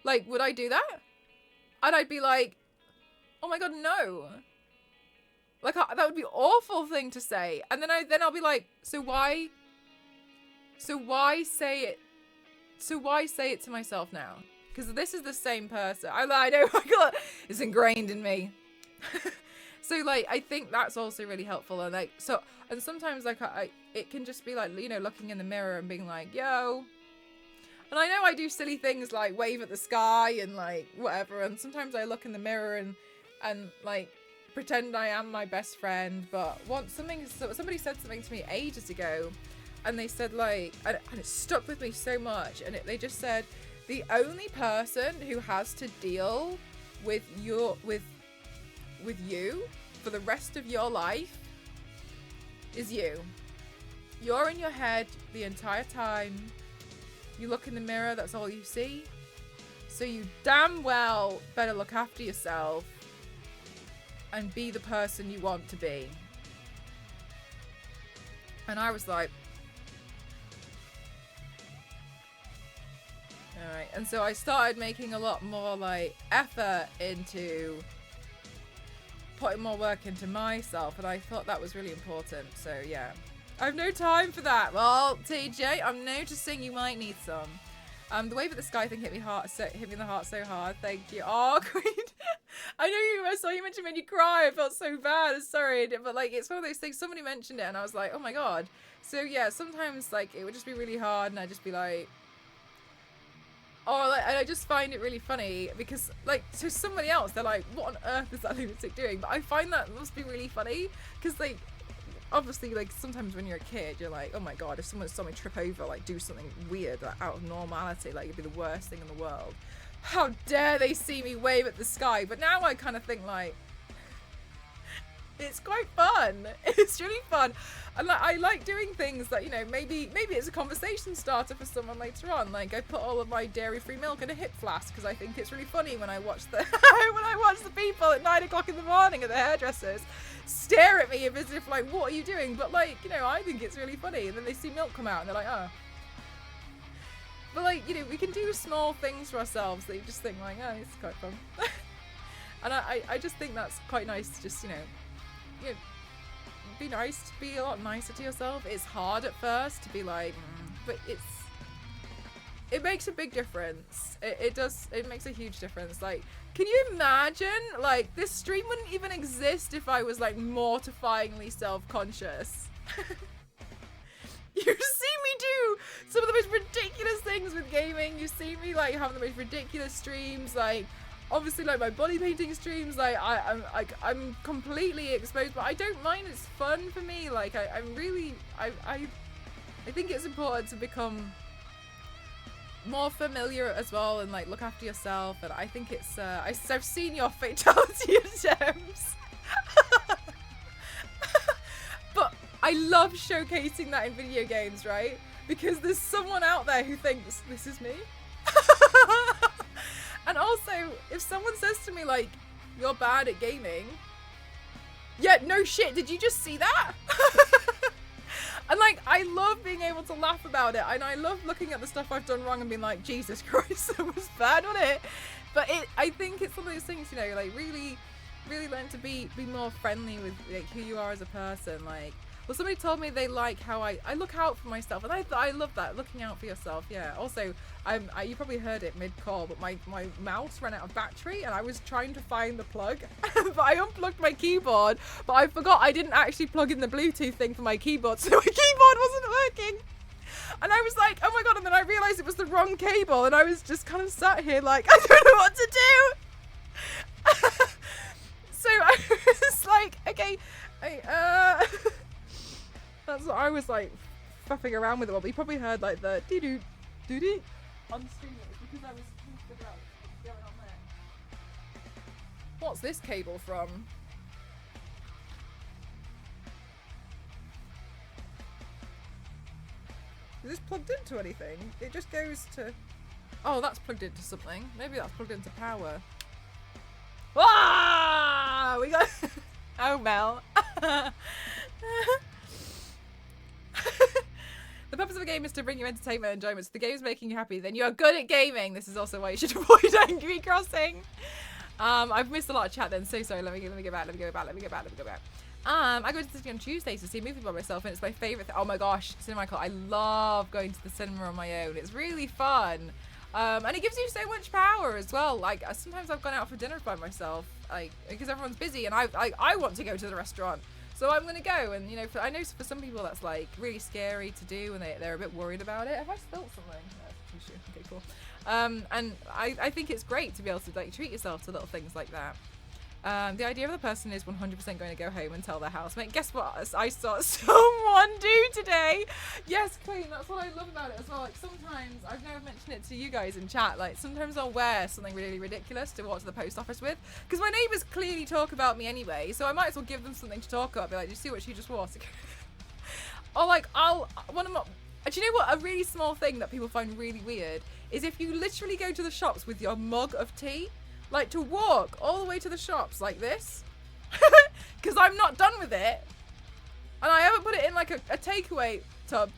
Like, would I do that? And I'd be like, oh my god, no. Like, that would be an awful thing to say. And then I'll be like, so why say it? So why say it to myself now? Because this is the same person. I know, my god, it's ingrained in me. So, like, I think that's also really helpful. And like, so, and sometimes, like, it can just be like, you know, looking in the mirror and being like, yo. And I know I do silly things like wave at the sky and like whatever. And sometimes I look in the mirror and like pretend I am my best friend. But once somebody said something to me ages ago, and they said, like, and it stuck with me so much. And they just said, the only person who has to deal with you for the rest of your life is you. You're in your head the entire time. You look in the mirror, that's all you see. So you damn well better look after yourself and be the person you want to be. And I was like, alright. And so I started making a lot more like effort into putting more work into myself, and I thought that was really important. So yeah, I have no time for that. Well, TJ, I'm noticing you might need some. The wave at the sky thing hit me in the heart so hard. Thank you. Oh, Queen. I saw you mention made you cry. I felt so bad. Sorry, but like, it's one of those things. Somebody mentioned it, and I was like, oh my god. So yeah, sometimes like it would just be really hard, and I'd just be like, oh, like, and I just find it really funny because, like, to somebody else, they're like, what on earth is that lunatic doing? But I find that must be really funny because, like, obviously, like, sometimes when you're a kid, you're like, oh my god, if someone saw me trip over, like, do something weird, like, out of normality, like, it'd be the worst thing in the world. How dare they see me wave at the sky? But now I kind of think, like, it's quite fun. It's really fun. And like, I like doing things that, you know, maybe it's a conversation starter for someone later on. Like, I put all of my dairy-free milk in a hip flask because I think it's really funny when I watch the people at 9 o'clock in the morning at the hairdressers stare at me as if like, what are you doing? But like, you know, I think it's really funny. And then they see milk come out and they're like, oh. But like, you know, we can do small things for ourselves that you just think like, oh, it's quite fun. And I just think that's quite nice to just, you know, be nice, to be a lot nicer to yourself. It's hard at first to be like, but it makes a big difference. It makes a huge difference. Like, can you imagine, like, this stream wouldn't even exist if I was like mortifyingly self-conscious. You see me do some of the most ridiculous things with gaming. You see me like having the most ridiculous streams, like obviously like my body painting streams, like I'm completely exposed, but I don't mind. It's fun for me. Like I'm really I think it's important to become more familiar as well and like look after yourself. And I think it's I've seen your fatality attempts. But I love showcasing that in video games, right? Because there's someone out there who thinks, this is me. And also, if someone says to me, like, you're bad at gaming, yeah, no shit, did you just see that? And like, I love being able to laugh about it, and I love looking at the stuff I've done wrong and being like, Jesus Christ, that was bad, wasn't it? But I think it's one of those things, you know, like really learn to be more friendly with like who you are as a person. Like, well, somebody told me they like how I look out for myself, and I love that, looking out for yourself. Yeah. Also, you probably heard it mid-call, but my mouse ran out of battery, and I was trying to find the plug, but I unplugged my keyboard, but I forgot I didn't actually plug in the Bluetooth thing for my keyboard, so my keyboard wasn't working. And I was like, oh my god, and then I realised it was the wrong cable, and I was just kind of sat here like, I don't know what to do. So I was like, okay, that's what I was like faffing around with it. But you probably heard like the doo-doo, doo-doo on stream. It was because I was trying to figure out what's going on there. What's this cable from? Is this plugged into anything? It just goes to... Oh, that's plugged into something. Maybe that's plugged into power. Ah! We got... Oh, Mel. The purpose of a game is to bring you entertainment and enjoyment. So the game is making you happy, then you are good at gaming. This is also why you should avoid Angry Crossing. I've missed a lot of chat then. So sorry. Let me go back. I go to the city on Tuesdays to see a movie by myself, and it's my favourite thing. Oh my gosh, Cinema Club. I love going to the cinema on my own. It's really fun. And it gives you so much power as well. Like, sometimes I've gone out for dinner by myself, like, because everyone's busy, and I want to go to the restaurant. So I'm going to go, and, you know, I know for some people that's, like, really scary to do, and they're a bit worried about it. Have I spilled something? No, tissue. Okay, cool. And I think it's great to be able to, like, treat yourself to little things like that. The idea of the person is 100% going to go home and tell their housemate. Guess what? I saw someone do today. Yes, Queen, that's what I love about it as well. Like, sometimes, I've never mentioned it to you guys in chat, like, sometimes I'll wear something really ridiculous to walk to the post office with, because my neighbours clearly talk about me anyway, so I might as well give them something to talk about. Be like, do you see what she just wore? Or, like, do you know what? A really small thing that people find really weird is if you literally go to the shops with your mug of tea. Like, to walk all the way to the shops like this, because I'm not done with it, and I haven't put it in like a takeaway tub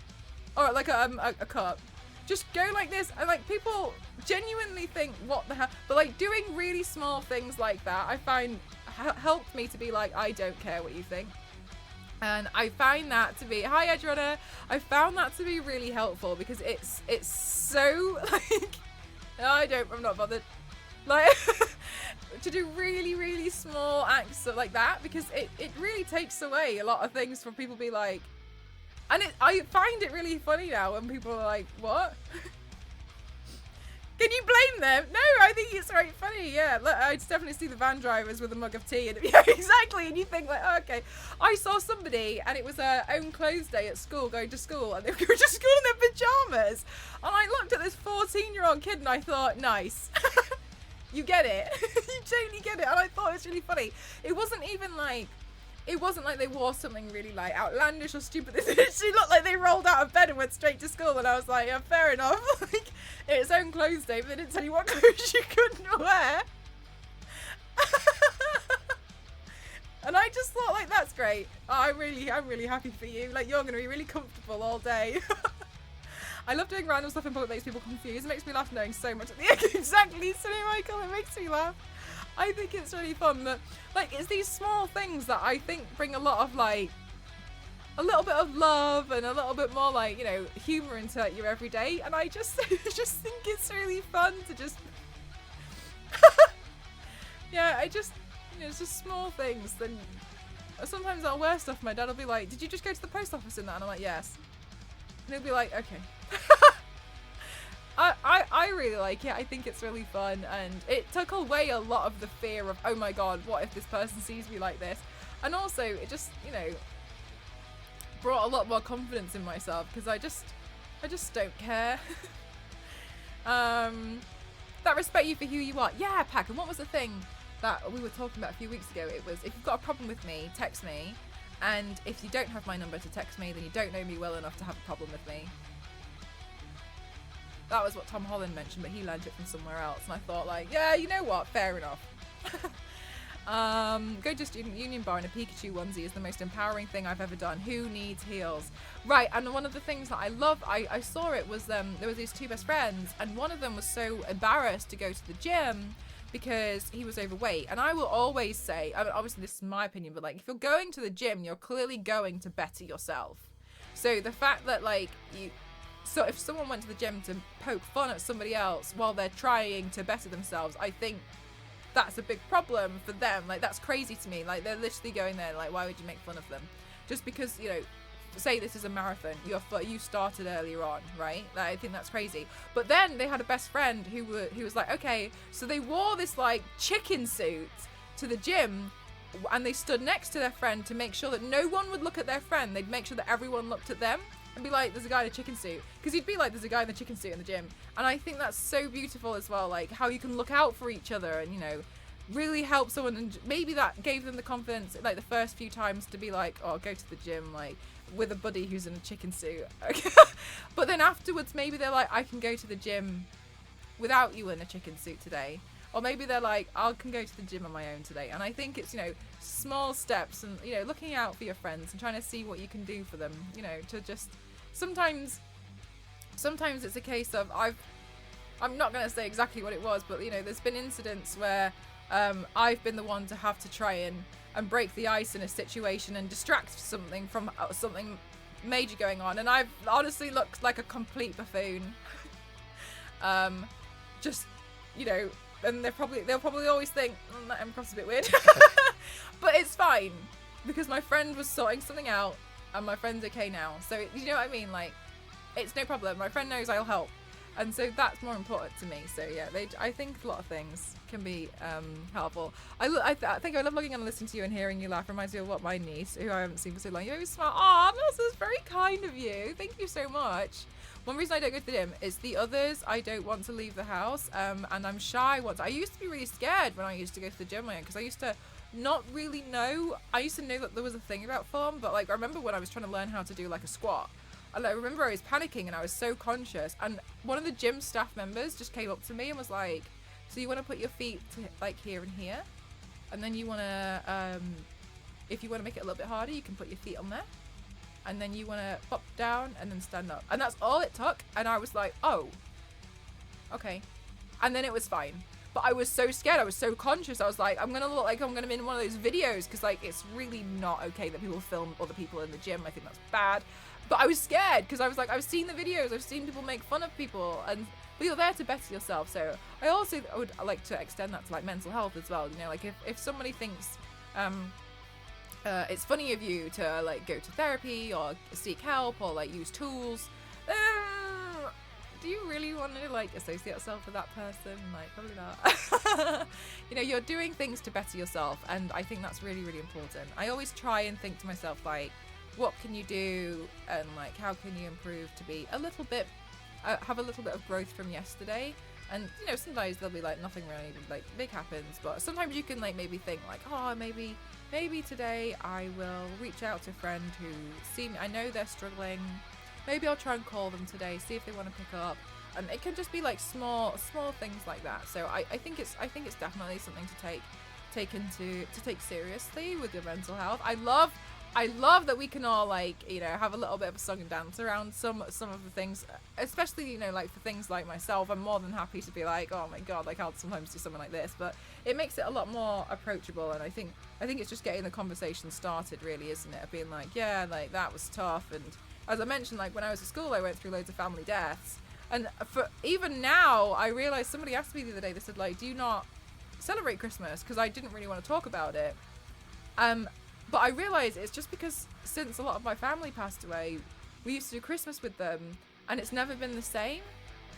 or like a cup. Just go like this, and like people genuinely think, what the hell? But like doing really small things like that, I find helped me to be like, I don't care what you think. And I find that to be, hi Edgerunner, I found that to be really helpful, because it's so like, I'm not bothered. Like, to do really small acts like that, because it really takes away a lot of things from people be like, and I find it really funny now when people are like, what? Can you blame them? No, I think it's right funny. Yeah, look, I definitely see the van drivers with a mug of tea, and yeah, exactly. And you think like, oh, okay. I saw somebody, and it was a own clothes day at school, going to school, and they were going to school in their pajamas, and I looked at this 14-year-old kid, and I thought, nice. You get it. You totally get it. And I thought it was really funny. It wasn't like they wore something really like outlandish or stupid. It literally looked like they rolled out of bed and went straight to school. And I was like, yeah, fair enough. Like, it's own clothes day, but they didn't tell you what clothes you couldn't wear. And I just thought, like, that's great. Oh, I'm really happy for you. Like, you're going to be really comfortable all day. I love doing random stuff in public that makes people confused. It makes me laugh knowing so much. Exactly, Sunny Michael, it makes me laugh. I think it's really fun. But, like, it's these small things that I think bring a lot of, like, a little bit of love and a little bit more, like, you know, humour into your everyday. And I just think it's really fun to just... Yeah, you know, it's just small things. Then sometimes I'll wear stuff. My dad will be like, did you just go to the post office in that? And I'm like, yes. And he'll be like, okay. I really like it. I think it's really fun, and it took away a lot of the fear of, oh my god, what if this person sees me like this? And also, it just, you know, brought a lot more confidence in myself, because I just don't care. That respect you for who you are. Yeah, Pack, and what was the thing that we were talking about a few weeks ago? It was, if you've got a problem with me, text me. And if you don't have my number to text me, then you don't know me well enough to have a problem with me. That was what Tom Holland mentioned, but he learned it from somewhere else. And I thought, like, yeah, you know what? Fair enough. Go to Student Union Bar in a Pikachu onesie is the most empowering thing I've ever done. Who needs heels? Right, and one of the things that I love, I saw it was, there was these two best friends, and one of them was so embarrassed to go to the gym because he was overweight. And I will always say, I mean, obviously this is my opinion, but like, if you're going to the gym, you're clearly going to better yourself. So the fact that like so if someone went to the gym to poke fun at somebody else while they're trying to better themselves, I think that's a big problem for them. Like, that's crazy to me. Like, they're literally going there, like, why would you make fun of them? Just because, you know, say this is a marathon, you started earlier on, right? Like, I think that's crazy. But then they had a best friend who was like, okay, so they wore this, like, chicken suit to the gym, and they stood next to their friend to make sure that no one would look at their friend. They'd make sure that everyone looked at them. And be like, there's a guy in a chicken suit. Because you'd be like, there's a guy in a chicken suit in the gym. And I think that's so beautiful as well. Like, how you can look out for each other and, you know, really help someone. And maybe that gave them the confidence, like, the first few times to be like, oh, I'll go to the gym, like, with a buddy who's in a chicken suit. But then afterwards, maybe they're like, I can go to the gym without you in a chicken suit today. Or maybe they're like, I can go to the gym on my own today. And I think it's, you know, small steps and, you know, looking out for your friends and trying to see what you can do for them, you know, to just sometimes it's a case of I'm not going to say exactly what it was, but, you know, there's been incidents where I've been the one to have to try and break the ice in a situation and distract something from something major going on. And I've honestly looked like a complete buffoon. Just, you know, and they'll probably always think that improv's a bit weird. But it's fine because my friend was sorting something out and my friend's okay now. So you know what I mean? Like, it's no problem. My friend knows I'll help. And so that's more important to me. So yeah, I think a lot of things can be helpful. I think I love logging on and listening to you and hearing you laugh. Reminds me of what my niece, who I haven't seen for so long, you're very smart. Oh, this is very kind of you. Thank you so much. One reason I don't go to the gym is the others. I don't want to leave the house, and I'm shy. I used to be really scared when I used to go to the gym, because I used to not really know. I used to know that there was a thing about form, but like I remember when I was trying to learn how to do like a squat. And I remember I was panicking and I was so conscious. And one of the gym staff members just came up to me and was like, so you want to put your feet to, like here and here? And then you want to, if you want to make it a little bit harder, you can put your feet on there. And then you want to pop down and then stand up. And that's all it took. And I was like, oh, okay. And then it was fine. But I was so scared. I was so conscious. I was like, I'm going to look like I'm going to be in one of those videos. Because like, it's really not okay that people film other people in the gym. I think that's bad. But I was scared because I was like, I've seen the videos. I've seen people make fun of people. But you're there to better yourself. So I also would like to extend that to like mental health as well. You know, like if somebody thinks it's funny of you to like go to therapy or seek help or like use tools, do you really want to like associate yourself with that person? Like, probably not. You know, you're doing things to better yourself, and I think that's really, really important. I always try and think to myself, like, what can you do, and like how can you improve to be a little bit have a little bit of growth from yesterday. And you know, sometimes there'll be like nothing really like big happens, but sometimes you can like maybe think like, oh, maybe today I will reach out to a friend who I know they're struggling. Maybe I'll try and call them today, see if they want to pick up. And it can just be like small things like that. So I think it's definitely something to take seriously with your mental health. I love that we can all like, you know, have a little bit of a song and dance around some of the things, especially, you know, like for things like myself. I'm more than happy to be like, oh my god, like I'll sometimes do something like this, but it makes it a lot more approachable. And I think it's just getting the conversation started, really, isn't it? Of being like, yeah, like that was tough. And as I mentioned, like when I was at school, I went through loads of family deaths, and for even now, I realized somebody asked me the other day. They said like, do you not celebrate Christmas? Because I didn't really want to talk about it. But I realised it's just because since a lot of my family passed away, we used to do Christmas with them, and it's never been the same.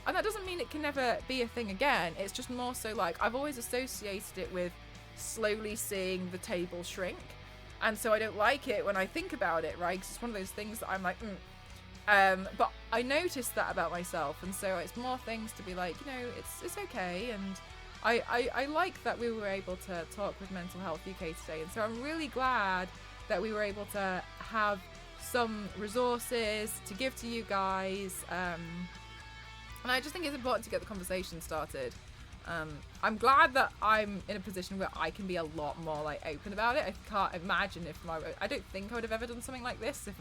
And that doesn't mean it can never be a thing again. It's just more so like I've always associated it with slowly seeing the table shrink. And so I don't like it when I think about it, right? Because it's one of those things that I'm like, but I noticed that about myself. And so it's more things to be like, you know, it's okay. And I like that we were able to talk with Mental Health UK today, and so I'm really glad that we were able to have some resources to give to you guys. And I just think it's important to get the conversation started. I'm glad that I'm in a position where I can be a lot more like open about it. I can't imagine if I don't think I would have ever done something like this if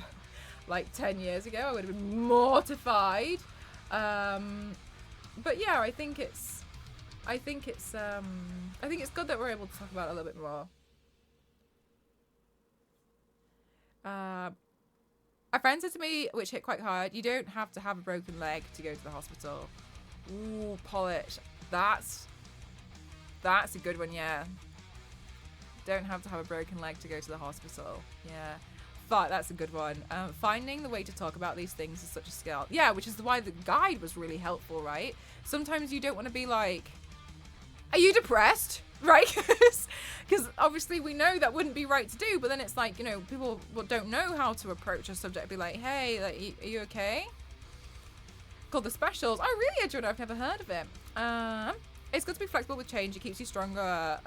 like 10 years ago. I would have been mortified. But yeah, I think it's good that we're able to talk about it a little bit more. A friend said to me, which hit quite hard, you don't have to have a broken leg to go to the hospital. Ooh, Polish. That's a good one, yeah. Don't have to have a broken leg to go to the hospital. Yeah. But that's a good one. Finding the way to talk about these things is such a skill. Yeah, which is why the guide was really helpful, right? Sometimes you don't want to be like, are you depressed? Right? Because obviously we know that wouldn't be right to do, but then it's like, you know, people don't know how to approach a subject. Be like, hey, like, are you okay? Called The Specials. Oh, really, Adrian? I've never heard of it. It's good to be flexible with change. It keeps you stronger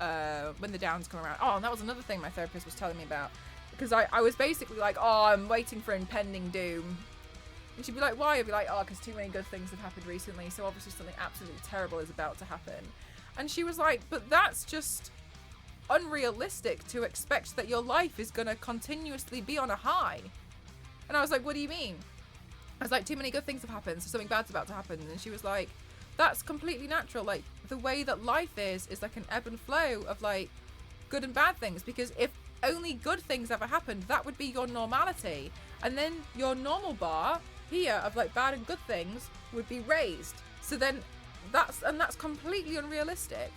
when the downs come around. Oh, and that was another thing my therapist was telling me about. Because I was basically like, oh, I'm waiting for impending doom. And she'd be like, why? I'd be like, oh, because too many good things have happened recently, so obviously something absolutely terrible is about to happen. And she was like, but that's just unrealistic to expect that your life is going to continuously be on a high. And I was like, what do you mean? I was like, too many good things have happened, so something bad's about to happen. And she was like, that's completely natural. Like, the way that life is like an ebb and flow of like good and bad things. Because if only good things ever happened, that would be your normality. And then your normal bar here of like bad and good things would be raised. So then that's completely unrealistic.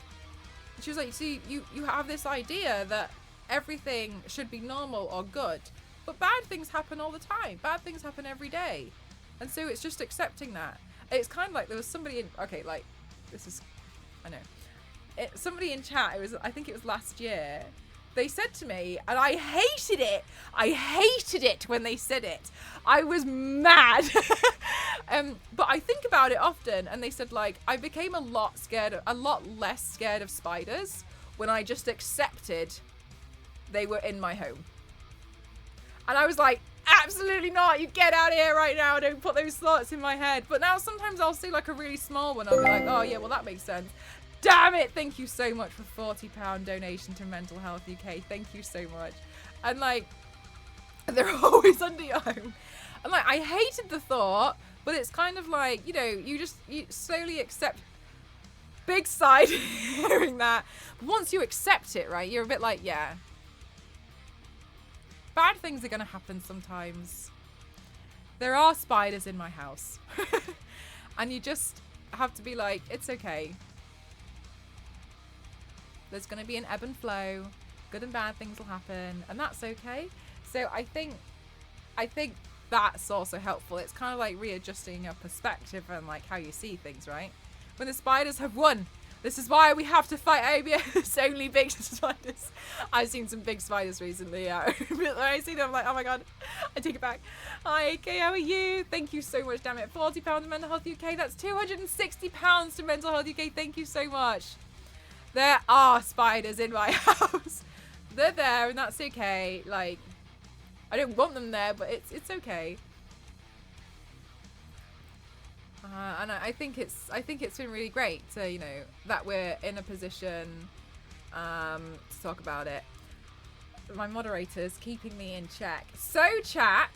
She was like, see, you have this idea that everything should be normal or good, but bad things happen all the time. Bad things happen every day. And so it's just accepting that. It's kind of like there was somebody in, okay, like, this is, I know. Somebody in chat, I think it was last year, they said to me, and I hated it. I hated it when they said it. I was mad. But I think about it often, and they said, like, I became a lot less scared of spiders when I just accepted they were in my home. And I was like, absolutely not. You get out of here right now. Don't put those thoughts in my head. But now sometimes I'll see like a really small one. I'll be like, oh yeah, well that makes sense. Damn it. Thank you so much for £40 donation to Mental Health UK. Thank you so much. And like, they're always under your home. And like, I hated the thought, but it's kind of like, you know, you slowly accept. Big side hearing that. But once you accept it, right, you're a bit like, yeah. Bad things are going to happen sometimes. There are spiders in my house. And you just have to be like, it's okay. There's going to be an ebb and flow. Good and bad things will happen. And that's okay. So I think that's also helpful. It's kind of like readjusting your perspective and like how you see things, right? When the spiders have won. This is why we have to fight ABS. Only big spiders. I've seen some big spiders recently. Yeah. When I see them, I'm like, oh my god. I take it back. Hi, AK, how are you? Thank you so much, damn it. £40 to Mental Health UK. That's £260 to Mental Health UK. Thank you so much. There are spiders in my house. They're there, and that's okay. Like, I don't want them there, but it's okay. And I think it's been really great to, you know, that we're in a position to talk about it. My moderator's keeping me in check. So chat.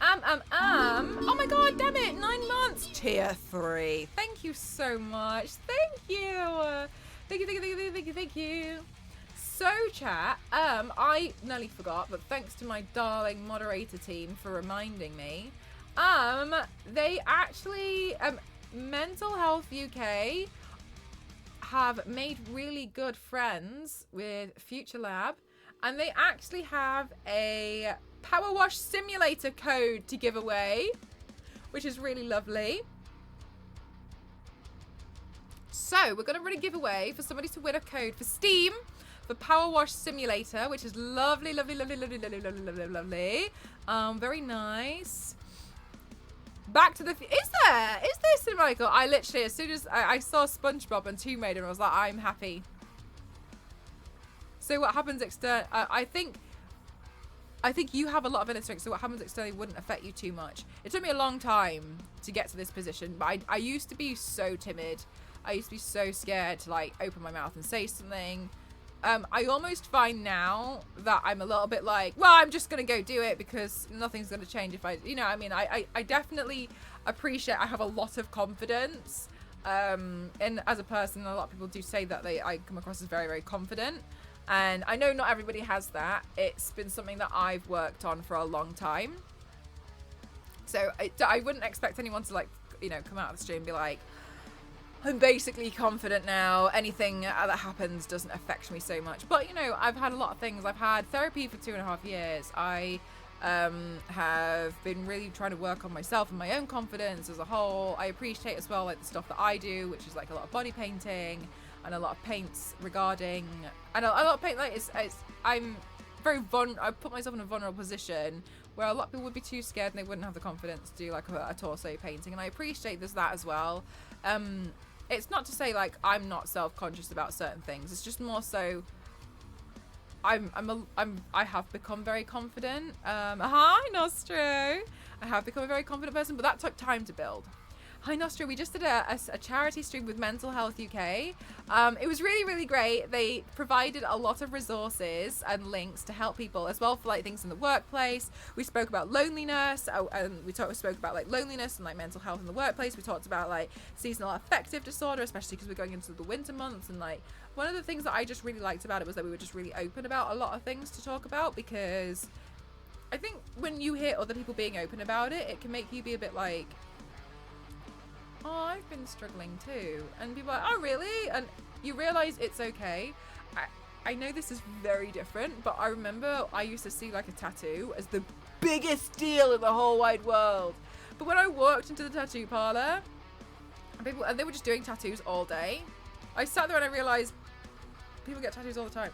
Oh my god, damn it, 9 months. Tier 3. Thank you so much. Thank you. Thank you. So chat, I nearly forgot, but thanks to my darling moderator team for reminding me. They actually, Mental Health UK have made really good friends with Future Lab, and they actually have a Power Wash Simulator code to give away, which is really lovely. So we're going to run a giveaway for somebody to win a code for Steam for Power Wash Simulator, which is lovely, lovely, lovely, lovely, lovely, lovely, lovely, lovely. Very nice. Back to the... Is there Cinemagical? I literally, as soon as I saw SpongeBob and Tomb Raider, I was like, I'm happy. So what happens I think I think you have a lot of inner strength, so what happens externally wouldn't affect you too much. It took me a long time to get to this position, but I used to be so timid. I used to be so scared to like open my mouth and say something. I almost find now that I'm a little bit like, well, I'm just going to go do it because nothing's going to change if I, you know, I mean, I definitely appreciate, I have a lot of confidence. And as a person, a lot of people do say that I come across as very, very confident. And I know not everybody has that. It's been something that I've worked on for a long time. So I wouldn't expect anyone to like, you know, come out of the stream and be like, I'm basically confident now. Anything that happens doesn't affect me so much. But, you know, I've had a lot of things. I've had therapy for 2.5 years. I have been really trying to work on myself and my own confidence as a whole. I appreciate as well like the stuff that I do, which is like a lot of body painting and a lot of paints regarding, and a lot of paint, like I'm very I put myself in a vulnerable position where a lot of people would be too scared and they wouldn't have the confidence to do like a torso painting, and I appreciate there's that as well. It's not to say like I'm not self-conscious about certain things. It's just more so I have become very confident. Hi Nostro. I have become a very confident person, but that took time to build. Hi Nostro, we just did a charity stream with Mental Health UK. It was really, really great. They provided a lot of resources and links to help people as well for like things in the workplace. We spoke about loneliness, and we spoke about like loneliness and like mental health in the workplace. We talked about like seasonal affective disorder, especially because we're going into the winter months. And like one of the things that I just really liked about it was that we were just really open about a lot of things to talk about, because I think when you hear other people being open about it, it can make you be a bit like, oh, I've been struggling too. And people are like, oh, really? And you realize it's okay. I know this is very different, but I remember I used to see like a tattoo as the biggest deal in the whole wide world. But when I walked into the tattoo parlor, and they were just doing tattoos all day, I sat there and I realized people get tattoos all the time.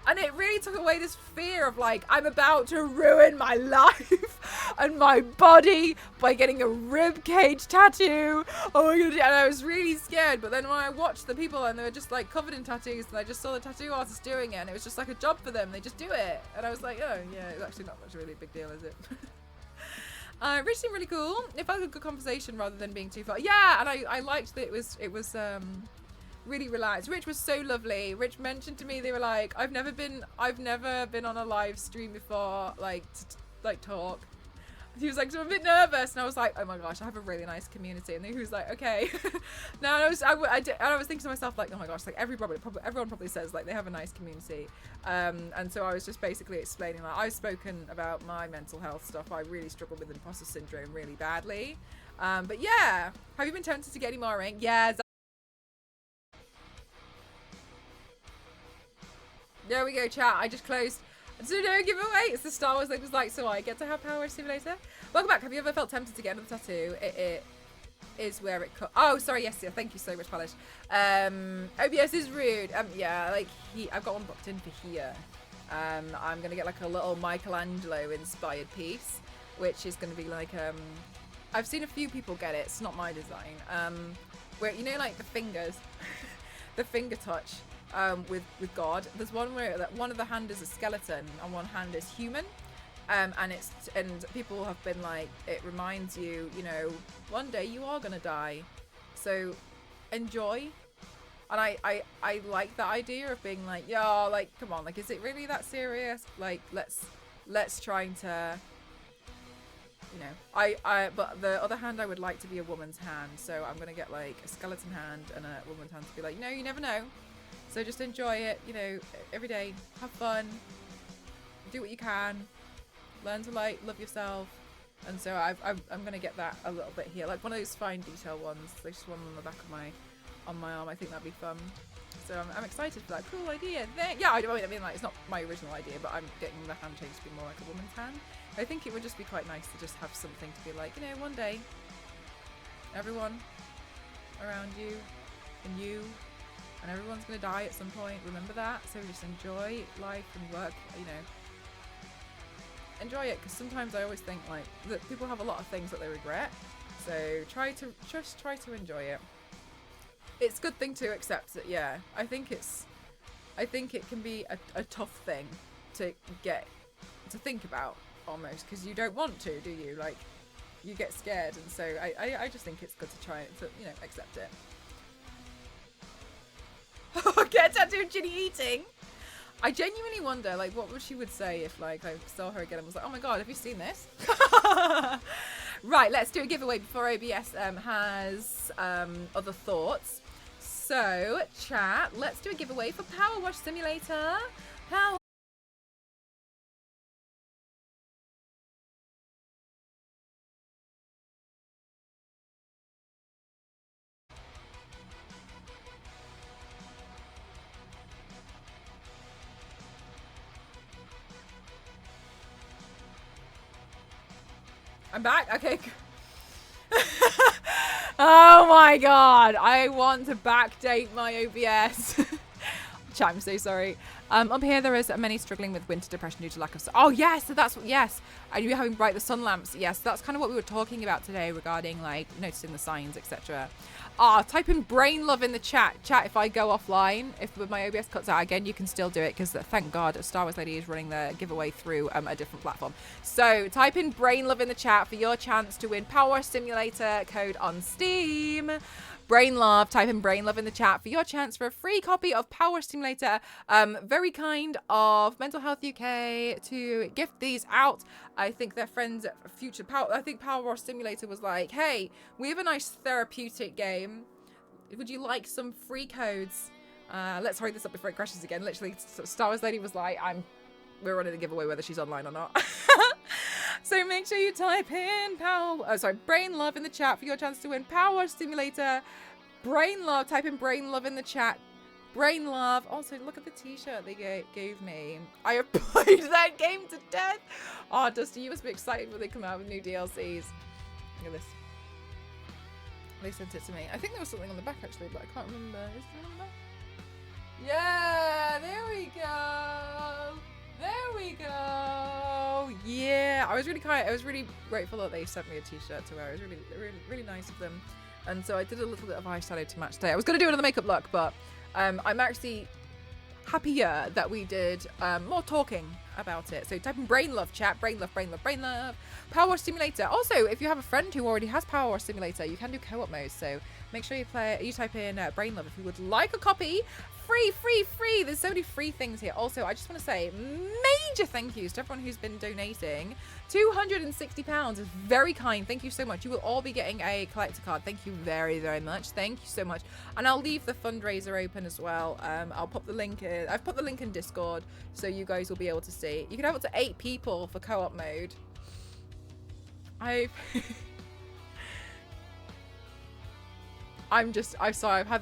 And it really took away this fear of like, I'm about to ruin my life and my body by getting a rib cage tattoo. Oh my god, and I was really scared. But then when I watched the people and they were just like covered in tattoos, and I just saw the tattoo artist doing it, and it was just like a job for them. They just do it. And I was like, oh yeah, it's actually not much really a big deal, is it? Rich seemed really cool. It felt like a good conversation rather than being too far. Yeah, and I liked that it was really relaxed. Rich was so lovely. Rich mentioned to me, they were like, I've never been on a live stream before, like talk. He was like, so I'm a bit nervous, and I was like, oh my gosh, I have a really nice community. And he was like, okay. No, and I was thinking to myself like, oh my gosh, like everyone probably says like they have a nice community. And so I was just basically explaining like I've spoken about my mental health stuff. I really struggle with imposter syndrome really badly. But yeah, have you been tempted to get any more ink? Yeah. There we go, chat. I just closed. So no giveaway. It's the Star Wars Lakers like, so I get to have Power Simulator. Welcome back. Have you ever felt tempted to get another tattoo? It is where it cut. Oh, sorry. Yes, yeah. Thank you so much, Polish. OBS is rude. Yeah, like I've got one booked in for here. I'm gonna get like a little Michelangelo inspired piece, which is gonna be like I've seen a few people get it. It's not my design. Where you know like the fingers, the finger touch. With God, there's one where that one of the hand is a skeleton and one hand is human, and people have been like, it reminds you, you know, one day you are gonna die, so enjoy. And I like that idea of being like, yeah, like come on, like is it really that serious? Like let's try to, you know, but the other hand I would like to be a woman's hand, so I'm gonna get like a skeleton hand and a woman's hand to be like, you know, you never know. So just enjoy it, you know, every day. Have fun. Do what you can. Learn to like love yourself. And so I'm gonna get that a little bit here, like one of those fine detail ones. There's just one on the back of my arm. I think that'd be fun. So I'm excited for that. Cool idea. Yeah, I mean, like it's not my original idea, but I'm getting the hand changed to be more like a woman's hand. I think it would just be quite nice to just have something to be like, you know, one day, everyone around you and you. And everyone's going to die at some point, remember that? So just enjoy life and work, you know. Enjoy it, because sometimes I always think like that people have a lot of things that they regret. So try to enjoy it. It's a good thing to accept that, yeah. I think it can be a tough thing to get to think about almost, because you don't want to, do you? Like, you get scared, and so I just think it's good to try to, you know, accept it. Get a tattoo of Ginny eating. I genuinely wonder, like, what she would say if, like, I saw her again and was like, oh my god, have you seen this? Right, let's do a giveaway before OBS has other thoughts. So, chat, let's do a giveaway for Power Wash Simulator. Power. I'm back. Okay. Oh my god. I want to backdate my OBS. Chat, I'm so sorry. Up here there is many struggling with winter depression due to lack of oh yes, so that's yes. And you're having bright the sun lamps. Yes, that's kind of what we were talking about today regarding like noticing the signs, etc. Type in brain love in the chat. Chat, if I go offline, if my OBS cuts out again, you can still do it because thank God Star Wars Lady is running the giveaway through a different platform. So type in brain love in the chat for your chance to win Power Simulator code on Steam. Brain love, type in brain love in the chat for your chance for a free copy of Power Simulator. Very kind of Mental Health UK to gift these out. I think their friends at Future Power, I think Power Wash Simulator was like, hey, we have a nice therapeutic game. Would you like some free codes? Let's hurry this up before it crashes again. Literally, Star Wars Lady was like, we're running a giveaway whether she's online or not. So make sure you type in brain love in the chat for your chance to win Power Wash Simulator. Brain love, type in brain love in the chat. Brain love. Also, look at the t-shirt they gave me. I have played that game to death. Oh, Dusty, you must be excited when they come out with new DLCs. Look at this. They sent it to me. I think there was something on the back actually, but I can't remember. Is there on the back? Yeah, there we go. There we go. Yeah, I was really grateful that they sent me a t-shirt to wear. It was really nice of them. And so I did a little bit of eyeshadow to match today. I was going to do another makeup look, but I'm actually happier that we did more talking about it. So type in brain love chat, brain love, brain love, brain love. Power Wash Simulator. Also, if you have a friend who already has Power Wash Simulator, you can do co-op mode. So make sure you type in brain love if you would like a copy. Free. There's so many free things here. Also, I just want to say major thank yous to everyone who's been donating. £260 is very kind. Thank you so much. You will all be getting a collector card. Thank you very, very much. Thank you so much. And I'll leave the fundraiser open as well. I'll pop the link in. I've put the link in Discord so you guys will be able to see. You can have up to 8 people for co-op mode. I've had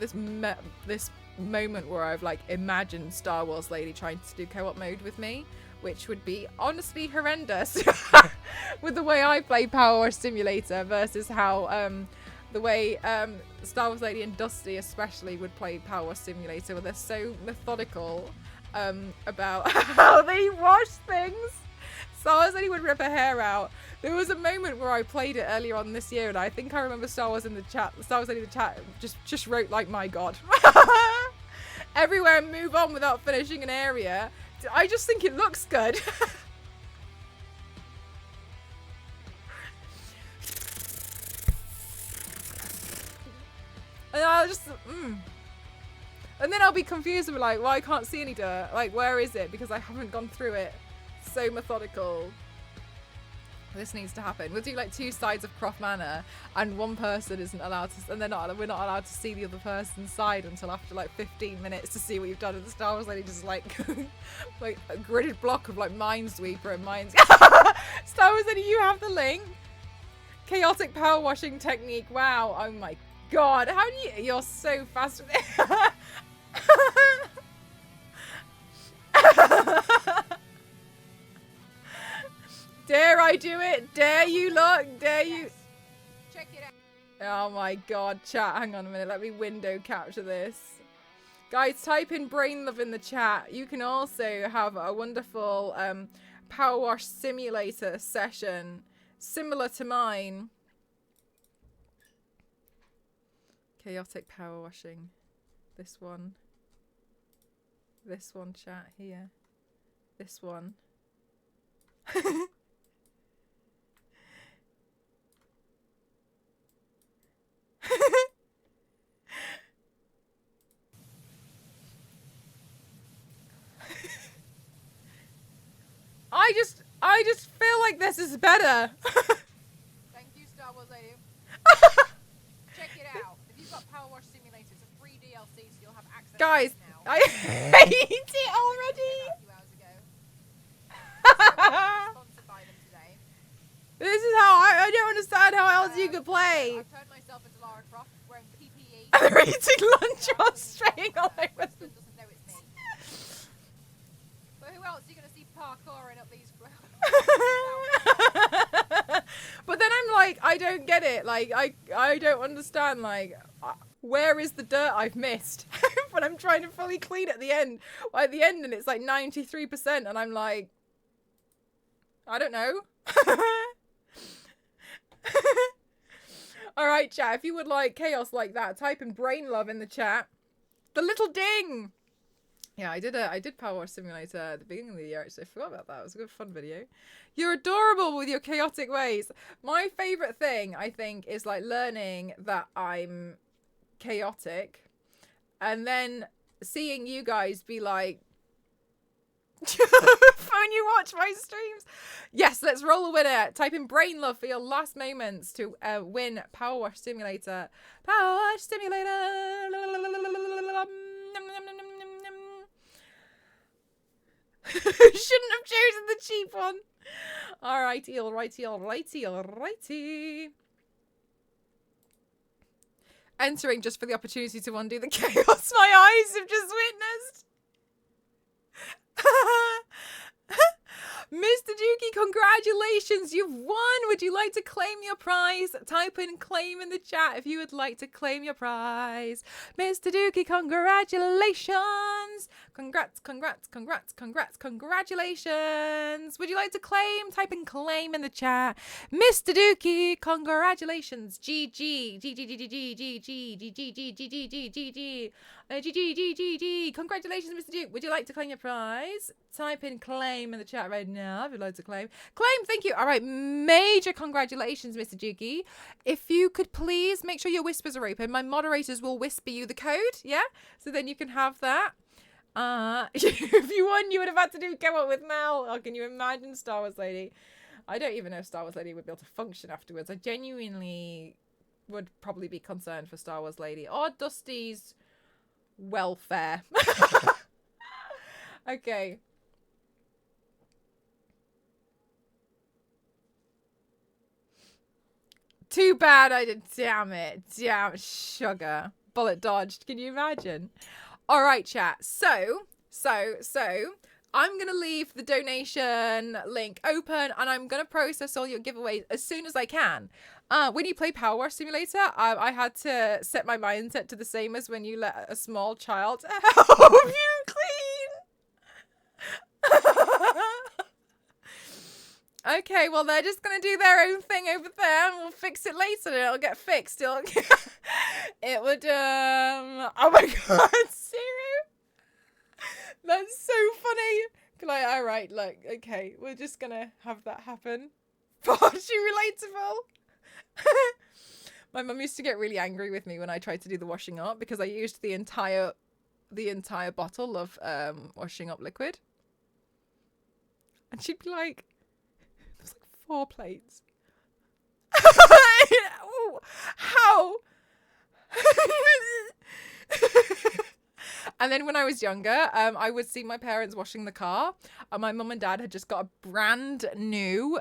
this moment where I've like imagined Star Wars Lady trying to do co-op mode with me, which would be honestly horrendous with the way I play Power Wash Simulator versus how the way Star Wars Lady and Dusty especially would play Power Wash Simulator, where they're so methodical about how they wash things. Star Wars Lady would rip her hair out. There was a moment where I played it earlier on this year, and I think I remember Star Wars Lady in the chat just wrote like, my god. Everywhere, move on without finishing an area. I just think it looks good. And I'll just and then I'll be confused and be like, well, I can't see any dirt. Like, where is it? Because I haven't gone through it. So methodical. This needs to happen. We'll do like 2 sides of Croft Manor, and one person isn't allowed to, and we're not allowed to see the other person's side until after like 15 minutes to see what you've done. And the Star Wars Lady just like like a gridded block of like Minesweeper and Mines. Star Wars Lady, you have the link. Chaotic power washing technique. Wow. Oh my god. How do you're so fast with it. Dare I do it? Dare you look? Dare you? Check it out. Oh my god, chat. Hang on a minute. Let me window capture this. Guys, type in brain love in the chat. You can also have a wonderful Power Wash Simulator session similar to mine. Chaotic power washing. This one, chat here. this one. I just feel like this is better. Thank you, Star Wars Lady. Check it out. If you've got Power Wash Simulator, it's a free DLC, so you'll have access Guys, to it now. I hate it already. A few hours ago. Sponsored by them today. This is how I don't understand how else you could play. I've turned myself into Lara Croft wearing PPE. And they're eating lunch while straying all over. Husband doesn't know it's me. But who else are you going to see parkouring up these grounds? But then I'm like, I don't get it. Like, I don't understand. Like, where is the dirt I've missed? When I'm trying to fully clean at the end. At the end, and it's like 93%, and I'm like, I don't know. All right, chat. If you would like chaos like that, type in brain love in the chat. The little ding. Yeah, I did Power Wash Simulator at the beginning of the year. Actually, I forgot about that. It was a good fun video. You're adorable with your chaotic ways. My favorite thing, I think, is like learning that I'm chaotic, and then seeing you guys be like, when you watch my streams. Yes, let's roll a winner. Type in brain love for your last moments to win Power Wash Simulator. Power Wash Simulator. Shouldn't have chosen the cheap one. Alrighty, alrighty. Entering just for the opportunity to undo the chaos my eyes have just witnessed. Mr. Dookie, congratulations, you've won. Would you like to claim your prize? Type in claim in the chat if you would like to claim your prize. Mr. Dookie, congratulations. Congratulations. Would you like to claim? Type in claim in the chat. Mr. Dookie, congratulations. GG. Congratulations, Mr. Duke. Would you like to claim your prize? Type in claim in the chat right now if you'd like to claim. Claim, thank you. All right, major congratulations, Mr. Dukey. If you could please make sure your whispers are open. My moderators will whisper you the code, yeah? So then you can have that. If you won, you would have had to come up with Mel. Oh, can you imagine Star Wars Lady? I don't even know if Star Wars Lady would be able to function afterwards. I genuinely would probably be concerned for Star Wars Lady or Dusty's welfare. Okay. Too bad I did. Damn it, sugar. Bullet dodged. Can you imagine? All right, chat. So I'm going to leave the donation link open, and I'm going to process all your giveaways as soon as I can. When you play Power Wash Simulator, I had to set my mindset to the same as when you let a small child help you clean. Okay, well, they're just going to do their own thing over there, and we'll fix it later, and it'll get fixed. It would, oh my god, Siru? That's so funny. Like, all right, like, okay, we're just gonna have that happen. Far too relatable. My mum used to get really angry with me when I tried to do the washing up because I used the entire bottle of washing up liquid, and she'd be like, "There's like 4 plates." Ooh, how? And then when I was younger, I would see my parents washing the car, and my mum and dad had just got a brand new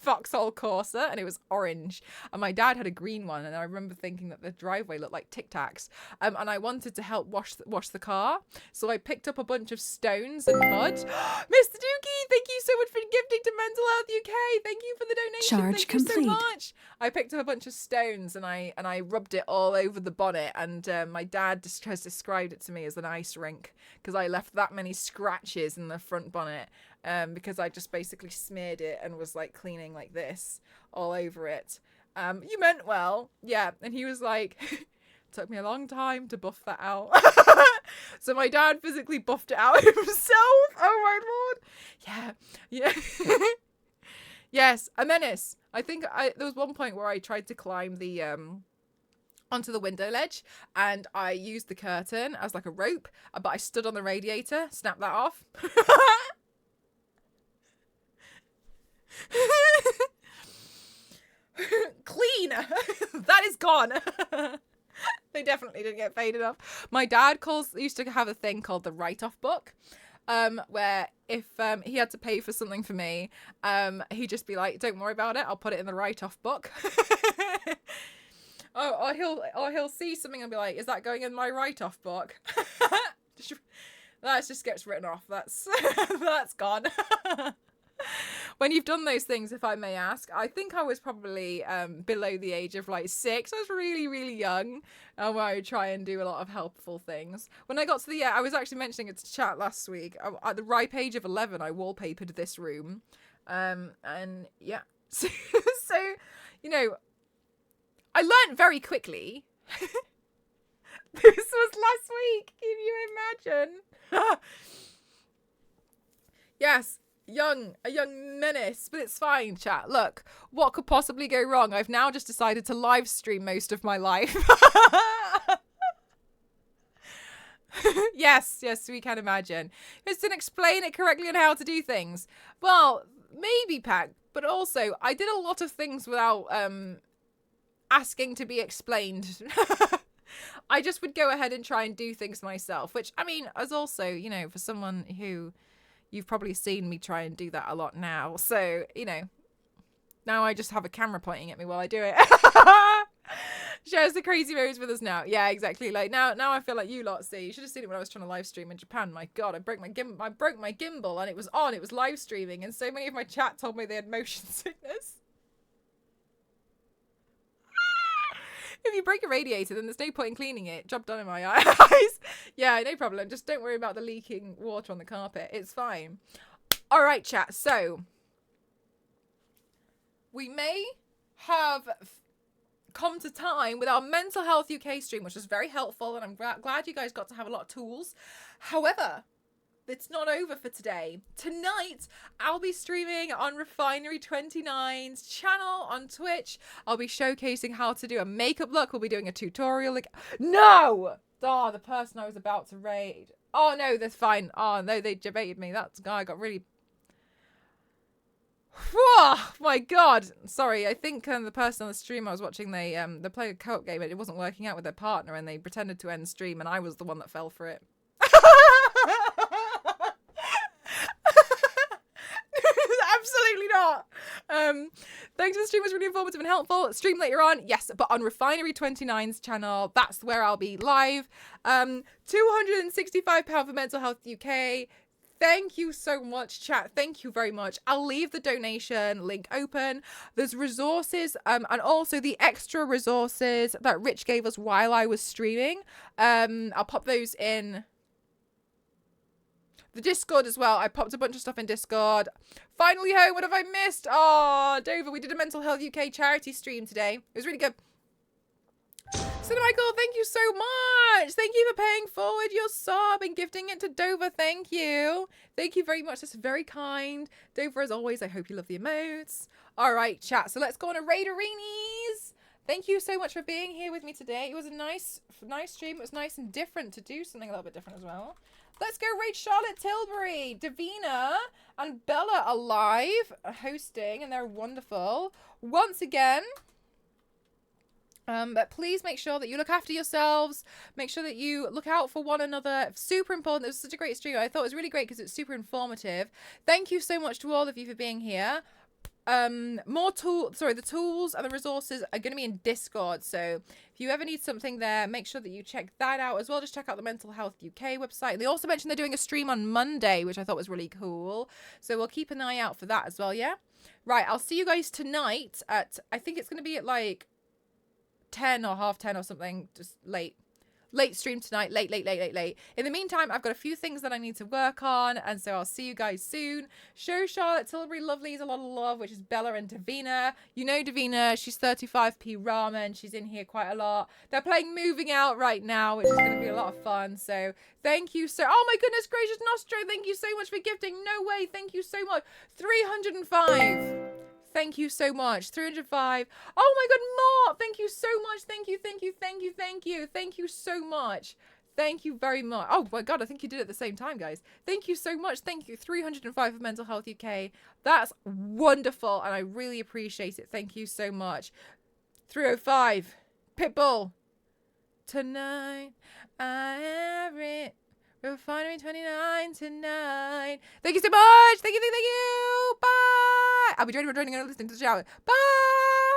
Vauxhall Corsa, and it was orange, and my dad had a green one, and I remember thinking that the driveway looked like Tic Tacs, and I wanted to help wash the car, so I picked up a bunch of stones and mud. Mr. Dookie, thank you so much for gifting to Mental Health UK. Thank you for the donation. Charge thank complete. you so much. I picked up a bunch of stones and I rubbed it all over the bonnet, and my dad just has described it to me as an ice rink because I left that many scratches in the front bonnet. Because I just basically smeared it and was like cleaning like this all over it. You meant well, yeah. And he was like, Took me a long time to buff that out. So my dad physically buffed it out himself. Oh my lord. Yeah. Yeah. Yes, a menace. I think there was one point where I tried to climb the onto the window ledge, and I used the curtain as like a rope, but I stood on the radiator, snapped that off. Clean. That is gone. They definitely didn't get paid enough. My dad used to have a thing called the write-off book, where if he had to pay for something for me, he'd just be like, "Don't worry about it. I'll put it in the write-off book." or he'll see something and be like, "Is that going in my write-off book?" That just gets written off. That's gone. When you've done those things, if I may ask, I think I was probably below the age of like 6. I was really, really young, where I would try and do a lot of helpful things. When I got to I was actually mentioning it to chat last week. At the ripe age of 11, I wallpapered this room, and yeah, so you know, I learned very quickly. This was last week. Can you imagine? Yes. A young menace, but it's fine, chat. Look, what could possibly go wrong? I've now just decided to live stream most of my life. Yes, we can imagine. Just didn't explain it correctly on how to do things. Well, maybe, Pack, but also I did a lot of things without asking to be explained. I just would go ahead and try and do things myself, which, I mean, as also, you know, for someone who... You've probably seen me try and do that a lot now. So, you know, now I just have a camera pointing at me while I do it. Shares the crazy moments with us now. Yeah, exactly. Like now I feel like you lot see. You should have seen it when I was trying to live stream in Japan. My God, I broke my gimbal and it was on. It was live streaming. And so many of my chat told me they had motion sickness. If you break a radiator, then there's no point in cleaning it. Job done in my eyes. Yeah, no problem. Just don't worry about the leaking water on the carpet. It's fine. All right, chat. So we may have come to time with our Mental Health UK stream, which was very helpful, and I'm glad you guys got to have a lot of tools. However, it's not over for today. Tonight, I'll be streaming on Refinery29's channel on Twitch. I'll be showcasing how to do a makeup look. We'll be doing a tutorial. No! Oh, the person I was about to raid. Oh, no, that's fine. Oh, no, they debated me. That guy got really... Oh, my God. Sorry, I think the person on the stream I was watching, they played a co-op game and it wasn't working out with their partner and they pretended to end stream and I was the one that fell for it. Absolutely not. Thanks for the stream. It was really informative and helpful. Stream later on, yes, but on Refinery29's channel. That's where I'll be live. £265 for Mental Health UK. Thank you so much, chat. Thank you very much. I'll leave the donation link open. There's resources and also the extra resources that Rich gave us while I was streaming. I'll pop those in the Discord as well. I popped a bunch of stuff in Discord. Finally home. What have I missed? Oh, Dover. We did a Mental Health UK charity stream today. It was really good. So Michael, thank you so much. Thank you for paying forward your sub and gifting it to Dover. Thank you. Thank you very much. That's very kind. Dover, as always, I hope you love the emotes. All right, chat. So let's go on a Raiderinis. Thank you so much for being here with me today. It was a nice stream. It was nice and different to do something a little bit different as well. Let's go raid Charlotte Tilbury. Davina and Bella are live hosting, and they're wonderful. Once again, but please make sure that you look after yourselves. Make sure that you look out for one another. Super important. It was such a great stream. I thought it was really great because it's super informative. Thank you so much to all of you for being here. The tools and the resources are going to be in Discord. So if you ever need something there, make sure that you check that out as well. Just check out the Mental Health UK website. They also mentioned they're doing a stream on Monday, which I thought was really cool. So we'll keep an eye out for that as well. Yeah. Right. I'll see you guys tonight at, I think it's going to be at like 10 or half 10 or something, just late. late stream tonight, late. In the meantime, I've got a few things that I need to work on, and so I'll see you guys soon. Show Charlotte Tilbury Lovelies a lot of love, which is Bella and Davina. You know Davina, she's 35p ramen. She's in here quite a lot. They're playing Moving Out right now, which is going to be a lot of fun. So thank you so. Oh my goodness gracious, Nostro! Thank you so much for gifting. No way, thank you so much. 305. Thank you so much. 305. Oh my god, Mark! Thank you so much. Thank you so much. Thank you very much. Oh my god, I think you did it at the same time, guys. Thank you so much. Thank you. 305 for Mental Health UK. That's wonderful, and I really appreciate it. Thank you so much. 305. Pitbull. Tonight, I have it. Refinery 29 tonight. Thank you so much. Thank you. Bye. I'll be joining and listening to the show. Bye.